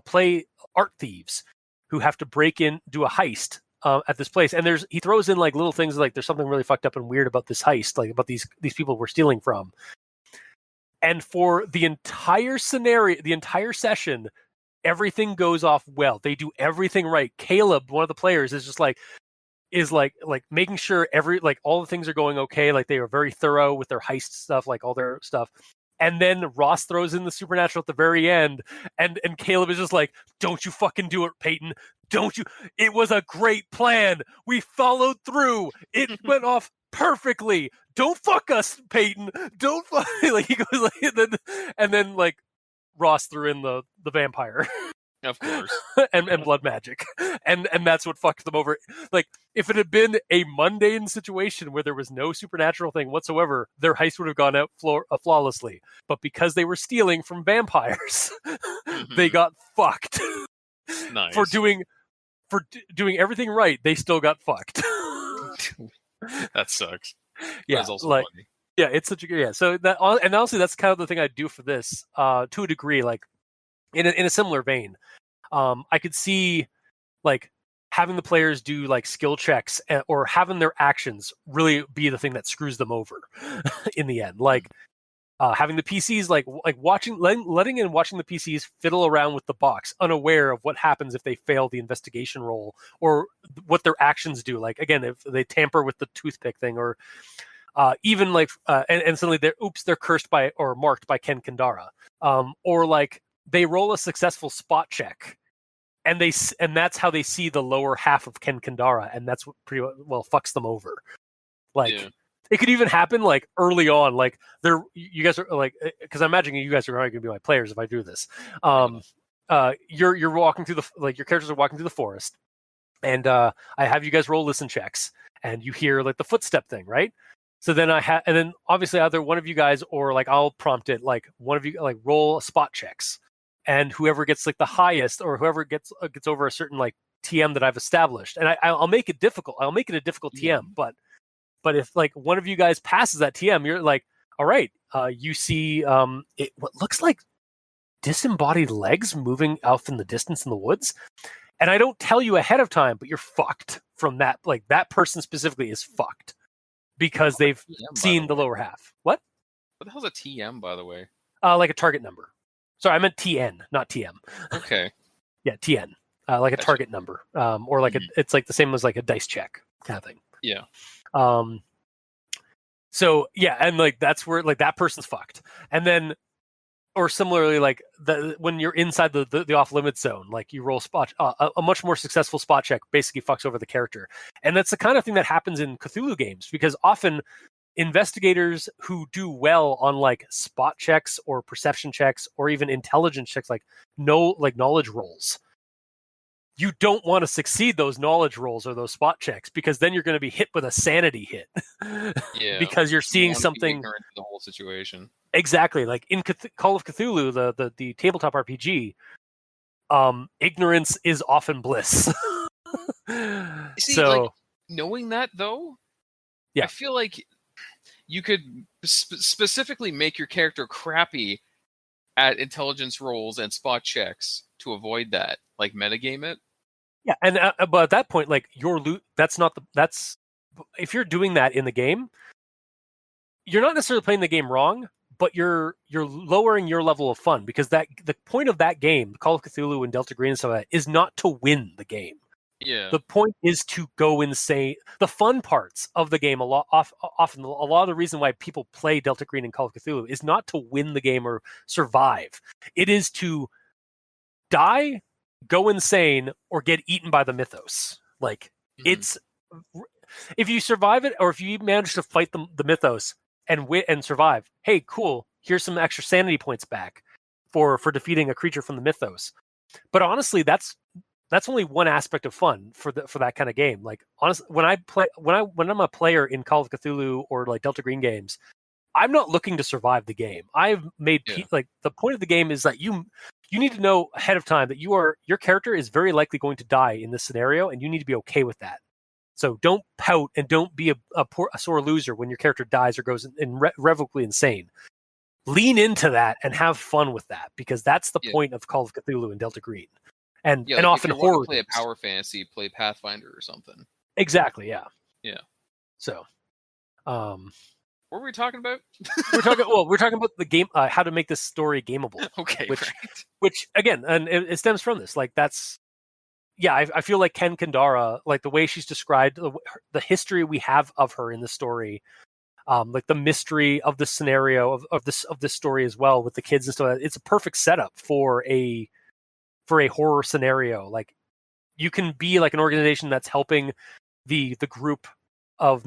[SPEAKER 1] play art thieves who have to break in, do a heist at this place. And he throws in like little things like there's something really fucked up and weird about this heist, like about these people we're stealing from. And for the entire scenario, the entire session, everything goes off well. They do everything right. Caleb, one of the players, is just like making sure all the things are going okay. Like they are very thorough with their heist stuff, like all their stuff. and then Ross throws in the supernatural at the very end, and Caleb is just like, "Don't you fucking do it, Peyton! Don't you? It was a great plan. We followed through. It went off perfectly. Don't fuck us, Peyton. Don't fuck." Like he goes like, and then like Ross threw in the vampire.
[SPEAKER 3] Of course.
[SPEAKER 1] and blood magic. And that's what fucked them over. Like, if it had been a mundane situation where there was no supernatural thing whatsoever, their heist would have gone out flawlessly. But because they were stealing from vampires, they got fucked.
[SPEAKER 3] Nice.
[SPEAKER 1] For doing everything right, they still got fucked.
[SPEAKER 3] That sucks.
[SPEAKER 1] Yeah,
[SPEAKER 3] That's also
[SPEAKER 1] like,
[SPEAKER 3] funny.
[SPEAKER 1] yeah, it's such a so that, and honestly, that's kind of the thing I do for this, to a degree, like in a similar vein. I could see like having the players do like skill checks or having their actions really be the thing that screws them over in the end. Like having the PCs like watching, letting and watching the PCs fiddle around with the box, unaware of what happens if they fail the investigation roll or what their actions do. Like again, if they tamper with the toothpick thing, or even like and suddenly they're cursed by or marked by Kankandara, or like they roll a successful spot check. And that's how they see the lower half of Kankandara, and that's what pretty well fucks them over. Like it could even happen like early on, like you guys are like, because I imagine you guys are going to be my players if I do this. You're walking through your characters are walking through the forest, and I have you guys roll listen checks, and you hear like the footstep thing, right? So then and then obviously either one of you guys or like I'll prompt it, like one of you like roll spot checks. And whoever gets like the highest, or whoever gets over a certain like TM that I've established, and I'll make it difficult. I'll make it a difficult TM, but if like one of you guys passes that TM, you're like, all right, you see what looks like disembodied legs moving out in the distance in the woods, and I don't tell you ahead of time, but you're fucked from that. Like that person specifically is fucked because they've seen the lower half. What
[SPEAKER 3] the hell's a TM, by the way?
[SPEAKER 1] Like a target number. Sorry, I meant TN, not TM.
[SPEAKER 3] Okay.
[SPEAKER 1] Yeah, TN, like a target number, or like it's like the same as like a dice check kind of thing.
[SPEAKER 3] Yeah.
[SPEAKER 1] So yeah, and like that's where like that person's fucked, and then, or similarly, like when you're inside the off limit zone, like you roll spot a much more successful spot check basically fucks over the character, and that's the kind of thing that happens in Cthulhu games because often investigators who do well on like spot checks or perception checks or even intelligence checks, like knowledge rolls, you don't want to succeed those knowledge rolls or those spot checks because then you're going to be hit with a sanity hit.
[SPEAKER 3] Yeah,
[SPEAKER 1] because you're seeing something
[SPEAKER 3] ignorant to the whole situation.
[SPEAKER 1] Exactly, like in Call of Cthulhu, the tabletop RPG, ignorance is often bliss.
[SPEAKER 3] See,
[SPEAKER 1] so
[SPEAKER 3] like, knowing that though,
[SPEAKER 1] yeah,
[SPEAKER 3] I feel like you could specifically make your character crappy at intelligence rolls and spot checks to avoid that, like metagame it.
[SPEAKER 1] Yeah, and but at that point, like that's if you're doing that in the game, you're not necessarily playing the game wrong, but you're lowering your level of fun because the point of that game, Call of Cthulhu and Delta Green and stuff like that, is not to win the game.
[SPEAKER 3] Yeah.
[SPEAKER 1] The point is to go insane. The fun parts of the game, often a lot of the reason why people play Delta Green and Call of Cthulhu is not to win the game or survive. It is to die, go insane, or get eaten by the mythos. Like it's if you survive it, or if you manage to fight the mythos and win and survive, hey, cool. Here's some extra sanity points back for defeating a creature from the mythos. But honestly, that's only one aspect of fun for that kind of game. Like honestly, when I'm a player in Call of Cthulhu or like Delta Green games, I'm not looking to survive the game. I've made like the point of the game is that you need to know ahead of time that your character is very likely going to die in this scenario, and you need to be okay with that. So don't pout and don't be a sore loser when your character dies or goes irrevocably insane. Lean into that and have fun with that because that's the point of Call of Cthulhu and Delta Green. And
[SPEAKER 3] like
[SPEAKER 1] often
[SPEAKER 3] if you
[SPEAKER 1] horror
[SPEAKER 3] want to play
[SPEAKER 1] games.
[SPEAKER 3] a power fantasy, play Pathfinder or something.
[SPEAKER 1] Exactly, yeah.
[SPEAKER 3] Yeah.
[SPEAKER 1] So,
[SPEAKER 3] what were we talking about?
[SPEAKER 1] we're talking about the game, how to make this story gameable.
[SPEAKER 3] Okay,
[SPEAKER 1] which again, and it stems from this. Like that's, yeah, I feel like Kankandara, like the way she's described, the history we have of her in the story, like the mystery of the scenario of this story as well with the kids and stuff. It's a perfect setup for a horror scenario. Like you can be like an organization that's helping the group of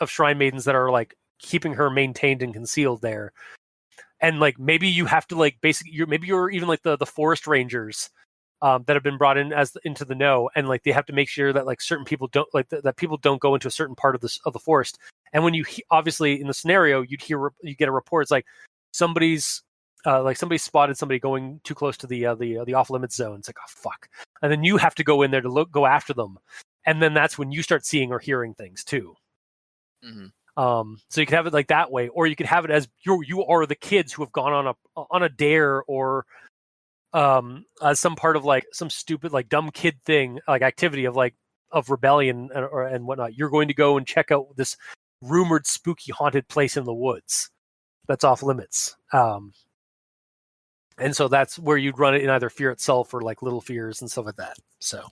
[SPEAKER 1] shrine maidens that are like keeping her maintained and concealed there. And like maybe you have to like basically you're even like the forest rangers that have been brought in into the know, and like they have to make sure that like certain people don't like that people don't go into a certain part of the forest. And when you obviously in the scenario you get a report, it's like somebody spotted somebody going too close to the off limits zone. It's like, oh fuck, and then you have to go in there to go after them, and then that's when you start seeing or hearing things too.
[SPEAKER 3] Mm-hmm.
[SPEAKER 1] So you could have it like that way, or you could have it as you are the kids who have gone on a dare, or as some part of like some stupid like dumb kid thing, like activity of rebellion and whatnot. You're going to go and check out this rumored spooky haunted place in the woods that's off limits. And so that's where you'd run it in either Fear itself or like Little Fears and stuff like that. So,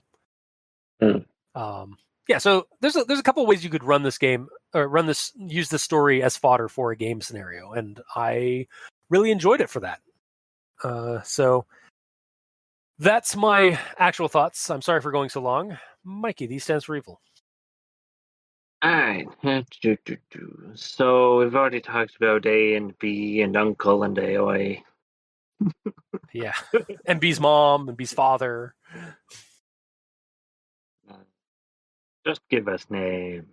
[SPEAKER 1] yeah. So there's a couple of ways you could run this game or use this story as fodder for a game scenario, and I really enjoyed it for that. So that's my actual thoughts. I'm sorry for going so long. Mikey, D stands for evil.
[SPEAKER 2] All right. So we've already talked about A and B and Uncle and AOA.
[SPEAKER 1] Yeah. And B's mom and B's father.
[SPEAKER 2] Just give us names.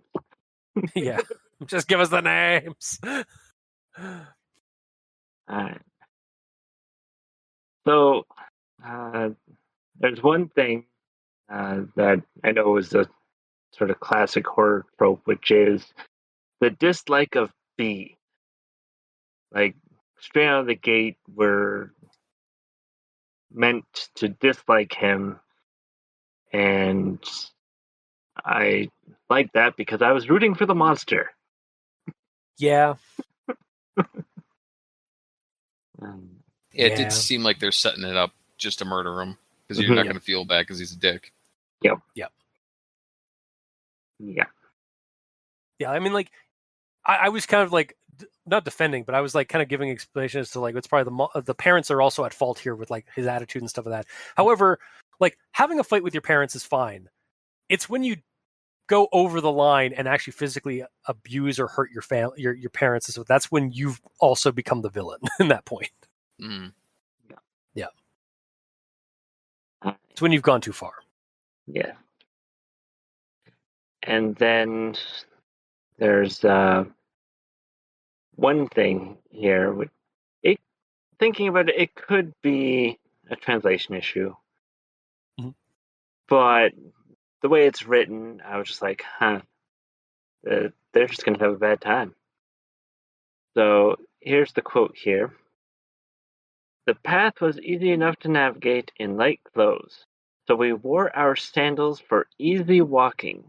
[SPEAKER 1] Yeah. Just give us the names.
[SPEAKER 2] All right. So there's one thing that I know is a sort of classic horror trope, which is the dislike of B. Like, straight out of the gate, we're meant to dislike him, and I like that because I was rooting for the monster.
[SPEAKER 1] Yeah.
[SPEAKER 3] It did seem like they're setting it up just to murder him, because you're not going to feel bad because he's a dick.
[SPEAKER 2] Yep.
[SPEAKER 1] Yeah.
[SPEAKER 2] Yeah.
[SPEAKER 1] I mean, like, I was kind of like not defending, but I was like kind of giving explanations to like it's probably the parents are also at fault here with like his attitude and stuff like that. However, like having a fight with your parents is fine. It's when you go over the line and actually physically abuse or hurt your parents, so that's when you've also become the villain in that point.
[SPEAKER 3] Mm.
[SPEAKER 1] Yeah. It's when you've gone too far.
[SPEAKER 2] Yeah. And then there's one thing here. Thinking about it, it could be a translation issue.
[SPEAKER 1] Mm-hmm.
[SPEAKER 2] But the way it's written, I was just like, they're just going to have a bad time. So here's the quote here. The path was easy enough to navigate in light clothes, so we wore our sandals for easy walking,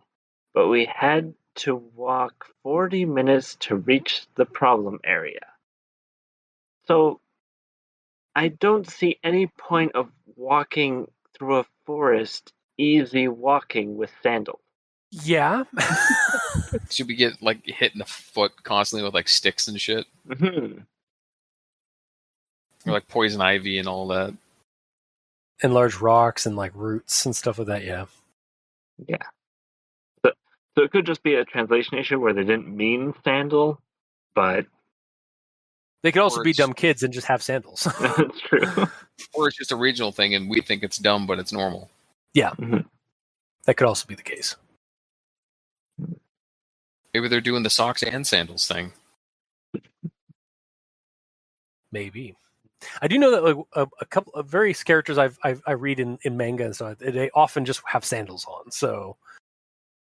[SPEAKER 2] but we had to walk 40 minutes to reach the problem area. So I don't see any point of walking through a forest easy walking with sandals.
[SPEAKER 1] Yeah.
[SPEAKER 3] Should we get like hit in the foot constantly with like sticks and shit?
[SPEAKER 2] Mm-hmm.
[SPEAKER 3] Or like poison ivy and all that.
[SPEAKER 1] And large rocks and like roots and stuff like that, yeah.
[SPEAKER 2] Yeah. So it could just be a translation issue where they didn't mean sandal, but
[SPEAKER 1] they could also be dumb kids and just have sandals.
[SPEAKER 2] That's true.
[SPEAKER 3] Or it's just a regional thing and we think it's dumb, but it's normal.
[SPEAKER 1] Yeah.
[SPEAKER 2] Mm-hmm.
[SPEAKER 1] That could also be the case.
[SPEAKER 3] Maybe they're doing the socks and sandals thing.
[SPEAKER 1] Maybe. I do know that like, a couple of various characters I read in manga and so they often just have sandals on. So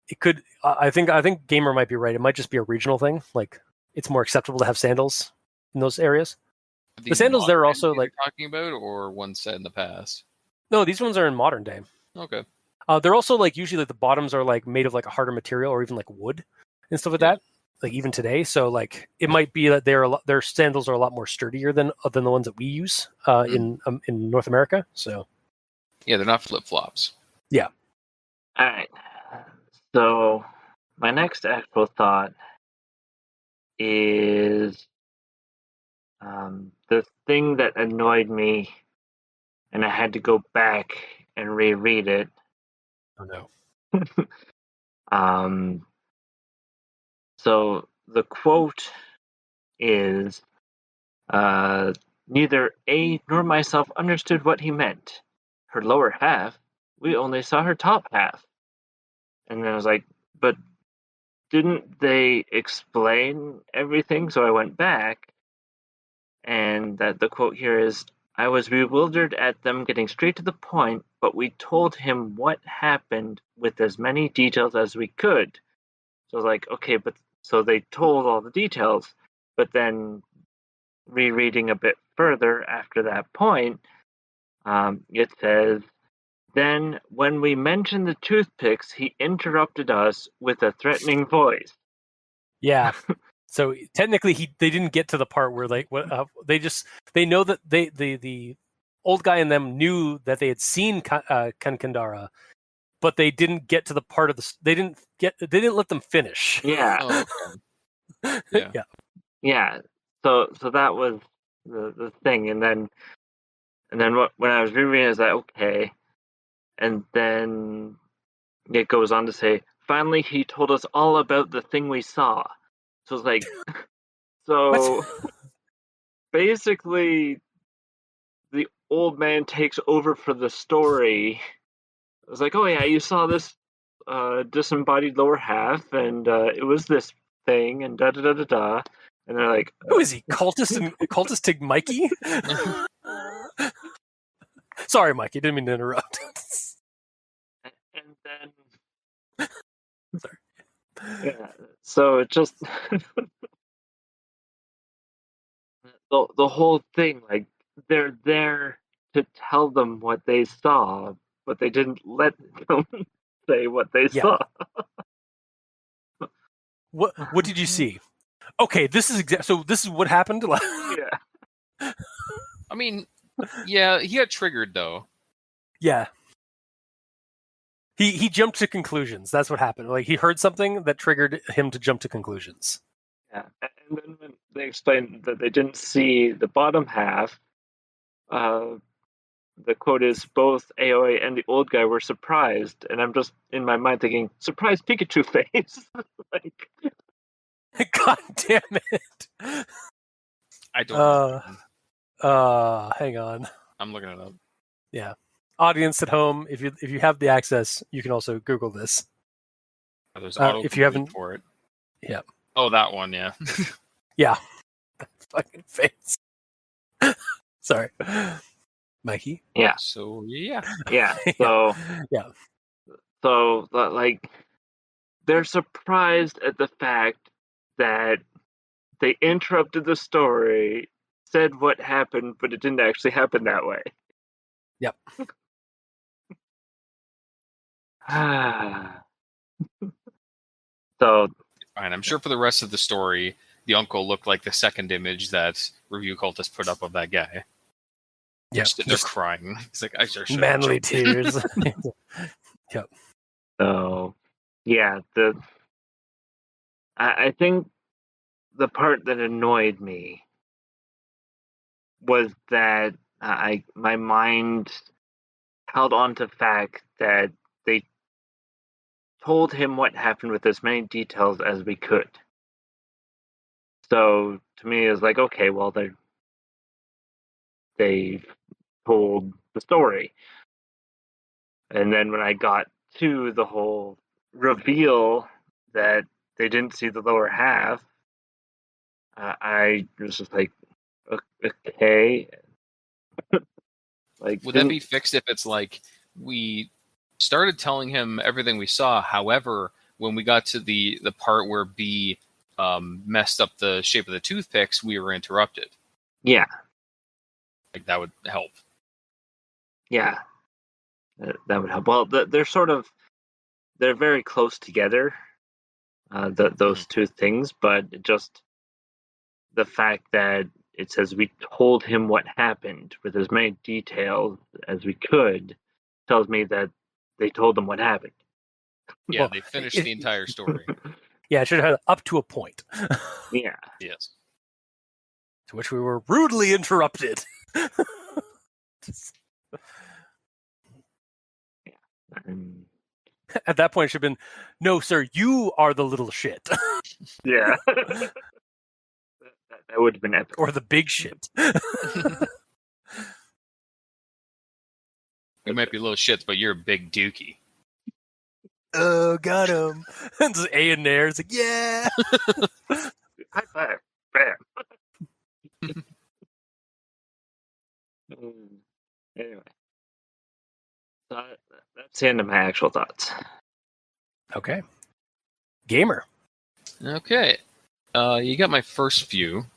[SPEAKER 1] it could. I think Gamer might be right. It might just be a regional thing. Like it's more acceptable to have sandals in those areas. The sandals there are also like
[SPEAKER 3] talking about, or one set in the past.
[SPEAKER 1] No, these ones are in modern day.
[SPEAKER 3] Okay.
[SPEAKER 1] They're also like usually like the bottoms are like made of like a harder material or even like wood and stuff like that. Like even today, so like it might be that their sandals are a lot more sturdier than the ones that we use in North America. So
[SPEAKER 3] yeah, they're not flip flops.
[SPEAKER 1] Yeah.
[SPEAKER 2] All right. So my next actual thought is the thing that annoyed me, and I had to go back and reread it.
[SPEAKER 1] Oh no.
[SPEAKER 2] So the quote is, neither A nor myself understood what he meant. Her lower half, we only saw her top half. And then I was like, but didn't they explain everything? So I went back, and that the quote here is, I was bewildered at them getting straight to the point, but we told him what happened with as many details as we could. So I was like, okay, but so they told all the details, but then rereading a bit further after that point, it says, then when we mentioned the toothpicks, he interrupted us with a threatening voice.
[SPEAKER 1] Yeah. So technically, they didn't get to the part where they know that the old guy in them knew that they had seen Kankandara, but they didn't get to the part of the. They didn't let them finish.
[SPEAKER 2] Yeah.
[SPEAKER 3] Oh, okay. Yeah.
[SPEAKER 1] Yeah.
[SPEAKER 2] Yeah. So that was the thing, and then when I was rereading, I was like, okay, and then it goes on to say, finally, he told us all about the thing we saw. So it's like, so basically, the old man takes over for the story. It was like, oh yeah, you saw this disembodied lower half, and it was this thing, and da da da da da. And they're like,
[SPEAKER 1] Who is he? Cultistic Mikey? Sorry, Mikey. Didn't mean to interrupt.
[SPEAKER 2] and then
[SPEAKER 1] Sorry.
[SPEAKER 2] yeah, so it just the whole thing, like they're there to tell them what they saw, but they didn't let them say what they saw.
[SPEAKER 1] What did you see? Okay, this is so. This is what happened.
[SPEAKER 2] Yeah.
[SPEAKER 3] I mean, yeah, he got triggered though.
[SPEAKER 1] Yeah. He jumped to conclusions. That's what happened. Like he heard something that triggered him to jump to conclusions.
[SPEAKER 2] Yeah, and then when they explained that they didn't see the bottom half, the quote is, both AOA and the old guy were surprised, and I'm just in my mind thinking, surprise Pikachu face. Like,
[SPEAKER 1] God damn it!
[SPEAKER 3] I don't know.
[SPEAKER 1] Hang on.
[SPEAKER 3] I'm looking it up.
[SPEAKER 1] Yeah, audience at home, if you have the access, you can also Google this.
[SPEAKER 3] There's
[SPEAKER 1] if you haven't
[SPEAKER 3] for it.
[SPEAKER 1] Yeah.
[SPEAKER 3] Oh, that one, yeah.
[SPEAKER 1] Yeah. Fucking face. Sorry. Mikey?
[SPEAKER 2] yeah.
[SPEAKER 3] So, yeah.
[SPEAKER 2] Yeah. So,
[SPEAKER 1] yeah.
[SPEAKER 2] So, like, they're surprised at the fact that they interrupted the story, said what happened, but it didn't actually happen that way.
[SPEAKER 1] Yep.
[SPEAKER 2] So,
[SPEAKER 3] fine. I'm sure for the rest of the story, the uncle looked like the second image that Review Cultist put up of that guy.
[SPEAKER 1] Yeah,
[SPEAKER 3] they're crying. It's like I sure should.
[SPEAKER 1] Manly tears. Yep.
[SPEAKER 2] So, yeah, I think the part that annoyed me was that my mind held on to the fact that they told him what happened with as many details as we could. So to me, it was like, okay, well, they told the story. And then when I got to the whole reveal that they didn't see the lower half, I was just like, okay. Like,
[SPEAKER 3] would that be fixed if it's like we started telling him everything we saw? However, when we got to the part where B messed up the shape of the toothpicks, we were interrupted.
[SPEAKER 2] Yeah.
[SPEAKER 3] Like that would help.
[SPEAKER 2] Yeah. That would help. Well, they're very close together, those two things, but just the fact that it says we told him what happened with as many details as we could tells me that they told them what happened.
[SPEAKER 3] Yeah, well, they finished the entire story.
[SPEAKER 1] Yeah, it should have had up to a point.
[SPEAKER 2] Yeah.
[SPEAKER 3] Yes.
[SPEAKER 1] To which we were rudely interrupted. At that point, it should have been, no, sir, you are the little shit.
[SPEAKER 2] Yeah. that would have been epic.
[SPEAKER 1] Or the big shit.
[SPEAKER 3] We might be little shits, but you're a big dookie.
[SPEAKER 1] Oh, got him. And just A in there. It's like, yeah.
[SPEAKER 2] High five. Bam. Anyway. So that's the end of my actual thoughts.
[SPEAKER 1] Okay. Gamer.
[SPEAKER 3] Okay. You got my first few.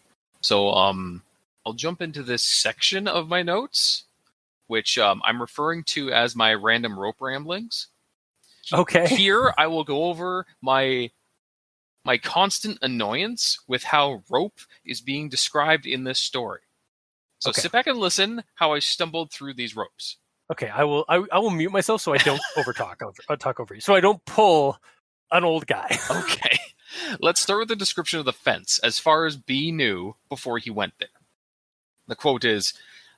[SPEAKER 3] So I'll jump into this section of my notes, which I'm referring to as my random rope ramblings.
[SPEAKER 1] Okay.
[SPEAKER 3] Here, I will go over my constant annoyance with how rope is being described in this story. So
[SPEAKER 1] Okay.
[SPEAKER 3] sit back and listen how I stumbled through these ropes.
[SPEAKER 1] Okay, I will mute myself so I don't talk over you. So I don't pull an old guy.
[SPEAKER 3] Okay. Let's start with the description of the fence, as far as B knew before he went there. The quote is,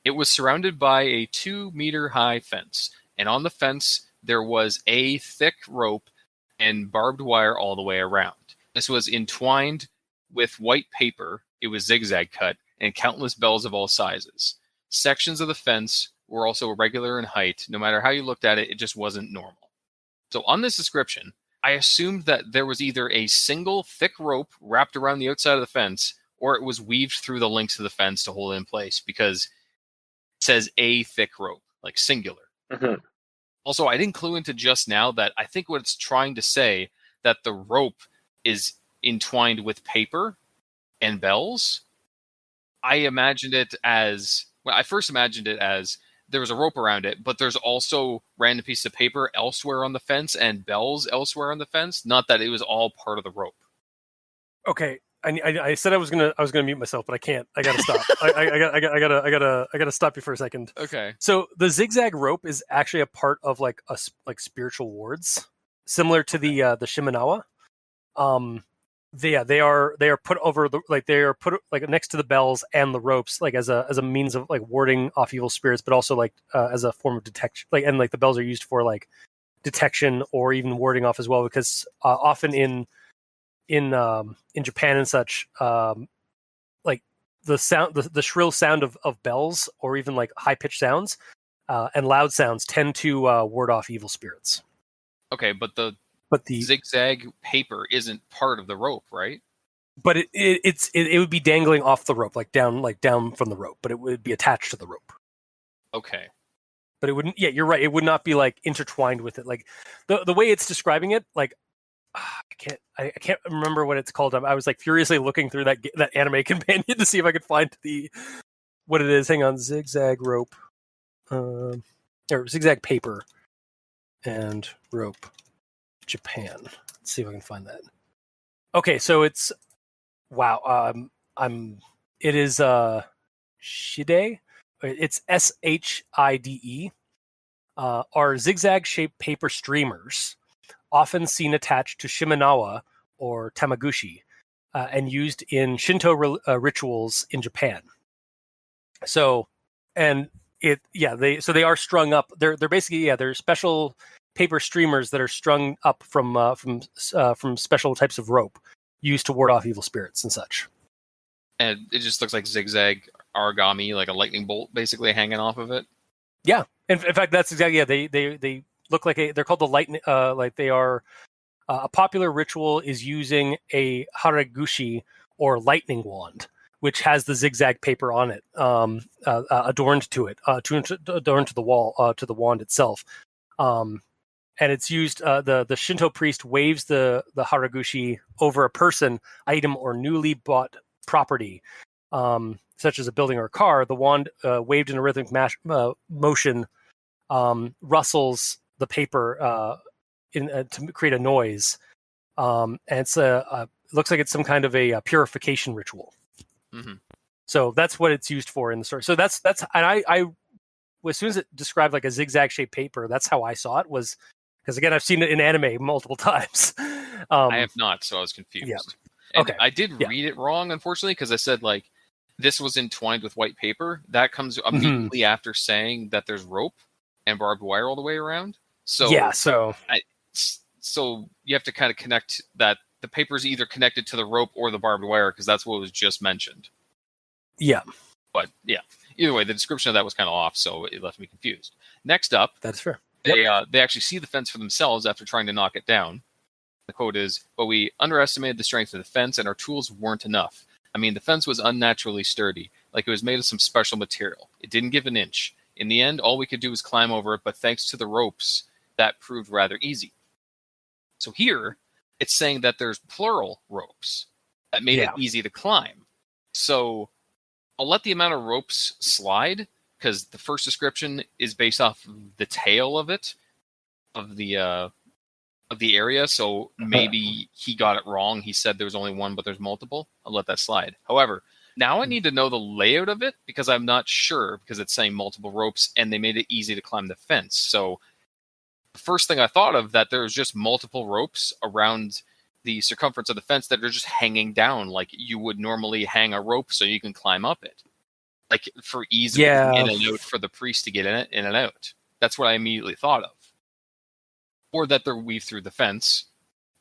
[SPEAKER 3] "It was surrounded by a 2-meter-high fence, and on the fence there was a thick rope and barbed wire all the way around. This was entwined with white paper, it was zigzag cut, and countless bells of all sizes. Sections of the fence were also irregular in height. No matter how you looked at it, it just wasn't normal." So on this description, I assumed that there was either a single thick rope wrapped around the outside of the fence, or it was weaved through the links of the fence to hold it in place, because it says a thick rope, like singular.
[SPEAKER 2] Mm-hmm.
[SPEAKER 3] Also, I didn't clue into just now that I think what it's trying to say, that the rope is entwined with paper and bells. I imagined it as, well, I first imagined it as there was a rope around it, but there's also random pieces of paper elsewhere on the fence and bells elsewhere on the fence. Not that it was all part of the rope.
[SPEAKER 1] Okay, I said I was gonna mute myself, but I can't. I gotta stop. I gotta stop you for a second.
[SPEAKER 3] Okay.
[SPEAKER 1] So the zigzag rope is actually a part of like spiritual wards, similar to the Shimenawa. They are put over they are put like next to the bells and the ropes, like as a means of like warding off evil spirits, but also like as a form of detection. Like, and like the bells are used for like detection or even warding off as well, because often in Japan and such, like the sound, the shrill sound of bells, or even like high pitched sounds and loud sounds tend to ward off evil spirits.
[SPEAKER 3] Okay, but the zigzag paper isn't part of the rope, right?
[SPEAKER 1] But it would be dangling off the rope, like down from the rope, but it would be attached to the rope.
[SPEAKER 3] Okay.
[SPEAKER 1] But it wouldn't. Yeah, you're right. It would not be like intertwined with it. Like the way it's describing it, like I can't remember what it's called. I was like furiously looking through that anime companion to see if I could find what it is. Hang on, zigzag rope, or zigzag paper and rope. Japan. Let's see if I can find that. Okay, so it's wow. It is shide. It's SHIDE. Are zigzag-shaped paper streamers, often seen attached to Shimenawa or Tamaguchi, and used in Shinto rituals in Japan. So, and they are strung up. They're basically they're special paper streamers that are strung up from special types of rope used to ward off evil spirits and such.
[SPEAKER 3] And it just looks like zigzag origami, like a lightning bolt basically hanging off of it.
[SPEAKER 1] Yeah, in fact, that's exactly. Yeah, they look like they're called the lightning. Like they are a popular ritual is using a haraguchi or lightning wand, which has the zigzag paper on it, adorned to it, adorned to the wall, to the wand itself. And it's used. The Shinto priest waves the haraguchi over a person, item, or newly bought property, such as a building or a car. The wand, waved in a rhythmic motion, rustles the paper to create a noise. And it's looks like it's some kind of a purification ritual.
[SPEAKER 3] Mm-hmm.
[SPEAKER 1] So that's what it's used for in the story. So that's and I as soon as it described like a zigzag shaped paper, that's how I saw it, was because again I've seen it in anime multiple times.
[SPEAKER 3] I have not, so I was confused.
[SPEAKER 1] Yeah.
[SPEAKER 3] And
[SPEAKER 1] Okay.
[SPEAKER 3] I did read it wrong, unfortunately, because I said like this was entwined with white paper. That comes immediately after saying that there's rope and barbed wire all the way around. So
[SPEAKER 1] yeah, so
[SPEAKER 3] you have to kind of connect that the paper is either connected to the rope or the barbed wire because that's what was just mentioned.
[SPEAKER 1] yeah,
[SPEAKER 3] But yeah, either way, the description of that was kind of off, so it left me confused. Next up,
[SPEAKER 1] that's fair.
[SPEAKER 3] they actually see the fence for themselves after trying to knock it down. The quote is, "But we underestimated the strength of the fence and our tools weren't enough. I mean, the fence was unnaturally sturdy, like it was made of some special material. It didn't give an inch. In the end, all we could do was climb over it, but thanks to the ropes, that proved rather easy." So here, it's saying that there's plural ropes that made it easy to climb. So I'll let the amount of ropes slide, because the first description is based off the tail of it, of the area, so maybe he got it wrong. He said there was only one, but there's multiple. I'll let that slide. However, now I need to know the layout of it because I'm not sure, because it's saying multiple ropes and they made it easy to climb the fence. So the first thing I thought of that there was just multiple ropes around the circumference of the fence that are just hanging down like you would normally hang a rope so you can climb up it. Like for ease of in and out for the priest to get in and out. That's what I immediately thought of. Or that they're weaved through the fence,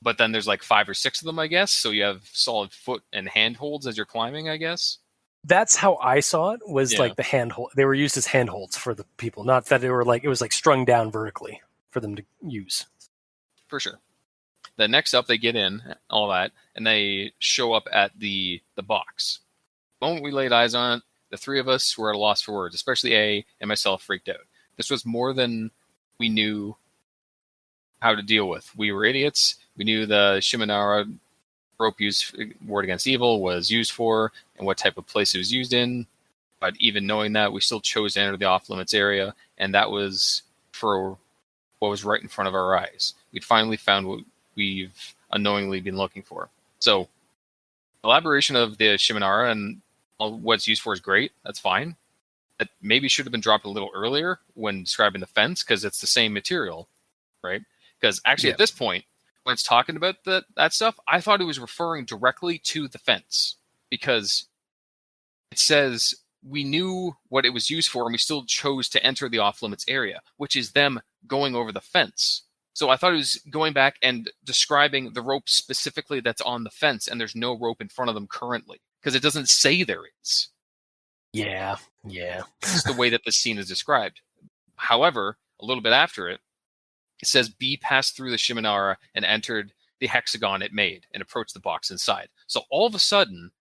[SPEAKER 3] but then there's like 5 or 6 of them, I guess. So you have solid foot and handholds as you're climbing, I guess.
[SPEAKER 1] That's how I saw it, was like the handhold. They were used as handholds for the people, not that they were like, it was like strung down vertically for them to use. For
[SPEAKER 3] sure. Then next up, they get in, all that, and they show up at the box. The moment we laid eyes on it, the three of us were at a loss for words, especially A and myself freaked out. This was more than we knew how to deal with. We were idiots. We knew the Shimanara rope used ward against evil was used for and what type of place it was used in. But even knowing that, we still chose to enter the off-limits area, and that was for what was right in front of our eyes. We'd finally found what we've unknowingly been looking for. So, elaboration of the Shimanara and what it's used for is great. That's fine. It maybe should have been dropped a little earlier when describing the fence, because it's the same material, right? Because actually at this point, when it's talking about that stuff, I thought it was referring directly to the fence, because it says we knew what it was used for and we still chose to enter the off-limits area, which is them going over the fence. So I thought it was going back and describing the rope specifically that's on the fence, and there's no rope in front of them currently, because it doesn't say there is.
[SPEAKER 1] Yeah.
[SPEAKER 3] It's the way that the scene is described. However, a little bit after it, it says B passed through the Shimanara and entered the hexagon it made and approached the box inside. So all of a sudden,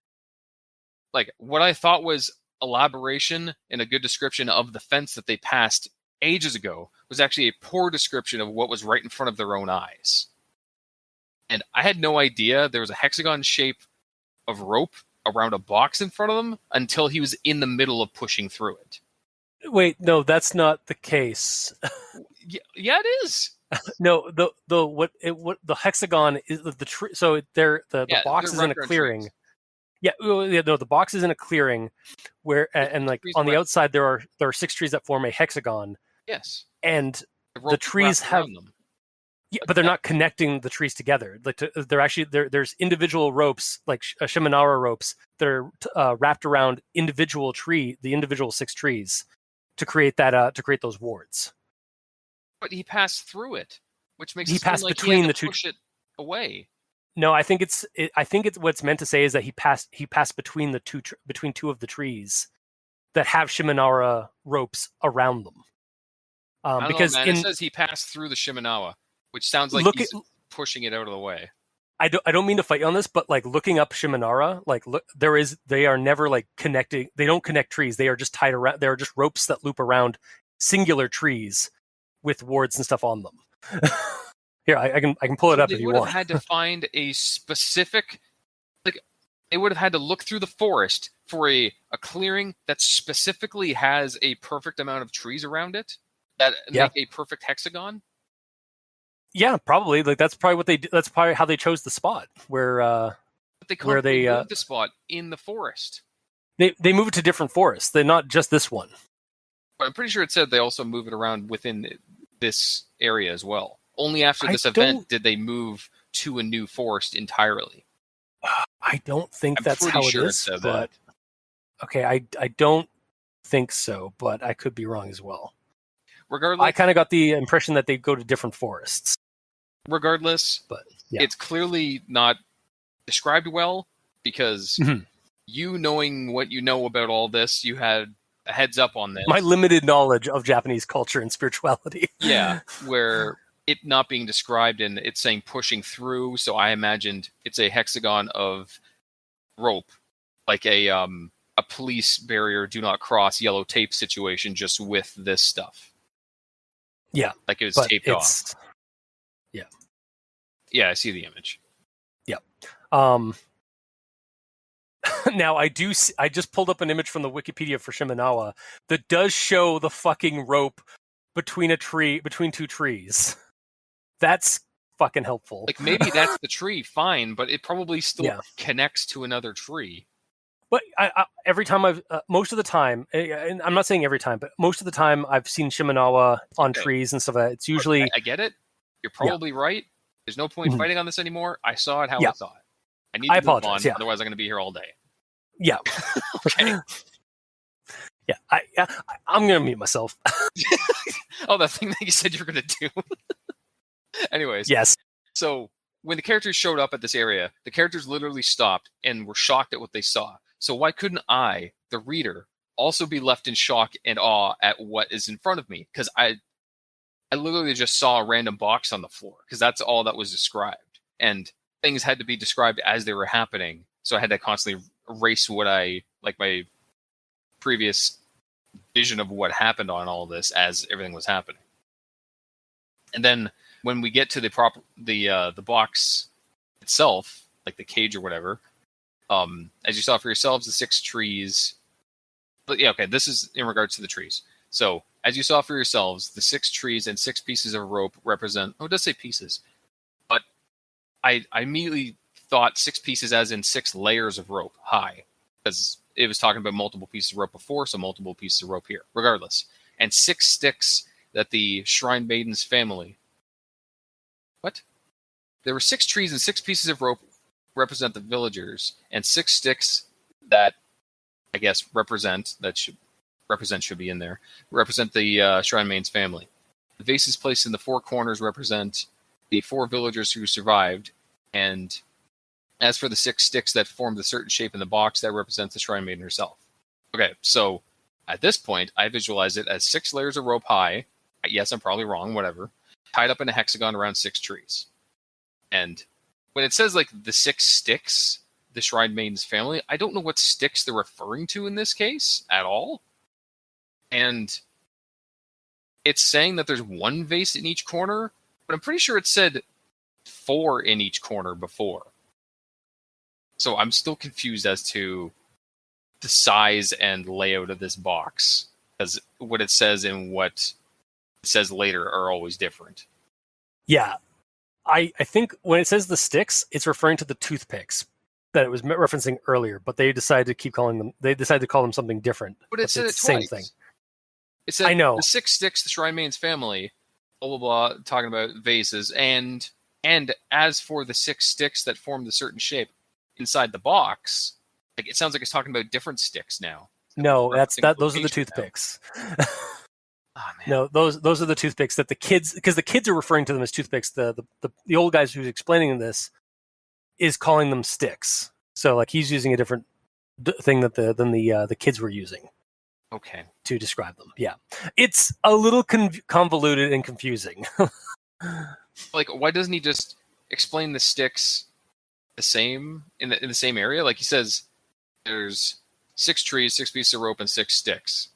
[SPEAKER 3] like what I thought was elaboration and a good description of the fence that they passed ages ago was actually a poor description of what was right in front of their own eyes. And I had no idea there was a hexagon shape of rope around a box in front of them until he was in the middle of pushing through it.
[SPEAKER 1] Wait, no, that's not the case.
[SPEAKER 3] Yeah, it is.
[SPEAKER 1] No, the hexagon is the tree. So the box is in a clearing. Trees. The box is in a clearing where, and like on the outside there are 6 trees that form a hexagon.
[SPEAKER 3] Yes,
[SPEAKER 1] and the trees have them. Yeah, but they're not connecting the trees together. Like they're actually there's individual ropes, like Shimanara ropes, that are wrapped around the individual 6 trees to create those wards.
[SPEAKER 3] But he passed through it, which makes
[SPEAKER 1] he passed between the two.
[SPEAKER 3] Push it away.
[SPEAKER 1] No, I think it's what's meant to say is that he passed between between 2 of the trees that have Shimanara ropes around them. Because
[SPEAKER 3] it says he passed through the Shimanara, which sounds like he's pushing it out of the way.
[SPEAKER 1] I don't mean to fight you on this, but like looking up Shimanara, like they are never like connecting. They don't connect trees. They are just tied around. They are just ropes that loop around singular trees with wards and stuff on them. Here, I can pull it up if you want. They would have
[SPEAKER 3] had to find a specific, like, they would have had to look through the forest for a clearing that specifically has a perfect amount of trees around it that make a perfect hexagon.
[SPEAKER 1] Yeah, probably. Like that's probably what they. That's probably how they chose the spot where.
[SPEAKER 3] But they moved the spot in the forest.
[SPEAKER 1] They move it to different forests. They're not just this one.
[SPEAKER 3] But I'm pretty sure it said they also move it around within this area as well. Only after this event did they move to a new forest entirely.
[SPEAKER 1] I don't think
[SPEAKER 3] I'm
[SPEAKER 1] that's
[SPEAKER 3] pretty
[SPEAKER 1] how
[SPEAKER 3] sure
[SPEAKER 1] it
[SPEAKER 3] it
[SPEAKER 1] is,
[SPEAKER 3] said
[SPEAKER 1] but okay, I don't think so, but I could be wrong as well.
[SPEAKER 3] Regardless,
[SPEAKER 1] I kind of got the impression that they go to different forests. But yeah,
[SPEAKER 3] it's clearly not described well, because you knowing what you know about all this, you had a heads up on this.
[SPEAKER 1] my limited knowledge of Japanese culture and spirituality.
[SPEAKER 3] Yeah, where it not being described and it's saying pushing through, so I imagined it's a hexagon of rope, like a police barrier, do not cross, yellow tape situation, just with this stuff.
[SPEAKER 1] Yeah,
[SPEAKER 3] like it was
[SPEAKER 1] but
[SPEAKER 3] taped off. Yeah, I see the image.
[SPEAKER 1] Yeah. Now I just pulled up an image from the Wikipedia for Shimenawa that does show the fucking rope between two trees. That's fucking helpful.
[SPEAKER 3] Like, maybe that's the tree, fine, but it probably still connects to another tree.
[SPEAKER 1] But every time most of the time, and I'm not saying every time, but most of the time I've seen Shimenawa on trees and stuff like that. It's usually...
[SPEAKER 3] I get it. You're probably right. There's no point fighting on this anymore. I saw it how I saw it. I need to move on, otherwise I'm going to be here all day.
[SPEAKER 1] Yeah.
[SPEAKER 3] Okay.
[SPEAKER 1] Yeah, I'm going to mute myself.
[SPEAKER 3] Oh, that thing that you said you were going to do. Anyways.
[SPEAKER 1] Yes.
[SPEAKER 3] So, when the characters showed up at this area, the characters literally stopped and were shocked at what they saw. So why couldn't I, the reader, also be left in shock and awe at what is in front of me? Because I literally just saw a random box on the floor, because that's all that was described. And things had to be described as they were happening. So I had to constantly erase my previous vision of what happened on all this as everything was happening. And then when we get to the box itself, like the cage or whatever, as you saw for yourselves, the 6 trees. But yeah, okay, this is in regards to the trees. So, as you saw for yourselves, the 6 trees and 6 pieces of rope represent... Oh, it does say pieces. But I immediately thought 6 pieces as in 6 layers of rope high, because it was talking about multiple pieces of rope before, so multiple pieces of rope here. Regardless. And 6 sticks that the Shrine Maiden's family... What? There were 6 trees and 6 pieces of rope represent the villagers, and 6 sticks that I guess should be in there, represent the Shrine Maiden's family. The vases placed in the 4 corners represent the 4 villagers who survived, and as for the 6 sticks that formed a certain shape in the box, that represents the Shrine Maiden herself. Okay, so at this point, I visualize it as 6 layers of rope high. Yes, I'm probably wrong, whatever. Tied up in a hexagon around 6 trees. And when it says, like, the 6 sticks, the Shrine Maiden's family, I don't know what sticks they're referring to in this case at all. And it's saying that there's 1 vase in each corner, but I'm pretty sure it said 4 in each corner before. So I'm still confused as to the size and layout of this box, because what it says and what it says later are always different.
[SPEAKER 1] Yeah. I think when it says the sticks, it's referring to the toothpicks that it was referencing earlier, but they decided to call them something different.
[SPEAKER 3] But it said
[SPEAKER 1] it's
[SPEAKER 3] it
[SPEAKER 1] the
[SPEAKER 3] twice.
[SPEAKER 1] Same thing.
[SPEAKER 3] It said
[SPEAKER 1] I know.
[SPEAKER 3] The 6 sticks, the Shrine Maiden's family, blah, blah, blah, talking about vases. And as for the 6 sticks that formed a certain shape inside the box, like, it sounds like it's talking about different sticks now.
[SPEAKER 1] No, those are the toothpicks.
[SPEAKER 3] Oh, man.
[SPEAKER 1] No, those are the toothpicks that the kids, because the kids are referring to them as toothpicks. The old guy who's explaining this is calling them sticks. So, like, he's using a different thing than the kids were using.
[SPEAKER 3] Okay.
[SPEAKER 1] To describe them. Yeah. It's a little convoluted and confusing.
[SPEAKER 3] Like, why doesn't he just explain the sticks the same in the same area? Like, he says there's 6 trees, 6 pieces of rope, and 6 sticks.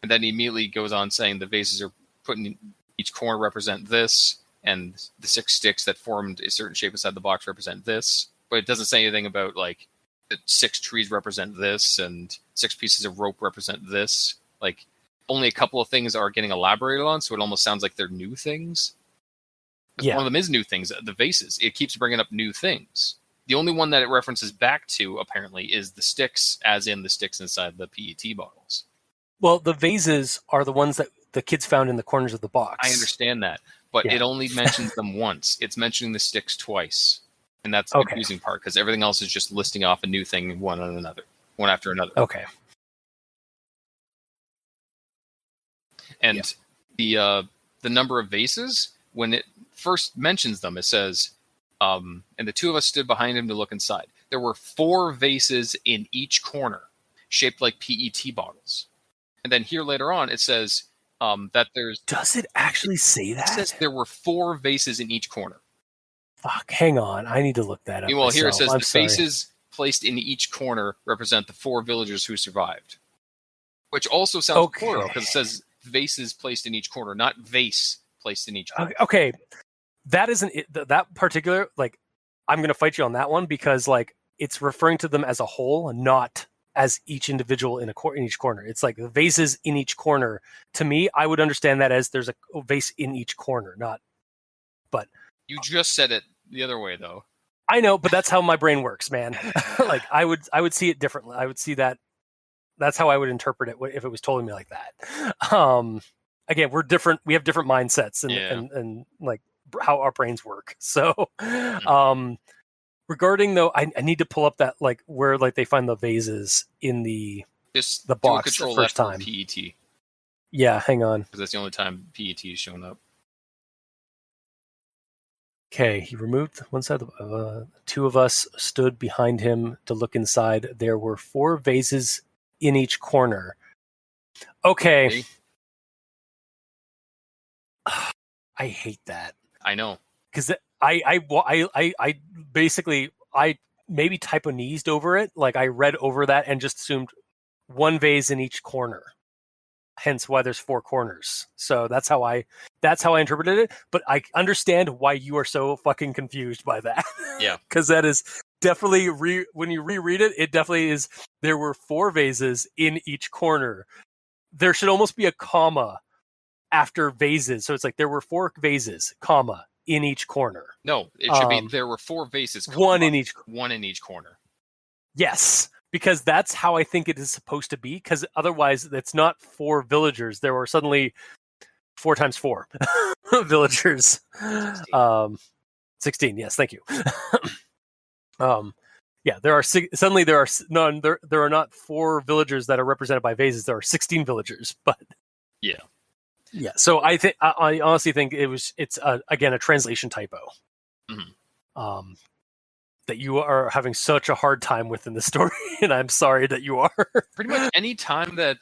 [SPEAKER 3] And then he immediately goes on saying the vases are put in each corner represent this, and the 6 sticks that formed a certain shape inside the box represent this. But it doesn't say anything about, like, that 6 trees represent this, and 6 pieces of rope represent this. Like, only a couple of things are getting elaborated on, so it almost sounds like they're new things. Yeah. One of them is new things, the vases. It keeps bringing up new things. The only one that it references back to, apparently, is the sticks, as in the sticks inside the PET bottles.
[SPEAKER 1] Well, the vases are the ones that the kids found in the corners of the box.
[SPEAKER 3] I understand that. but it only mentions them once. It's mentioning the sticks twice. And that's the confusing part, because everything else is just listing off a new thing one after another.
[SPEAKER 1] Okay.
[SPEAKER 3] And the number of vases, when it first mentions them, it says, and the two of us stood behind him to look inside. There were 4 vases in each corner, shaped like PET bottles. And then here later on, it says that there's...
[SPEAKER 1] Does it actually say that?
[SPEAKER 3] It says there were 4 vases in each corner.
[SPEAKER 1] Fuck, hang on. I need to look that up.
[SPEAKER 3] Well, here it says vases placed in each corner represent the 4 villagers who survived. Which also sounds plural, because it says vases placed in each corner, not vase placed in each corner.
[SPEAKER 1] Okay. That isn't that particular, like, I'm going to fight you on that one, because, like, it's referring to them as a whole, not as each individual in each corner. It's like the vases in each corner. To me, I would understand that as there's a vase in each corner, not... But...
[SPEAKER 3] You just said it the other way, though.
[SPEAKER 1] I know, but that's how my brain works, man. Like, I would see it differently. I would see that. That's how I would interpret it if it was told to me like that. Again, we're different. We have different mindsets and like how our brains work. So, regarding though, I need to pull up that, like, where, like, they find the vases in the box the first time.
[SPEAKER 3] PET.
[SPEAKER 1] Yeah, hang on.
[SPEAKER 3] Because that's the only time PET is shown up.
[SPEAKER 1] Okay, he removed one side. Two of us stood behind him to look inside. There were 4 vases in each corner. Okay. I hate that.
[SPEAKER 3] I know.
[SPEAKER 1] Because I basically, I maybe typo-nesed over it. Like, I read over that and just assumed 1 vase in each corner. Hence why there's 4 corners. So that's how I interpreted it. But I understand why you are so fucking confused by that.
[SPEAKER 3] Yeah.
[SPEAKER 1] Because that is definitely, when you reread it, it definitely is, there were 4 vases in each corner. There should almost be a comma after vases. So it's like, there were 4 vases, comma, in each corner.
[SPEAKER 3] No, it should be, there were 4 vases, comma,
[SPEAKER 1] one in each
[SPEAKER 3] corner. Yes.
[SPEAKER 1] Because that's how I think it is supposed to be. Because otherwise, it's not 4 villagers. There were suddenly 4 times 4 villagers. 16. Yes, thank you. Yeah, there are suddenly there are none. There are not 4 villagers that are represented by vases. There are 16 villagers. But yeah. So I think I honestly think it's again a translation typo.
[SPEAKER 3] Mm-hmm.
[SPEAKER 1] That you are having such a hard time with in the story, and I'm sorry that you are.
[SPEAKER 3] Pretty much any time that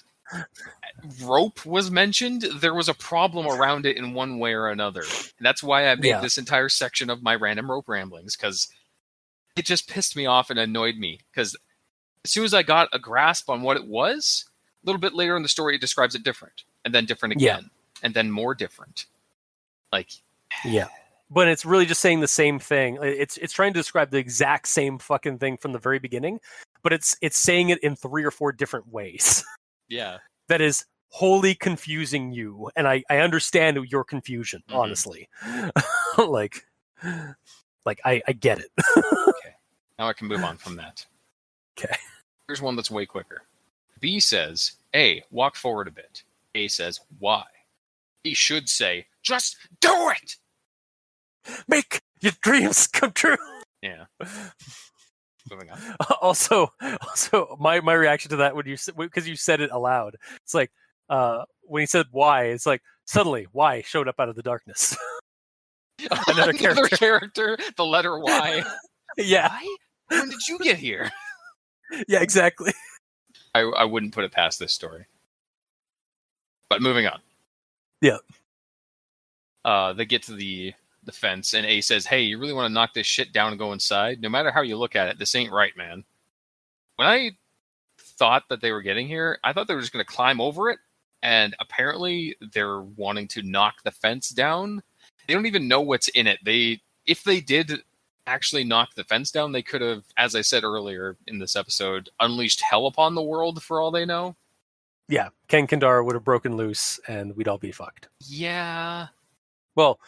[SPEAKER 3] rope was mentioned, there was a problem around it in one way or another. And that's why I made this entire section of my random rope ramblings, because it just pissed me off and annoyed me. Because as soon as I got a grasp on what it was, a little bit later in the story, it describes it different, and then different again, and then more different. Like,
[SPEAKER 1] but it's really just saying the same thing. It's trying to describe the exact same fucking thing from the very beginning, but it's saying it in 3 or 4 different ways.
[SPEAKER 3] Yeah.
[SPEAKER 1] That is wholly confusing you, and I understand your confusion, honestly. like I get it.
[SPEAKER 3] Okay. Now I can move on from that.
[SPEAKER 1] Okay.
[SPEAKER 3] Here's one that's way quicker. B says, A, walk forward a bit. A says, why? He should say, just do it!
[SPEAKER 1] Make your dreams come true.
[SPEAKER 3] Yeah. Moving on.
[SPEAKER 1] Also, my reaction to that because you said it aloud. It's like when he said why, it's like suddenly why showed up out of the darkness.
[SPEAKER 3] Another character, the letter Y.
[SPEAKER 1] Yeah.
[SPEAKER 3] Why? When did you get here?
[SPEAKER 1] Yeah, exactly.
[SPEAKER 3] I wouldn't put it past this story. But moving on.
[SPEAKER 1] Yeah.
[SPEAKER 3] They get to the fence, and A says, hey, you really want to knock this shit down and go inside? No matter how you look at it, this ain't right, man. When I thought that they were getting here, I thought they were just going to climb over it, and apparently they're wanting to knock the fence down. They don't even know what's in it. If they did actually knock the fence down, they could have, as I said earlier in this episode, unleashed hell upon the world for all they know.
[SPEAKER 1] Yeah, Kankandara would have broken loose, and we'd all be fucked.
[SPEAKER 3] Yeah.
[SPEAKER 1] Well,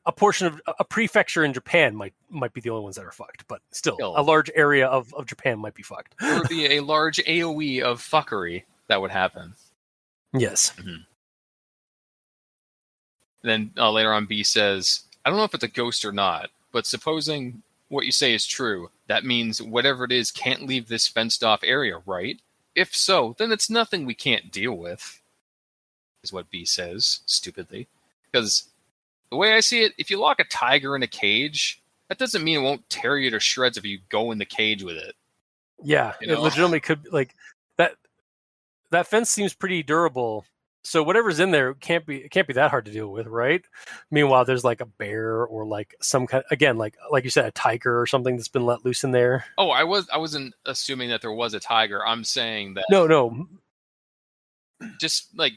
[SPEAKER 1] a portion of a prefecture in Japan might be the only ones that are fucked, but still a large area of Japan might be fucked.
[SPEAKER 3] There would be a large AoE of fuckery that would happen.
[SPEAKER 1] Yes.
[SPEAKER 3] Mm-hmm. And then later on, B says, I don't know if it's a ghost or not, but supposing what you say is true, that means whatever it is can't leave this fenced off area, right? If so, then it's nothing we can't deal with, is what B says, stupidly. Because the way I see it, if you lock a tiger in a cage, that doesn't mean it won't tear you to shreds if you go in the cage with it.
[SPEAKER 1] Yeah, it legitimately could, like, that fence seems pretty durable. So whatever's in there can't be that hard to deal with, right? Meanwhile, there's like a bear or like some kind, again, like you said, a tiger or something that's been let loose in there.
[SPEAKER 3] Oh, I wasn't assuming that there was a tiger. I'm saying that
[SPEAKER 1] No.
[SPEAKER 3] Just like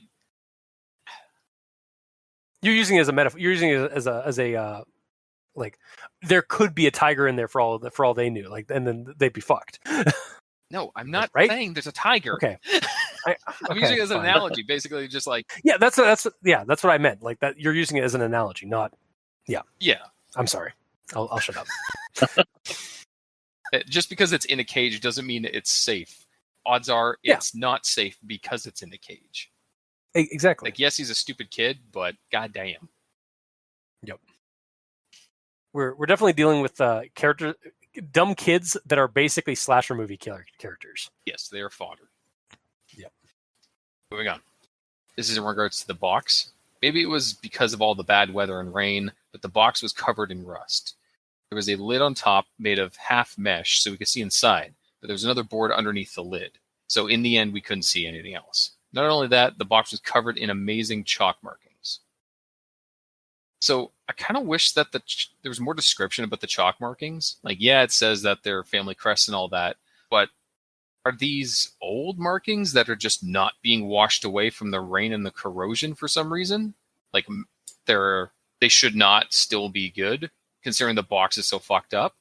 [SPEAKER 1] you're using it as a metaphor. You're using it as a like there could be a tiger in there for all they knew. Like, and then they'd be fucked.
[SPEAKER 3] No, I'm not
[SPEAKER 1] right?
[SPEAKER 3] saying there's a tiger.
[SPEAKER 1] Okay.
[SPEAKER 3] I'm using it as an analogy, basically, just like
[SPEAKER 1] that's what I meant. Like that, you're using it as an analogy, not yeah. I'm sorry. I'll shut up.
[SPEAKER 3] Just because it's in a cage doesn't mean it's safe. Odds are it's not safe because it's in a cage.
[SPEAKER 1] Exactly.
[SPEAKER 3] Like, yes, he's a stupid kid, but goddamn.
[SPEAKER 1] Yep. We're definitely dealing with dumb kids that are basically slasher movie characters.
[SPEAKER 3] Yes, they are fodder.
[SPEAKER 1] Yep.
[SPEAKER 3] Moving on. This is in regards to the box. Maybe it was because of all the bad weather and rain, but the box was covered in rust. There was a lid on top made of half mesh so we could see inside, but there was another board underneath the lid. So in the end, we couldn't see anything else. Not only that, the box was covered in amazing chalk markings. So I kind of wish that there was more description about the chalk markings. Like, yeah, it says that they're family crests and all that, but are these old markings that are just not being washed away from the rain and the corrosion for some reason? Like, they should not still be good, considering the box is so fucked up?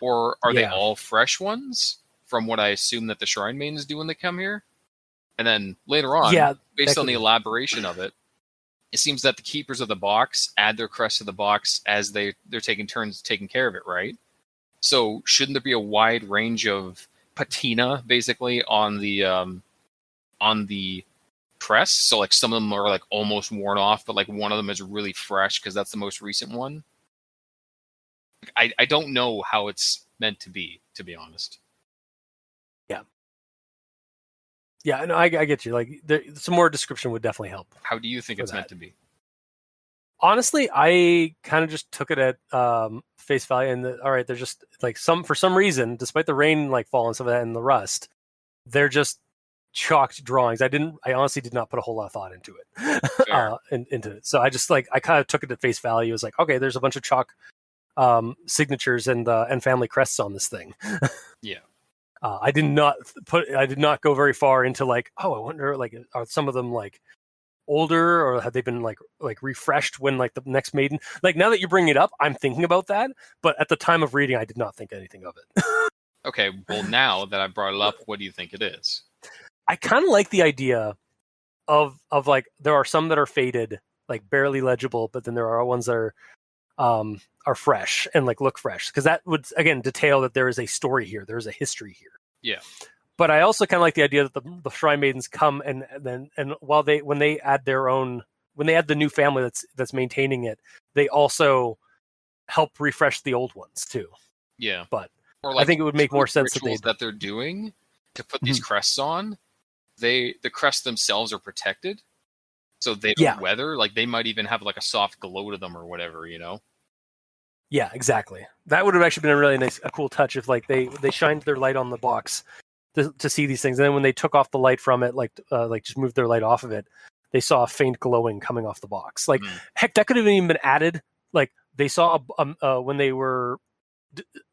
[SPEAKER 3] Or are they all fresh ones, from what I assume that the Shrine Maidens do when they come here? And then later on, based on the elaboration of it, it seems that the keepers of the box add their crest to the box as they're taking turns taking care of it, right? So shouldn't there be a wide range of patina, basically, on the press? So like some of them are like almost worn off, but like one of them is really fresh because that's the most recent one. I don't know how it's meant to be honest.
[SPEAKER 1] Yeah, no, I get you. Like, some more description would definitely help.
[SPEAKER 3] How do you think it's meant to be?
[SPEAKER 1] Honestly, I kind of just took it at face value, and all right, they're just like for some reason, despite the rain like fall and some of that and the rust, they're just chalked drawings. I honestly did not put a whole lot of thought into it, into it. So I just I kind of took it at face value. It was like, okay, there's a bunch of chalk signatures and family crests on this thing.
[SPEAKER 3] Yeah.
[SPEAKER 1] I did not go very far into like, oh, I wonder, like, are some of them like older, or have they been like refreshed when like the next maiden? Like, now that you bring it up, I'm thinking about that, but at the time of reading, I did not think anything of it.
[SPEAKER 3] Okay, well, now that I brought it up, what do you think it is?
[SPEAKER 1] I kind of like the idea of like, there are some that are faded, like barely legible, but then there are ones that are fresh and like look fresh, because that would again detail that there is a story here, there is a history here.
[SPEAKER 3] Yeah.
[SPEAKER 1] But I also kind of like the idea that the Shrine Maidens come and when they add the new family that's maintaining it, they also help refresh the old ones too.
[SPEAKER 3] Yeah.
[SPEAKER 1] But
[SPEAKER 3] or like,
[SPEAKER 1] I think it would make more sense
[SPEAKER 3] that they're doing to put these crests on. The crests themselves are protected, so they don't weather. Like, they might even have like a soft glow to them or whatever, you know?
[SPEAKER 1] Yeah, exactly. That would have actually been a really nice, a cool touch if like they shined their light on the box to see these things, and then when they took off the light from it, like just moved their light off of it, they saw a faint glowing coming off the box. Like, heck, that could have even been added. Like, they saw when they were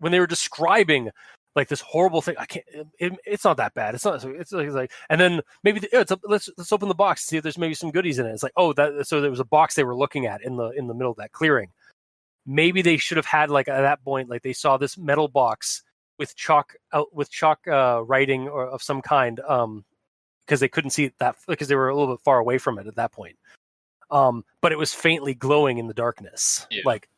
[SPEAKER 1] describing like this horrible thing. I can't. It's not that bad. It's not. It's like, and then maybe let's open the box, see if there's maybe some goodies in it. It's like, oh, so there was a box they were looking at in the middle of that clearing. Maybe they should have had, like, at that point, like, they saw this metal box with chalk writing or of some kind, because they couldn't see it because they were a little bit far away from it at that point. But it was faintly glowing in the darkness.
[SPEAKER 3] Yeah.
[SPEAKER 1] Like,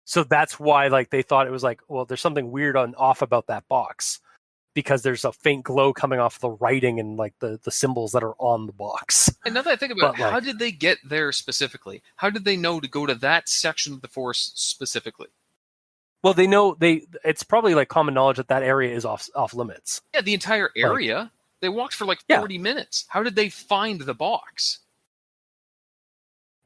[SPEAKER 1] so that's why, like, they thought it was like, well, there's something weird off about that box, because there's a faint glow coming off the writing and like the symbols that are on the box.
[SPEAKER 3] And now that I think about it,
[SPEAKER 1] But, like-
[SPEAKER 3] how did they get there specifically? How did they know to go to that section of the forest specifically?
[SPEAKER 1] Well, they know it's probably like common knowledge that area is off limits.
[SPEAKER 3] Yeah, the entire area. They walked for like 40 minutes. How did they find the box?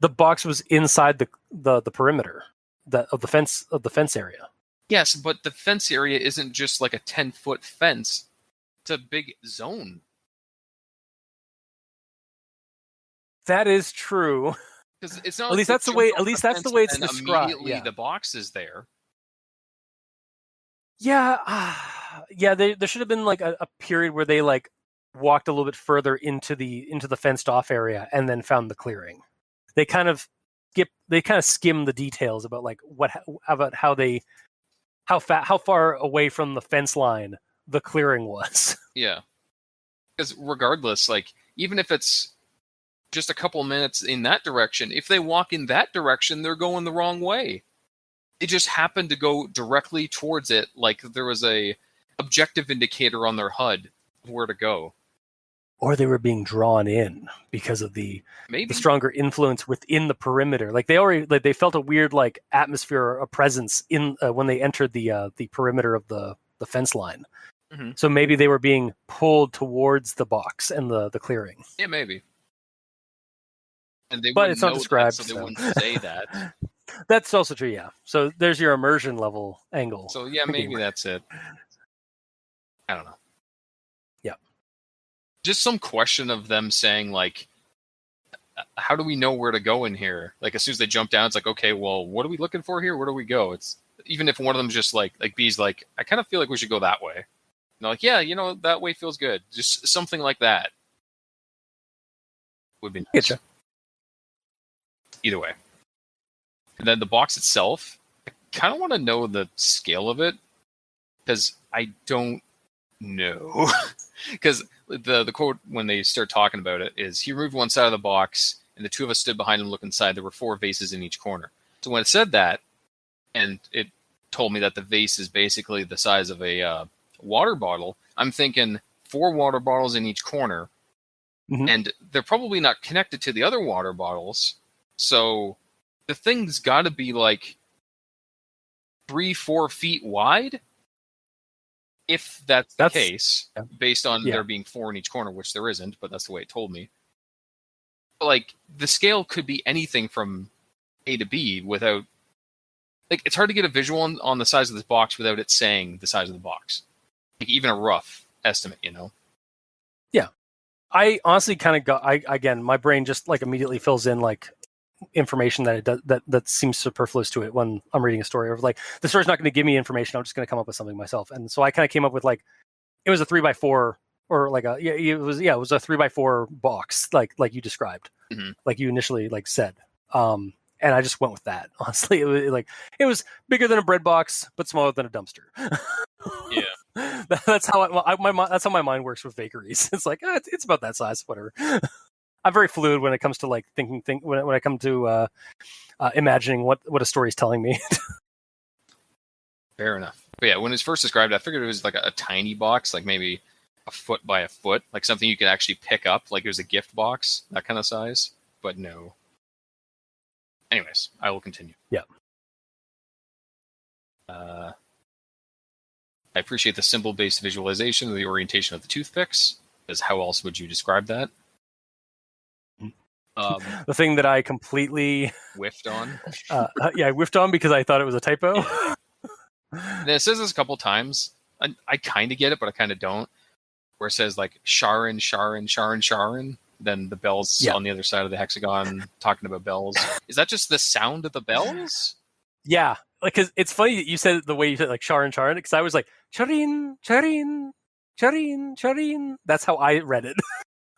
[SPEAKER 1] The box was inside the perimeter of the fence area.
[SPEAKER 3] Yes, but the fence area isn't just like a 10-foot fence. It's a big zone.
[SPEAKER 1] That is true.
[SPEAKER 3] Because it's not.
[SPEAKER 1] At least that's the way. At least that's the way it's described.
[SPEAKER 3] Immediately, the box is there.
[SPEAKER 1] Yeah, yeah. There should have been like a period where they like walked a little bit further into the fenced off area and then found the clearing. They kind of skimmed the details about like how far away from the fence line the clearing was.
[SPEAKER 3] Yeah, because regardless, like even if it's just a couple minutes in that direction, if they walk in that direction, they're going the wrong way. They just happened to go directly towards it, like there was a objective indicator on their HUD of where to go.
[SPEAKER 1] Or they were being drawn in because of the stronger influence within the perimeter. Like they felt a weird like atmosphere, a presence in when they entered the perimeter of the fence line.
[SPEAKER 3] Mm-hmm.
[SPEAKER 1] So maybe they were being pulled towards the box and the clearing.
[SPEAKER 3] Yeah, maybe. And
[SPEAKER 1] but it's not described,
[SPEAKER 3] so they wouldn't say that.
[SPEAKER 1] That's also true, yeah. So there's your immersion level angle.
[SPEAKER 3] So yeah, maybe that's it. I don't know.
[SPEAKER 1] Yeah.
[SPEAKER 3] Just some question of them saying like, how do we know where to go in here? Like as soon as they jump down, it's like, okay, well, what are we looking for here? Where do we go? It's even if one of them's just like B's like, I kind of feel like we should go that way. And they're like, yeah, that way feels good. Just something like that would be nice.
[SPEAKER 1] Getcha.
[SPEAKER 3] Either way. And then the box itself, I kind of want to know the scale of it because I don't know. Because the quote when they start talking about it is, he removed one side of the box and the two of us stood behind him looking inside. There were 4 vases in each corner. So when it said that, and it told me that the vase is basically the size of a water bottle, I'm thinking 4 water bottles in each corner.
[SPEAKER 1] Mm-hmm.
[SPEAKER 3] And they're probably not connected to the other water bottles. So the thing's got to be like 3-4 feet wide, if that's the case, based on there being 4 in each corner, which there isn't, but that's the way it told me. But like the scale could be anything from A to B without, like, it's hard to get a visual on the size of this box without it saying the size of the box. Like even a rough estimate,
[SPEAKER 1] Yeah, I honestly kind of got. Again, my brain just like immediately fills in like information that it does, that seems superfluous to it when I'm reading a story, or like the story's not going to give me information. I'm just going to come up with something myself. And so I kind of came up with like, it was a 3x4 or like it was a 3x4 box, like you described,
[SPEAKER 3] mm-hmm.
[SPEAKER 1] like you initially like said. And I just went with that. Honestly, it was bigger than a bread box, but smaller than a dumpster.
[SPEAKER 3] Yeah,
[SPEAKER 1] that's how that's how my mind works with bakeries. It's like it's about that size, whatever. I'm very fluid when it comes to like thinking. When I come to imagining what a story is telling me.
[SPEAKER 3] Fair enough. But yeah, when it's first described, I figured it was like a tiny box, like maybe a foot by a foot, like something you could actually pick up, like it was a gift box, that kind of size. But no. Anyways, I will continue.
[SPEAKER 1] Yeah.
[SPEAKER 3] I appreciate the symbol-based visualization of the orientation of the toothpicks, because how else would you describe that?
[SPEAKER 1] The thing that I completely
[SPEAKER 3] whiffed on.
[SPEAKER 1] I whiffed on because I thought it was a typo.
[SPEAKER 3] Yeah. It says this a couple times. I kind of get it, but I kind of don't. Where it says like Sharon, Sharon, Sharon, Sharon. Then the bells on the other side of the hexagon talking about bells. Is that just the sound of the bells?
[SPEAKER 1] Yeah, like because it's funny that you said it the way you said like Sharon, Sharon, because I was like Charin, Charin, Charin, Charin. That's how I read it.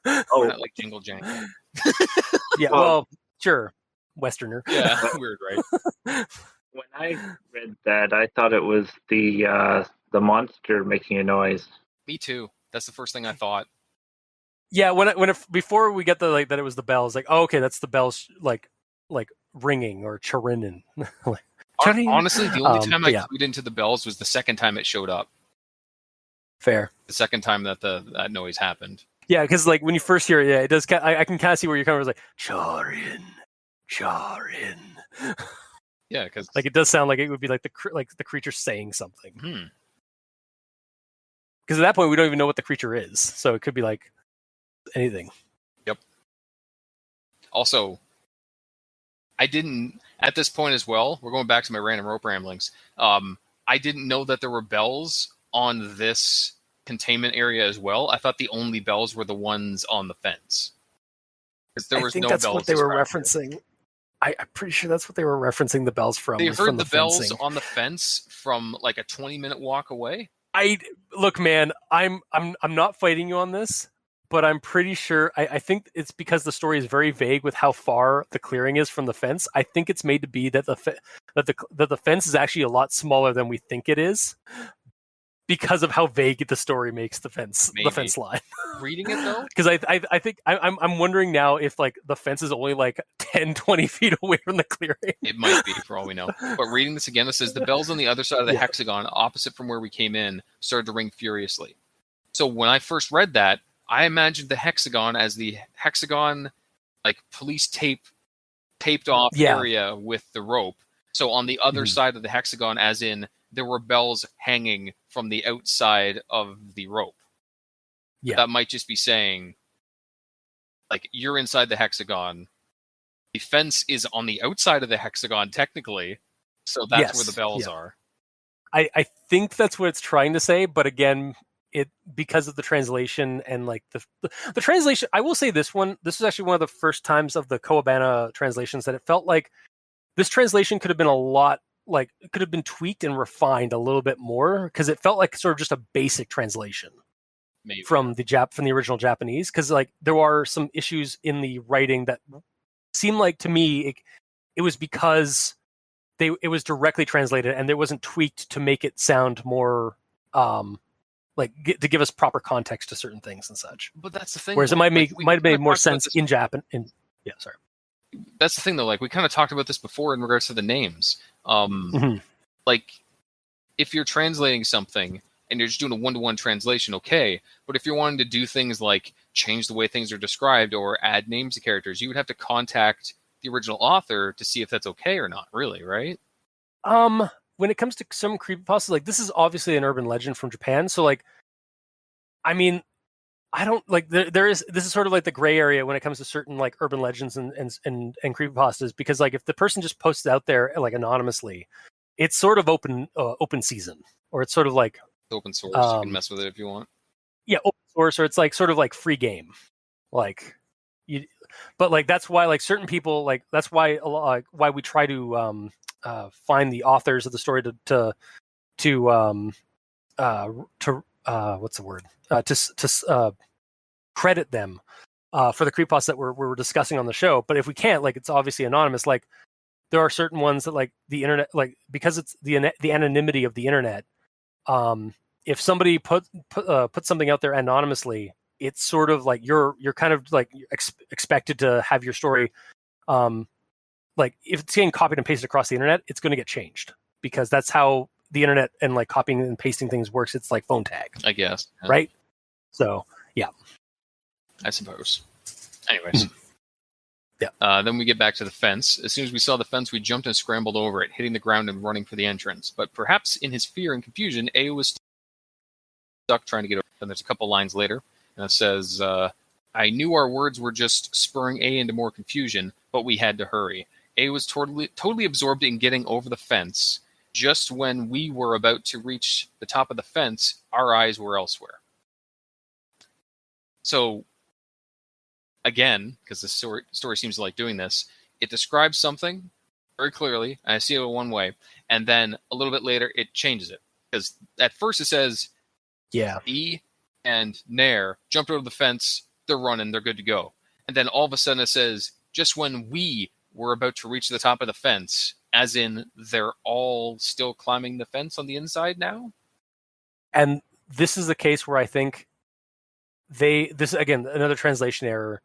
[SPEAKER 3] Oh, not like Jingle Jangle.
[SPEAKER 1] Yeah, well, sure, Westerner.
[SPEAKER 3] Yeah, weird, right?
[SPEAKER 2] When I read that, I thought it was the monster making a noise.
[SPEAKER 3] Me too. That's the first thing I thought.
[SPEAKER 1] Yeah, before we get the like that it was the bells, like okay, that's the bells like ringing or charinin. Like,
[SPEAKER 3] honestly, the only time I clued into the bells was the second time it showed up.
[SPEAKER 1] Fair.
[SPEAKER 3] The second time that that noise happened.
[SPEAKER 1] Yeah, because like when you first hear it, yeah, it does. I can kind of see where you're coming from. It's like Charin.
[SPEAKER 3] Yeah, because
[SPEAKER 1] Like it does sound like it would be like the creature saying something. Because at that point we don't even know what the creature is, so it could be like anything.
[SPEAKER 3] Yep. Also, I didn't at this point as well. We're going back to my random rope ramblings. I didn't know that there were bells on this containment area as well. I thought the only bells were the ones on the fence. Because there was
[SPEAKER 1] I think
[SPEAKER 3] no
[SPEAKER 1] that's
[SPEAKER 3] bells.
[SPEAKER 1] what they were referencing. I'm pretty sure that's what they were referencing the bells from.
[SPEAKER 3] They heard
[SPEAKER 1] from
[SPEAKER 3] the bells
[SPEAKER 1] fencing.
[SPEAKER 3] on the fence from like a 20-minute walk away.
[SPEAKER 1] Look, man, I'm not fighting you on this, but I'm pretty sure. I think it's because the story is very vague with how far the clearing is from the fence. I think it's made to be that the fence is actually a lot smaller than we think it is, because of how vague the story makes the fence line.
[SPEAKER 3] Reading it though,
[SPEAKER 1] because I think I'm wondering now if like the fence is only like 10-20 feet away from the clearing.
[SPEAKER 3] It might be, for all we know. But reading this again, it says the bells on the other side of the hexagon, opposite from where we came in, started to ring furiously. So when I first read that, I imagined the hexagon as the hexagon, like police taped off area with the rope. So on the other side of the hexagon, as in there were bells hanging from the outside of the rope. Yeah. That might just be saying, like, you're inside the hexagon. The fence is on the outside of the hexagon, technically. So that's where the bells are.
[SPEAKER 1] I think that's what it's trying to say. But again, because of the translation and like the translation, I will say this is actually one of the first times of the Kowabana translations that it felt like this translation could have been a lot, like it could have been tweaked and refined a little bit more, because it felt like sort of just a basic translation. Maybe. From the original Japanese, because like there are some issues in the writing that seemed like to me it was because it was directly translated and it wasn't tweaked to make it sound more to give us proper context to certain things and such.
[SPEAKER 3] But that's the thing.
[SPEAKER 1] Whereas it might have made more sense in Japan. Sorry.
[SPEAKER 3] That's the thing though. Like we kind of talked about this before in regards to the names. Like if you're translating something and you're just doing a one-to-one translation, okay. But if you're wanting to do things like change the way things are described or add names to characters, you would have to contact the original author to see if that's okay or not, really, right?
[SPEAKER 1] When it comes to some creepypastas, like this is obviously an urban legend from Japan, so like, I mean, I don't like this is sort of like the gray area when it comes to certain like urban legends and creepypastas, because like if the person just posts it out there like anonymously, it's sort of open season, or it's sort of like
[SPEAKER 3] open source. You can mess with it if you want.
[SPEAKER 1] Yeah, open source, or it's like sort of like free game, like you. But like that's why like certain people like that's why why we try to find the authors of the story to what's the word to credit them for the creepypasta that we're discussing on the show. But if we can't, like it's obviously anonymous. Like there are certain ones that like the internet, like because it's the anonymity of the internet. If somebody put something out there anonymously, it's sort of like you're kind of like expected to have your story. Like if it's getting copied and pasted across the internet, it's going to get changed, because that's how the internet and like copying and pasting things works. It's like phone tag,
[SPEAKER 3] I guess,
[SPEAKER 1] right? So yeah,
[SPEAKER 3] I suppose. Anyways. Yeah. Then we get back to the fence. As soon as we saw the fence, we jumped and scrambled over it, hitting the ground and running for the entrance. But perhaps in his fear and confusion, A was stuck trying to get over. Then there's a couple lines later, and it says, I knew our words were just spurring A into more confusion, but we had to hurry. A was totally absorbed in getting over the fence. Just when we were about to reach the top of the fence, our eyes were elsewhere. So, again, because the story seems to like doing this, it describes something very clearly, and I see it one way, and then a little bit later, it changes it. Because at first it says, E and Nair jumped over the fence, they're running, they're good to go. And then all of a sudden it says, just when we were about to reach the top of the fence, as in they're all still climbing the fence on the inside now? And
[SPEAKER 1] this is the case where I think this again, another translation error,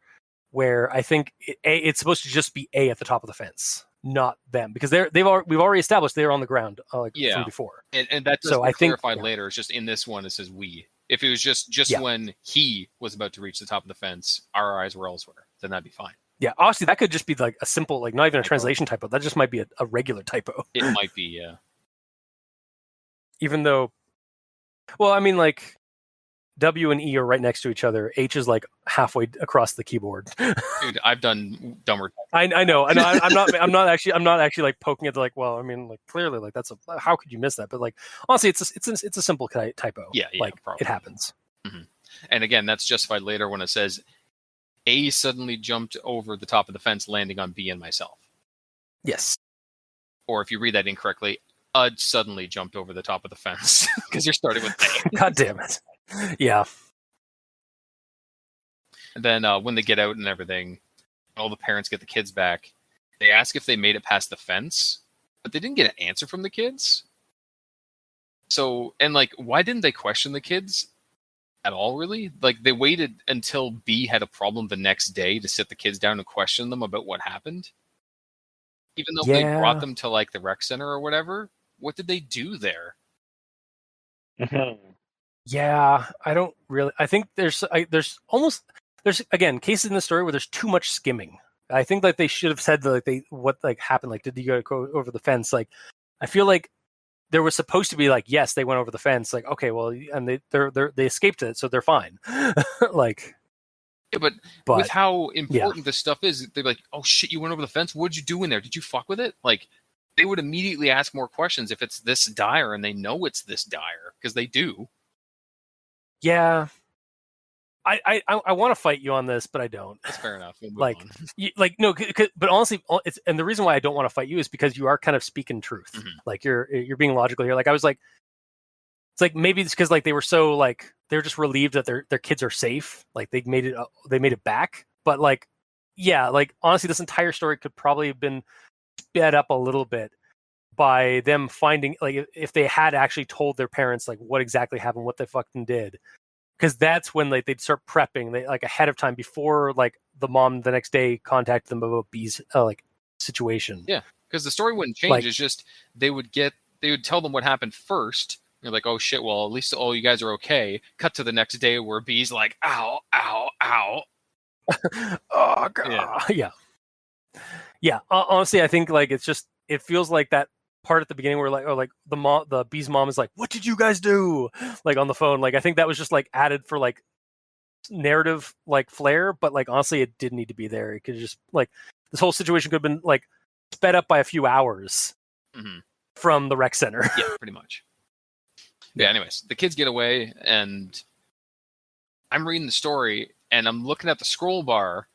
[SPEAKER 1] where I think it's supposed to just be A at the top of the fence, not them, because we've already established they're on the ground from before.
[SPEAKER 3] And that does clarified later. It's just in this one it says we. If it was just
[SPEAKER 1] Yeah.
[SPEAKER 3] when he was about to reach the top of the fence, our eyes were elsewhere, then that'd be fine.
[SPEAKER 1] Yeah, honestly, that could just be like a simple, like not even a
[SPEAKER 3] Typo.
[SPEAKER 1] translation typo. That just might be a regular typo.
[SPEAKER 3] It might be, yeah.
[SPEAKER 1] Even though, well, I mean, like W and E are right next to each other. H is like halfway across the keyboard.
[SPEAKER 3] Dude, I've done dumber.
[SPEAKER 1] I know. I'm not actually like poking at like, well, I mean, like clearly, like how could you miss that? But like, honestly, it's a simple typo.
[SPEAKER 3] Yeah,
[SPEAKER 1] like
[SPEAKER 3] probably.
[SPEAKER 1] it happens.
[SPEAKER 3] Mm-hmm. And again, that's justified later when it says A suddenly jumped over the top of the fence, landing on B and myself.
[SPEAKER 1] Yes.
[SPEAKER 3] Or if you read that incorrectly, suddenly jumped over the top of the fence because you're starting with A.
[SPEAKER 1] God damn it. Yeah.
[SPEAKER 3] And then when they get out and everything, all the parents get the kids back. They ask if they made it past the fence, but they didn't get an answer from the kids. So, and like, why didn't they question the kids at all, really? Like, they waited until B had a problem the next day to sit the kids down and question them about what happened. Even though they brought them to, like, the rec center or whatever, what did they do there?
[SPEAKER 1] Yeah, I don't really. I think there's again cases in the story where there's too much skimming. I think like they should have said like what like happened. Like, did you go over the fence? Like, I feel like there was supposed to be like, yes, they went over the fence. Like, okay, well, and they escaped it, so they're fine. Like,
[SPEAKER 3] yeah, but with how important this stuff is, they're like, oh shit, you went over the fence. What did you do in there? Did you fuck with it? Like, they would immediately ask more questions if it's this dire, and they know it's this dire because they do.
[SPEAKER 1] Yeah. I want to fight you on this, but I don't.
[SPEAKER 3] That's fair enough. We'll
[SPEAKER 1] like, no, but honestly, and the reason why I don't want to fight you is because you are kind of speaking truth.
[SPEAKER 3] Mm-hmm.
[SPEAKER 1] Like you're being logical here. Like I was like, it's like maybe it's because like they were so like they're just relieved that their kids are safe. Like they made it back. But like, yeah, like honestly, this entire story could probably have been sped up a little bit by them finding like if they had actually told their parents like what exactly happened, what they fucking did. Because that's when like they'd start prepping, they like ahead of time before like the mom the next day contacted them about B's like situation.
[SPEAKER 3] Yeah, because the story wouldn't change. Like, it's just they would tell them what happened first. You're like, oh shit, well at least you guys are okay. Cut to the next day where B's like, ow, ow, ow.
[SPEAKER 1] Oh god, yeah. Honestly, I think like it feels like that part at the beginning where like the B's mom is like, what did you guys do, like on the phone. Like I think that was just like added for like narrative like flair, but like honestly it didn't need to be there. It could just like this whole situation could have been like sped up by a few hours from the rec center.
[SPEAKER 3] Yeah, pretty much. Yeah, anyways, the kids get away and I'm reading the story and I'm looking at the scroll bar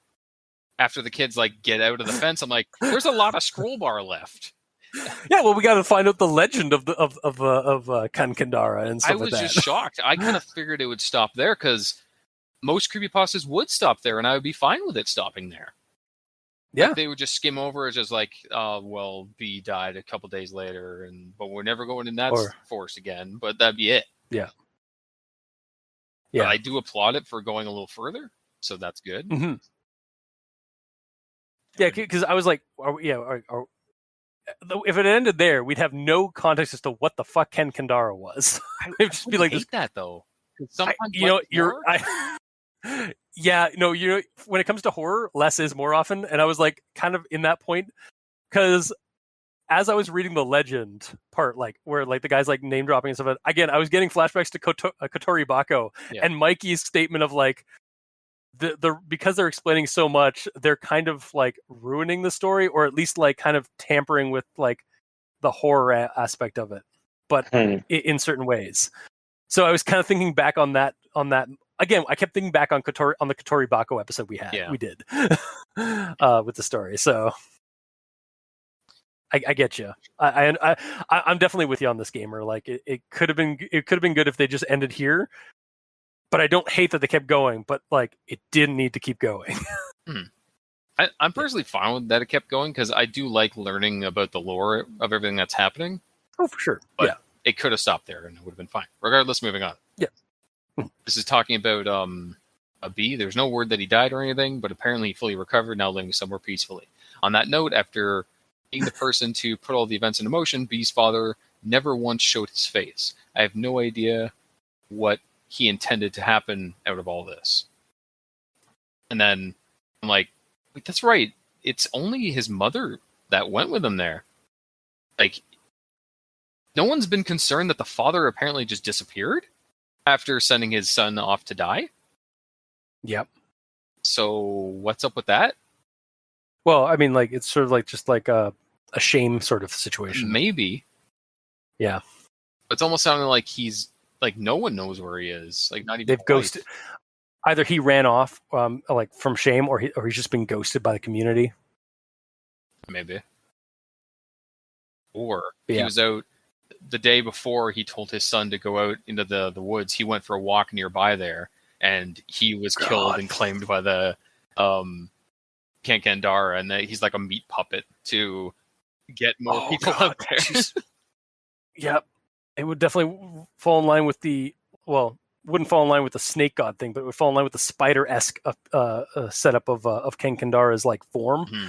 [SPEAKER 3] after the kids like get out of the fence. I'm like, there's a lot of scroll bar left.
[SPEAKER 1] Yeah, well, we got to find out the legend of Kankandara and stuff
[SPEAKER 3] I was
[SPEAKER 1] like that.
[SPEAKER 3] just shocked. I kind of figured it would stop there because most creepypastas would stop there, and I would be fine with it stopping there.
[SPEAKER 1] Yeah,
[SPEAKER 3] like, they would just skim over it, just like, well, B died a couple days later, but we're never going in that forest again. But that'd be it.
[SPEAKER 1] Yeah.
[SPEAKER 3] But I do applaud it for going a little further, so that's good.
[SPEAKER 1] Mm-hmm. Yeah, because I was like, if it ended there, we'd have no context as to what the fuck Kankandara was. It'd just be like
[SPEAKER 3] hate that though.
[SPEAKER 1] Sometimes when it comes to horror, less is more often. And I was like, kind of in that point, because as I was reading the legend part, like where like the guy's like name dropping and stuff, again, I was getting flashbacks to Kotori Bako and Mikey's statement of like, because they're explaining so much, they're kind of like ruining the story, or at least like kind of tampering with like the horror aspect of it, but in certain ways. So I was kind of thinking back on that. Again, I kept thinking back on the Kotori Bako episode we did with the story. So I get you. I'm definitely with you on this, gamer. Like it could have been good if they just ended here. But I don't hate that they kept going, but like it didn't need to keep going.
[SPEAKER 3] I'm personally fine with that it kept going because I do like learning about the lore of everything that's happening.
[SPEAKER 1] Oh, for sure.
[SPEAKER 3] But it could have stopped there and it would have been fine. Regardless, moving on.
[SPEAKER 1] Yeah.
[SPEAKER 3] This is talking about a bee. There's no word that he died or anything, but apparently he fully recovered, now living somewhere peacefully. On that note, after being the person to put all the events into motion, Bee's father never once showed his face. I have no idea what he intended to happen out of all this. And then I'm like, wait, that's right. It's only his mother that went with him there. Like, no one's been concerned that the father apparently just disappeared after sending his son off to die.
[SPEAKER 1] Yep.
[SPEAKER 3] So what's up with that?
[SPEAKER 1] Well, I mean, like, it's sort of like just like a shame sort of situation.
[SPEAKER 3] Maybe.
[SPEAKER 1] Yeah.
[SPEAKER 3] It's almost sounding like he's like no one knows where he is. Like not even
[SPEAKER 1] they've ghosted. Either he ran off, like from shame, or he's just been ghosted by the community.
[SPEAKER 3] Maybe. Or he was out the day before he told his son to go out into the woods. He went for a walk nearby there, and he was killed and claimed by the Kankandara, and he's like a meat puppet to get more people out there.
[SPEAKER 1] Yep. It would definitely fall in line with wouldn't fall in line with the snake god thing, but it would fall in line with the spider-esque setup of Kankandara's like form.
[SPEAKER 3] Mm-hmm.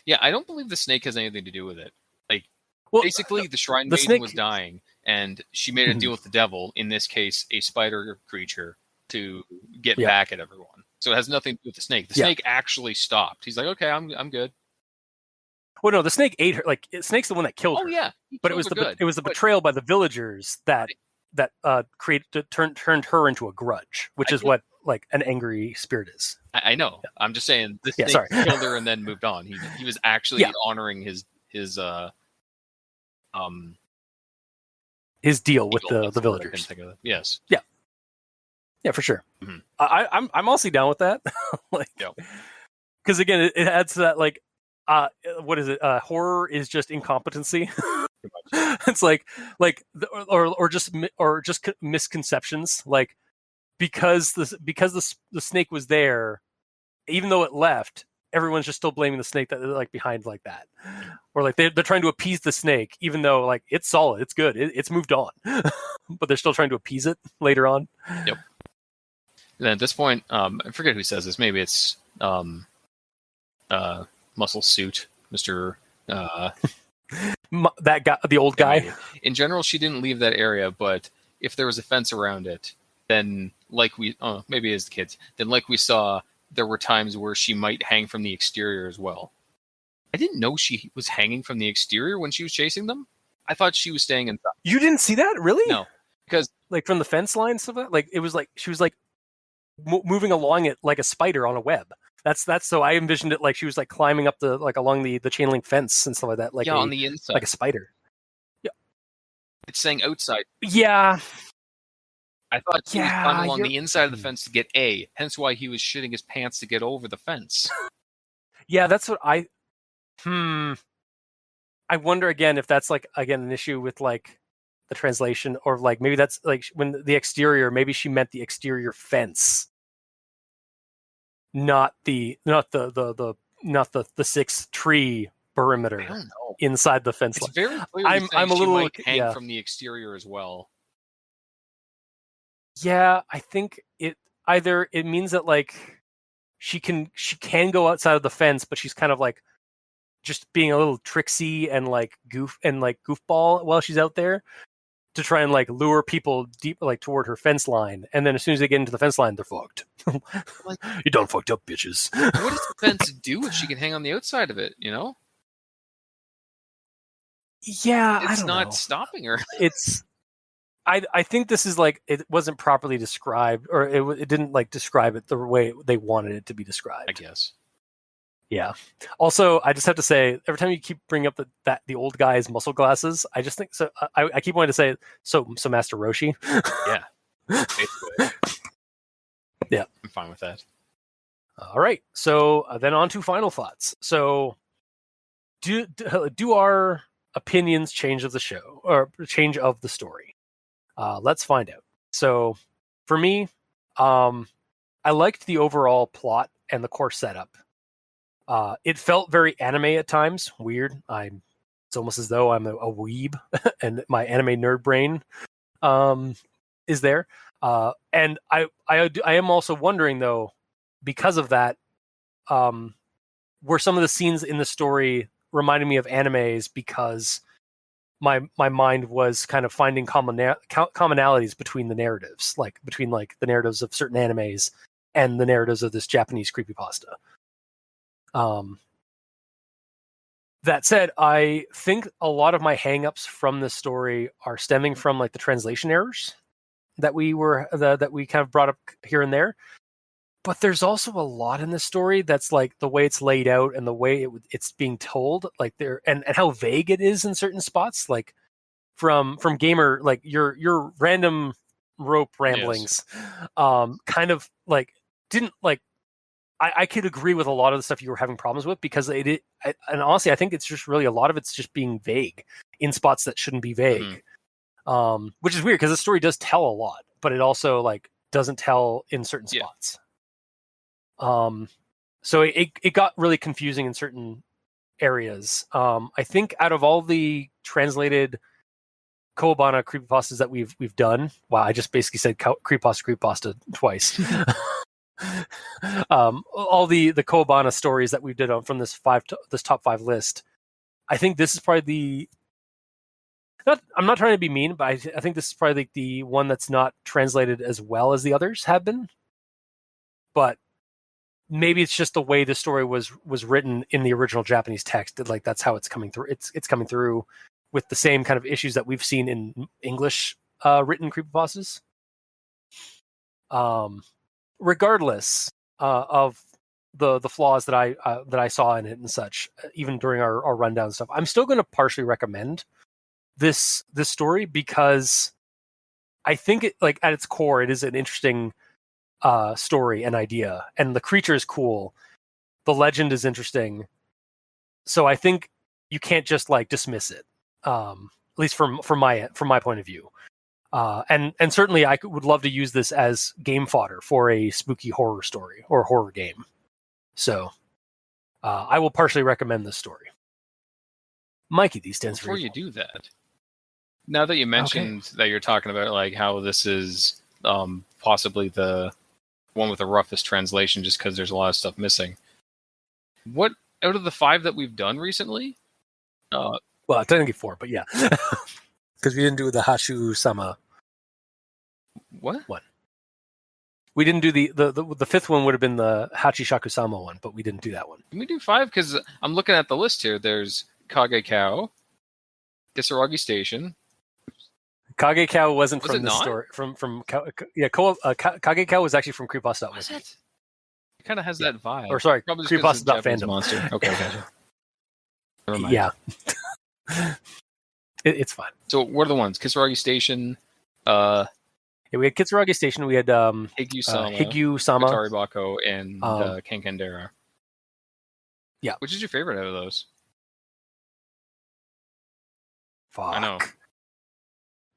[SPEAKER 3] Yeah, I don't believe the snake has anything to do with it. Like, basically, the Shrine Maiden was dying, and she made a deal with the devil, in this case, a spider creature, to get back at everyone. So it has nothing to do with the snake. The snake actually stopped. He's like, okay, I'm good.
[SPEAKER 1] Well, no, the snake ate her. Like, snake's the one that killed her.
[SPEAKER 3] Oh yeah,
[SPEAKER 1] but it was the betrayal by the villagers that turned her into a grudge, which is what like an angry spirit is.
[SPEAKER 3] I know. Yeah. I'm just saying the snake killed her and then moved on. He was actually honoring his deal
[SPEAKER 1] with the villagers.
[SPEAKER 3] Yes.
[SPEAKER 1] Yeah. Yeah, for sure. Mm-hmm. I'm also down with that. Because again, it adds to that like. What is it? Horror is just incompetency. It's or just misconceptions. Like because the snake was there, even though it left, everyone's just still blaming the snake that like behind like that, or like they're trying to appease the snake, even though like it's solid, it's good, it's moved on, but they're still trying to appease it later on.
[SPEAKER 3] Yep. And at this point, I forget who says this. Maybe it's Muscle Suit, Mr.
[SPEAKER 1] That guy, the old guy.
[SPEAKER 3] In general, she didn't leave that area, but if there was a fence around it, then maybe as the kids, then like we saw, there were times where she might hang from the exterior as well. I didn't know she was hanging from the exterior when she was chasing them. I thought she was staying inside.
[SPEAKER 1] You didn't see that, really?
[SPEAKER 3] No, because
[SPEAKER 1] like from the fence line stuff, like it was like she was like moving along it like a spider on a web. That's so I envisioned it like she was like climbing up along the chain link fence and stuff like that, like
[SPEAKER 3] on the inside,
[SPEAKER 1] like a spider. Yeah,
[SPEAKER 3] it's saying outside.
[SPEAKER 1] Yeah,
[SPEAKER 3] I thought he was climbing along the inside of the fence to get A. Hence why he was shitting his pants to get over the fence.
[SPEAKER 1] Yeah, that's what I wonder again if that's like an issue with like the translation, or like maybe that's like when the exterior. Maybe she meant the exterior fence. Not the 6 tree perimeter inside the fence line.
[SPEAKER 3] It's very clear. I'm a little hang from the exterior as well.
[SPEAKER 1] Yeah, I think it means that like she can go outside of the fence, but she's kind of like just being a little tricksy and like goofball while she's out there to try and like lure people deep like toward her fence line, and then as soon as they get into the fence line, they're fucked. Like, you done fucked up, bitches.
[SPEAKER 3] What does the fence do if she can hang on the outside of it? You know?
[SPEAKER 1] Yeah,
[SPEAKER 3] it's not stopping her.
[SPEAKER 1] It's. I think this is like it wasn't properly described, or it didn't like describe it the way they wanted it to be described.
[SPEAKER 3] I guess.
[SPEAKER 1] Yeah. Also, I just have to say, every time you keep bringing up the old guy's muscle glasses, I just think so. I keep wanting to say so Master Roshi.
[SPEAKER 3] Yeah. Basically.
[SPEAKER 1] Yeah,
[SPEAKER 3] I'm fine with that.
[SPEAKER 1] All right. So then on to final thoughts. So, do our opinions change of the show or change of the story? Let's find out. So, for me, I liked the overall plot and the core setup. It felt very anime at times. Weird. It's almost as though I'm a weeb, and my anime nerd brain is there. And I am also wondering though, because of that, were some of the scenes in the story reminding me of animes because my mind was kind of finding commonalities between the narratives, like between like the narratives of certain animes and the narratives of this Japanese creepypasta. That said, I think a lot of my hangups from this story are stemming from like the translation errors that we kind of brought up here and there. But there's also a lot in this story that's like the way it's laid out and the way it's being told, like there and how vague it is in certain spots, like from Gamer, like your random rope ramblings, kind of like didn't like. I could agree with a lot of the stuff you were having problems with because and honestly, I think it's just really a lot of it's just being vague in spots that shouldn't be vague, which is weird because the story does tell a lot, but it also like doesn't tell in certain spots. So it got really confusing in certain areas. I think out of all the translated Kowabana creepypastas that we've done, wow, I just basically said creepypasta twice. All the Kowabana stories that we did from this top 5 list, I think this is probably I'm not trying to be mean, but I think this is probably like the one that's not translated as well as the others have been. But maybe it's just the way the story was written in the original Japanese text. Like that's how it's coming through. It's coming through with the same kind of issues that we've seen in English written creepypastas. Regardless of the flaws that I saw in it and such, even during our rundown stuff, I'm still going to partially recommend this story because I think it, like at its core, it is an interesting story and idea, and the creature is cool. The legend is interesting, so I think you can't just like dismiss it. At least from my point of view. And certainly I would love to use this as game fodder for a spooky horror story or horror game. So I will partially recommend this story. Mikey, these stands
[SPEAKER 3] before you do that. Now that you mentioned that you're talking about like how this is possibly the one with the roughest translation just because there's a lot of stuff missing. What out of the 5 that we've done recently?
[SPEAKER 1] Well, technically 4, but yeah. Because we didn't do the Hashu-sama.
[SPEAKER 3] What?
[SPEAKER 1] We didn't do the 5th one would have been the Hachishaku-sama one, but we didn't do that one.
[SPEAKER 3] Can we do 5? Because I'm looking at the list here. There's Kage Cow, Kisaragi Station.
[SPEAKER 1] Kage Cow wasn't from the story. Kage Cow was actually from Creepypasta.
[SPEAKER 3] Was it? It kind of has that vibe.
[SPEAKER 1] Or sorry, Creepypasta.fandom.
[SPEAKER 3] Monster. Okay, gotcha. Never mind.
[SPEAKER 1] Yeah. It's fine.
[SPEAKER 3] So what are the ones? Kisaragi Station.
[SPEAKER 1] We had Kitsuragi Station. We had Higyu-sama,
[SPEAKER 3] Atari Bako, and Kankandara.
[SPEAKER 1] Yeah.
[SPEAKER 3] Which is your favorite out of those?
[SPEAKER 1] Fuck.
[SPEAKER 3] I know.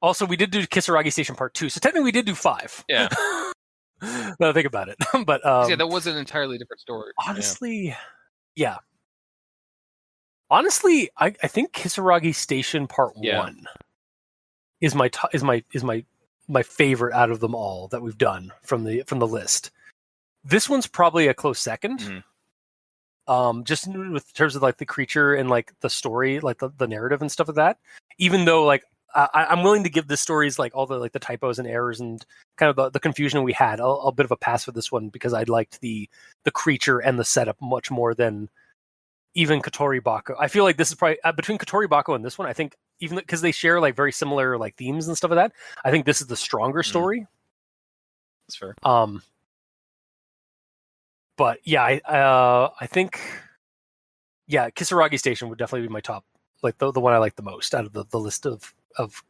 [SPEAKER 1] Also, we did do Kisaragi Station Part 2, so technically we did do 5.
[SPEAKER 3] Yeah.
[SPEAKER 1] Now think about it. But
[SPEAKER 3] yeah, that was an entirely different story.
[SPEAKER 1] Honestly, yeah. Honestly, I think Kisaragi Station Part 1 is my favorite out of them all that we've done from the list. This one's probably a close second. Just with terms of like the creature and like the story, like the narrative and stuff like that. Even though like I'm willing to give the stories like all the like the typos and errors and kind of the confusion we had a bit of a pass for this one because I liked the creature and the setup much more than even Kotori Bako. I feel like this is probably between Kotori Bako and this one. I think even because they share like very similar like themes and stuff like that. I think this is the stronger story.
[SPEAKER 3] That's fair.
[SPEAKER 1] But yeah, I think Kisaragi Station would definitely be my top, like the one I like the most out of the list of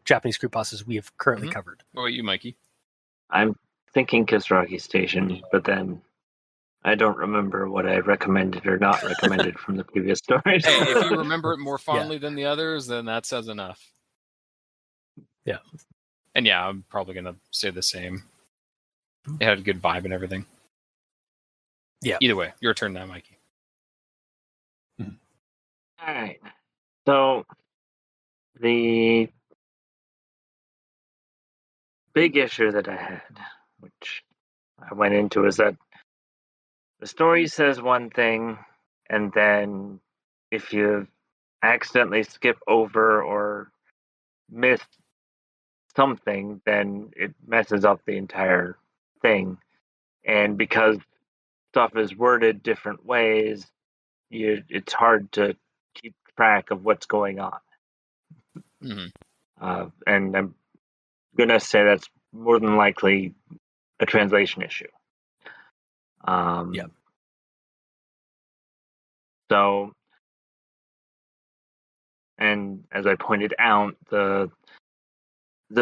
[SPEAKER 1] Japanese creepypastas we have currently covered.
[SPEAKER 3] What about you, Mikey?
[SPEAKER 2] I'm thinking Kisaragi Station, but then I don't remember what I recommended or not recommended from the previous stories.
[SPEAKER 3] Hey, if you remember it more fondly than the others, then that says enough.
[SPEAKER 1] Yeah.
[SPEAKER 3] And yeah, I'm probably going to say the same. It had a good vibe and everything.
[SPEAKER 1] Yeah.
[SPEAKER 3] Either way, your turn now, Mikey.
[SPEAKER 2] All right. So the big issue that I had, which I went into, is that the story says one thing, and then if you accidentally skip over or miss something, then it messes up the entire thing. And because stuff is worded different ways, it's hard to keep track of what's going on.
[SPEAKER 3] Mm-hmm.
[SPEAKER 2] And I'm gonna say that's more than likely a translation issue.
[SPEAKER 1] Yeah.
[SPEAKER 2] So, and as I pointed out, the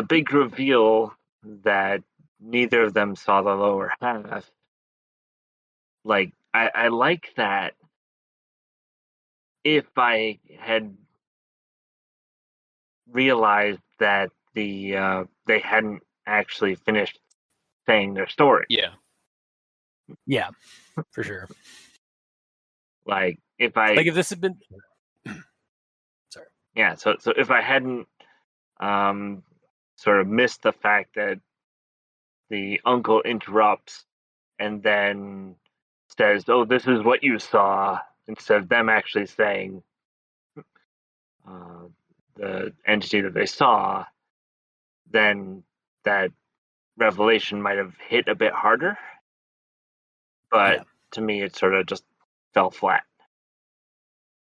[SPEAKER 2] big reveal that neither of them saw the lower half, like, I like that if I had realized that they hadn't actually finished saying their story.
[SPEAKER 1] Yeah, for sure.
[SPEAKER 2] Like if
[SPEAKER 1] this had been sorry.
[SPEAKER 2] Yeah, so if I hadn't sort of missed the fact that the uncle interrupts and then says, "Oh, this is what you saw," instead of them actually saying the entity that they saw, then that revelation might have hit a bit harder. But to me, it sort of just fell flat.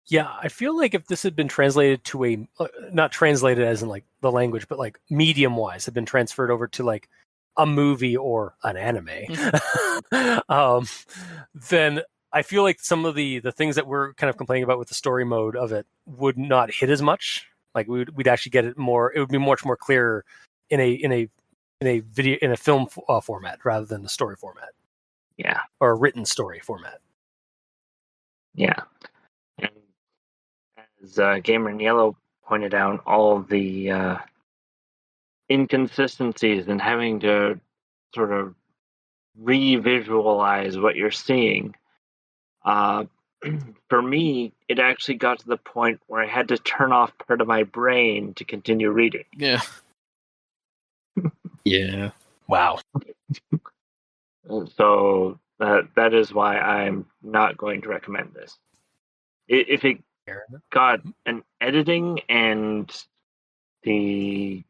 [SPEAKER 1] Yeah, I feel like if this had been translated to a not translated as in like the language, but like medium wise, had been transferred over to like a movie or an anime, then I feel like some of the things that we're kind of complaining about with the story mode of it would not hit as much. Like we'd actually get it more. It would be much more clear in a video in a film format rather than the story format.
[SPEAKER 2] Yeah,
[SPEAKER 1] or a written story format.
[SPEAKER 2] Yeah, and as Gamer in Yellow pointed out, all of the inconsistencies and having to sort of re-visualize what you're seeing. For me, it actually got to the point where I had to turn off part of my brain to continue reading.
[SPEAKER 3] Yeah. Yeah.
[SPEAKER 1] Wow.
[SPEAKER 2] So that is why I'm not going to recommend this. If it got an editing and the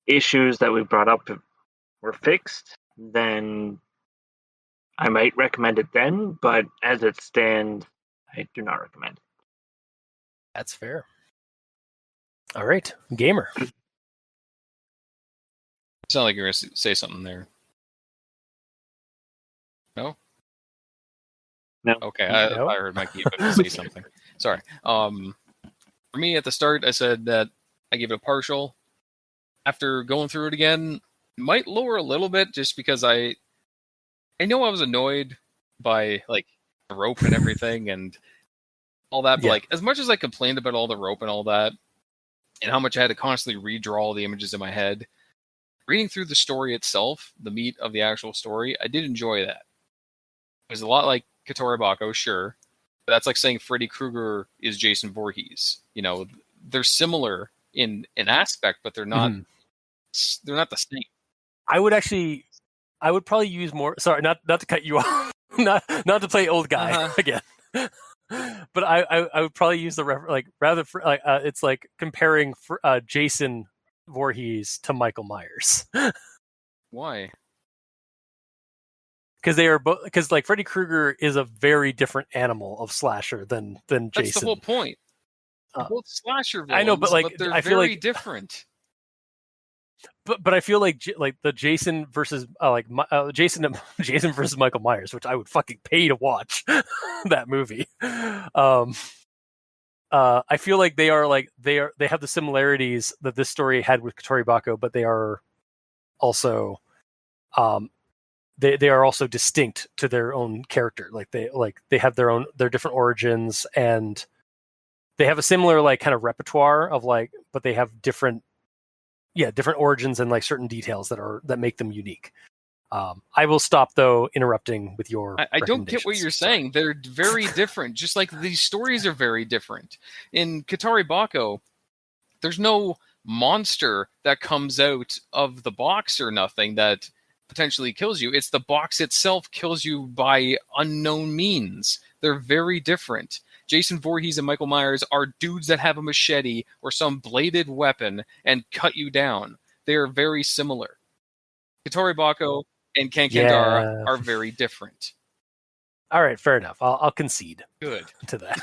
[SPEAKER 2] issues that we brought up were fixed, then I might recommend it then, but as it stands, I do not recommend it.
[SPEAKER 1] That's fair. All right, Gamer.
[SPEAKER 3] It sounded like you were going to say something there. No?
[SPEAKER 2] No.
[SPEAKER 3] Okay,
[SPEAKER 1] No.
[SPEAKER 3] I heard Mikey say something. Sorry. For me, at the start, I said that I gave it a partial. After going through it again, might lower a little bit just because I know I was annoyed by like the rope and everything and all that, but like as much as I complained about all the rope and all that, and how much I had to constantly redraw all the images in my head, reading through the story itself, the meat of the actual story, I did enjoy that. It was a lot like Katoribako, sure. But that's like saying Freddy Krueger is Jason Voorhees. You know, they're similar in aspect, but they're not. They're not the same.
[SPEAKER 1] I would probably use more. Sorry, not to cut you off. not to play old guy again. But I would probably use the rather for it's like comparing Jason Voorhees to Michael Myers.
[SPEAKER 3] Why?
[SPEAKER 1] Because they are both. Because like Freddy Krueger is a very different animal of slasher than Jason.
[SPEAKER 3] That's the whole point. They're both slasher villains,
[SPEAKER 1] I know, but like
[SPEAKER 3] they're
[SPEAKER 1] I feel
[SPEAKER 3] very
[SPEAKER 1] like
[SPEAKER 3] different.
[SPEAKER 1] But I feel like the Jason versus Jason versus Michael Myers, which I would fucking pay to watch that movie. I feel like they have the similarities that this story had with Katoribako, but they are also they are also distinct to their own character. They have their different origins, and they have a similar like kind of repertoire of but they have different origins and like certain details that make them unique. I will stop though interrupting with your
[SPEAKER 3] I don't get what you're saying. They're very different, just like these stories are very different. In Katoribako, there's no monster that comes out of the box or nothing that potentially kills you. It's the box itself kills you by unknown means. They're very different. Jason Voorhees and Michael Myers are dudes that have a machete or some bladed weapon and cut you down. They are very similar. Katori Bako and Kankandara are very different.
[SPEAKER 1] All right, fair enough. I'll concede.
[SPEAKER 3] Good
[SPEAKER 1] to that.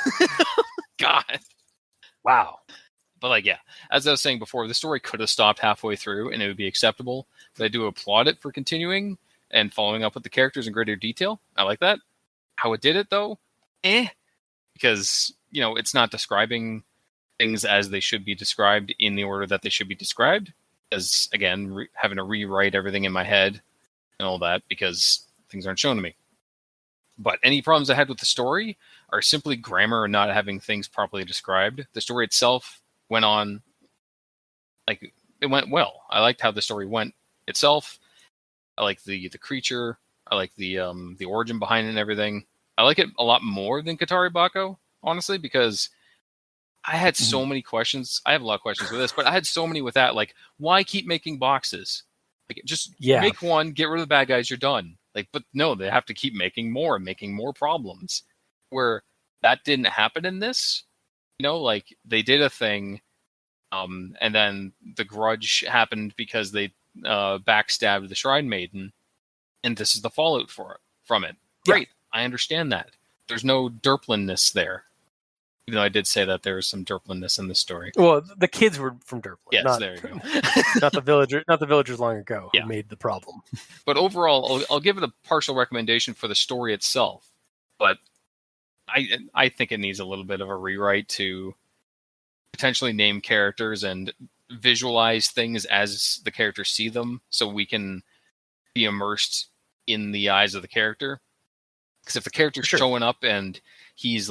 [SPEAKER 3] God.
[SPEAKER 1] Wow.
[SPEAKER 3] But like, yeah, as I was saying before, the story could have stopped halfway through and it would be acceptable. But I do applaud it for continuing and following up with the characters in greater detail. I like that. How it did it, though, because, it's not describing things as they should be described in the order that they should be described. Because, again, having to rewrite everything in my head and all that because things aren't shown to me. But any problems I had with the story are simply grammar and not having things properly described. The story itself went on, it went well. I liked how the story went itself. I like the creature. I like the origin behind it and everything. I like it a lot more than Katari Bako, honestly, because I had so many questions. I have a lot of questions with this, but I had so many with that. Like, why keep making boxes? Just make one, get rid of the bad guys, you're done. But no, they have to keep making more problems. Where that didn't happen in this, they did a thing, and then the grudge happened because they backstabbed the Shrine Maiden, and this is the fallout from it. Great, I understand that. There's no Derplin-ness there. Even though I did say that there was some Derplin-ness in this story.
[SPEAKER 1] Well, the kids were from Derplin.
[SPEAKER 3] Yes, there you go.
[SPEAKER 1] not the villagers long ago who made the problem.
[SPEAKER 3] But overall, I'll give it a partial recommendation for the story itself. But I think it needs a little bit of a rewrite to potentially name characters and visualize things as the characters see them, so we can be immersed in the eyes of the character. Because if the character's showing up and he's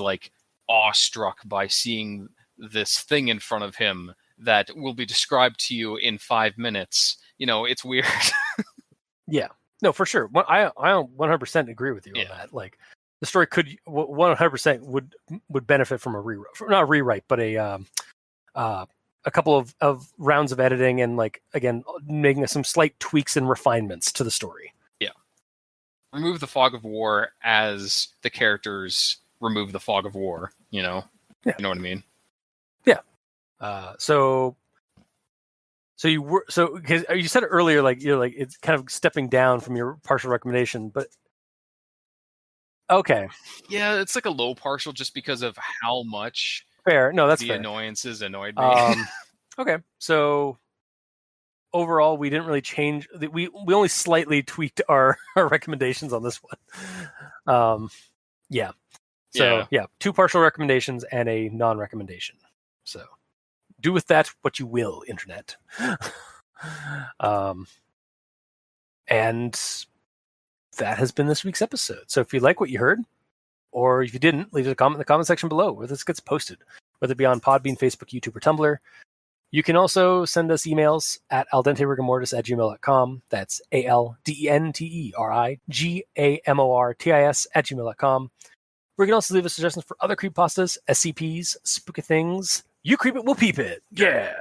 [SPEAKER 3] awestruck by seeing this thing in front of him that will be described to you in 5 minutes, it's weird. Yeah,
[SPEAKER 1] no, for sure. I 100% agree with you on that. The story could 100% would benefit from a rewrite, not a rewrite, but a couple of rounds of editing and again making some slight tweaks and refinements to the story. Yeah,
[SPEAKER 3] remove the fog of war as the characters remove the fog of war. You know what I mean?
[SPEAKER 1] Yeah. So because you said it earlier, it's kind of stepping down from your partial recommendation, but okay.
[SPEAKER 3] Yeah, it's a low partial just because of how much
[SPEAKER 1] fair. No, that's
[SPEAKER 3] the
[SPEAKER 1] fair.
[SPEAKER 3] Annoyances annoyed me.
[SPEAKER 1] Okay, so overall, we didn't really change. We only slightly tweaked our recommendations on this one. Yeah. So yeah, 2 partial recommendations and a non-recommendation. So do with that what you will, internet. And that has been this week's episode. So if you like what you heard, or if you didn't, leave a comment in the comment section below where this gets posted, whether it be on Podbean, Facebook, YouTube, or Tumblr. You can also send us emails at aldenterigamortis@gmail.com. That's ALDENTERIGAMORTIS@gmail.com. Where you can also leave us suggestions for other creepypastas, SCPs, spooky things. You creep it, we'll peep it. Yeah.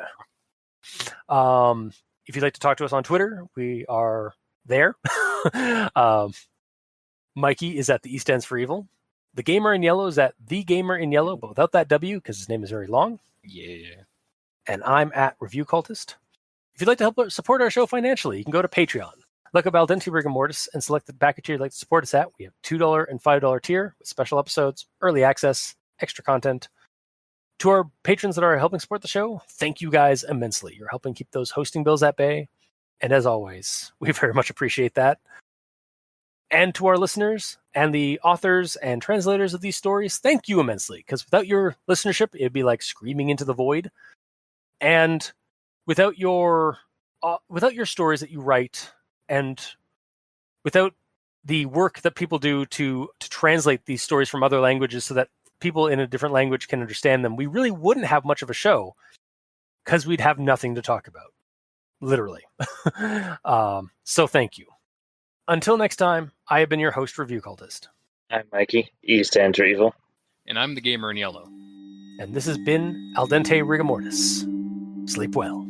[SPEAKER 1] If you'd like to talk to us on Twitter, we are there. Mikey is at the East Ends for Evil. The Gamer in Yellow is at The Gamer in Yellow, but without that W because his name is very long.
[SPEAKER 3] Yeah.
[SPEAKER 1] And I'm at Review Cultist. If you'd like to help support our show financially, you can go to Patreon. Look up Al Dente Rigor Mortis and select the backer tier you'd like to support us at. We have $2 and $5 tier with special episodes, early access, extra content. To our patrons that are helping support the show, thank you guys immensely. You're helping keep those hosting bills at bay. And as always, we very much appreciate that. And to our listeners and the authors and translators of these stories, thank you immensely. Because without your listenership, it'd be like screaming into the void. And without your stories that you write, and without the work that people do to translate these stories from other languages so that people in a different language can understand them, we really wouldn't have much of a show because we'd have nothing to talk about. Literally. So thank you. Until next time, I have been your host, Review Cultist.
[SPEAKER 2] I'm Mikey, East Ends for Evil.
[SPEAKER 3] And I'm the Gamer in Yellow.
[SPEAKER 1] And this has been Al Dente Rigor Mortis. Sleep well.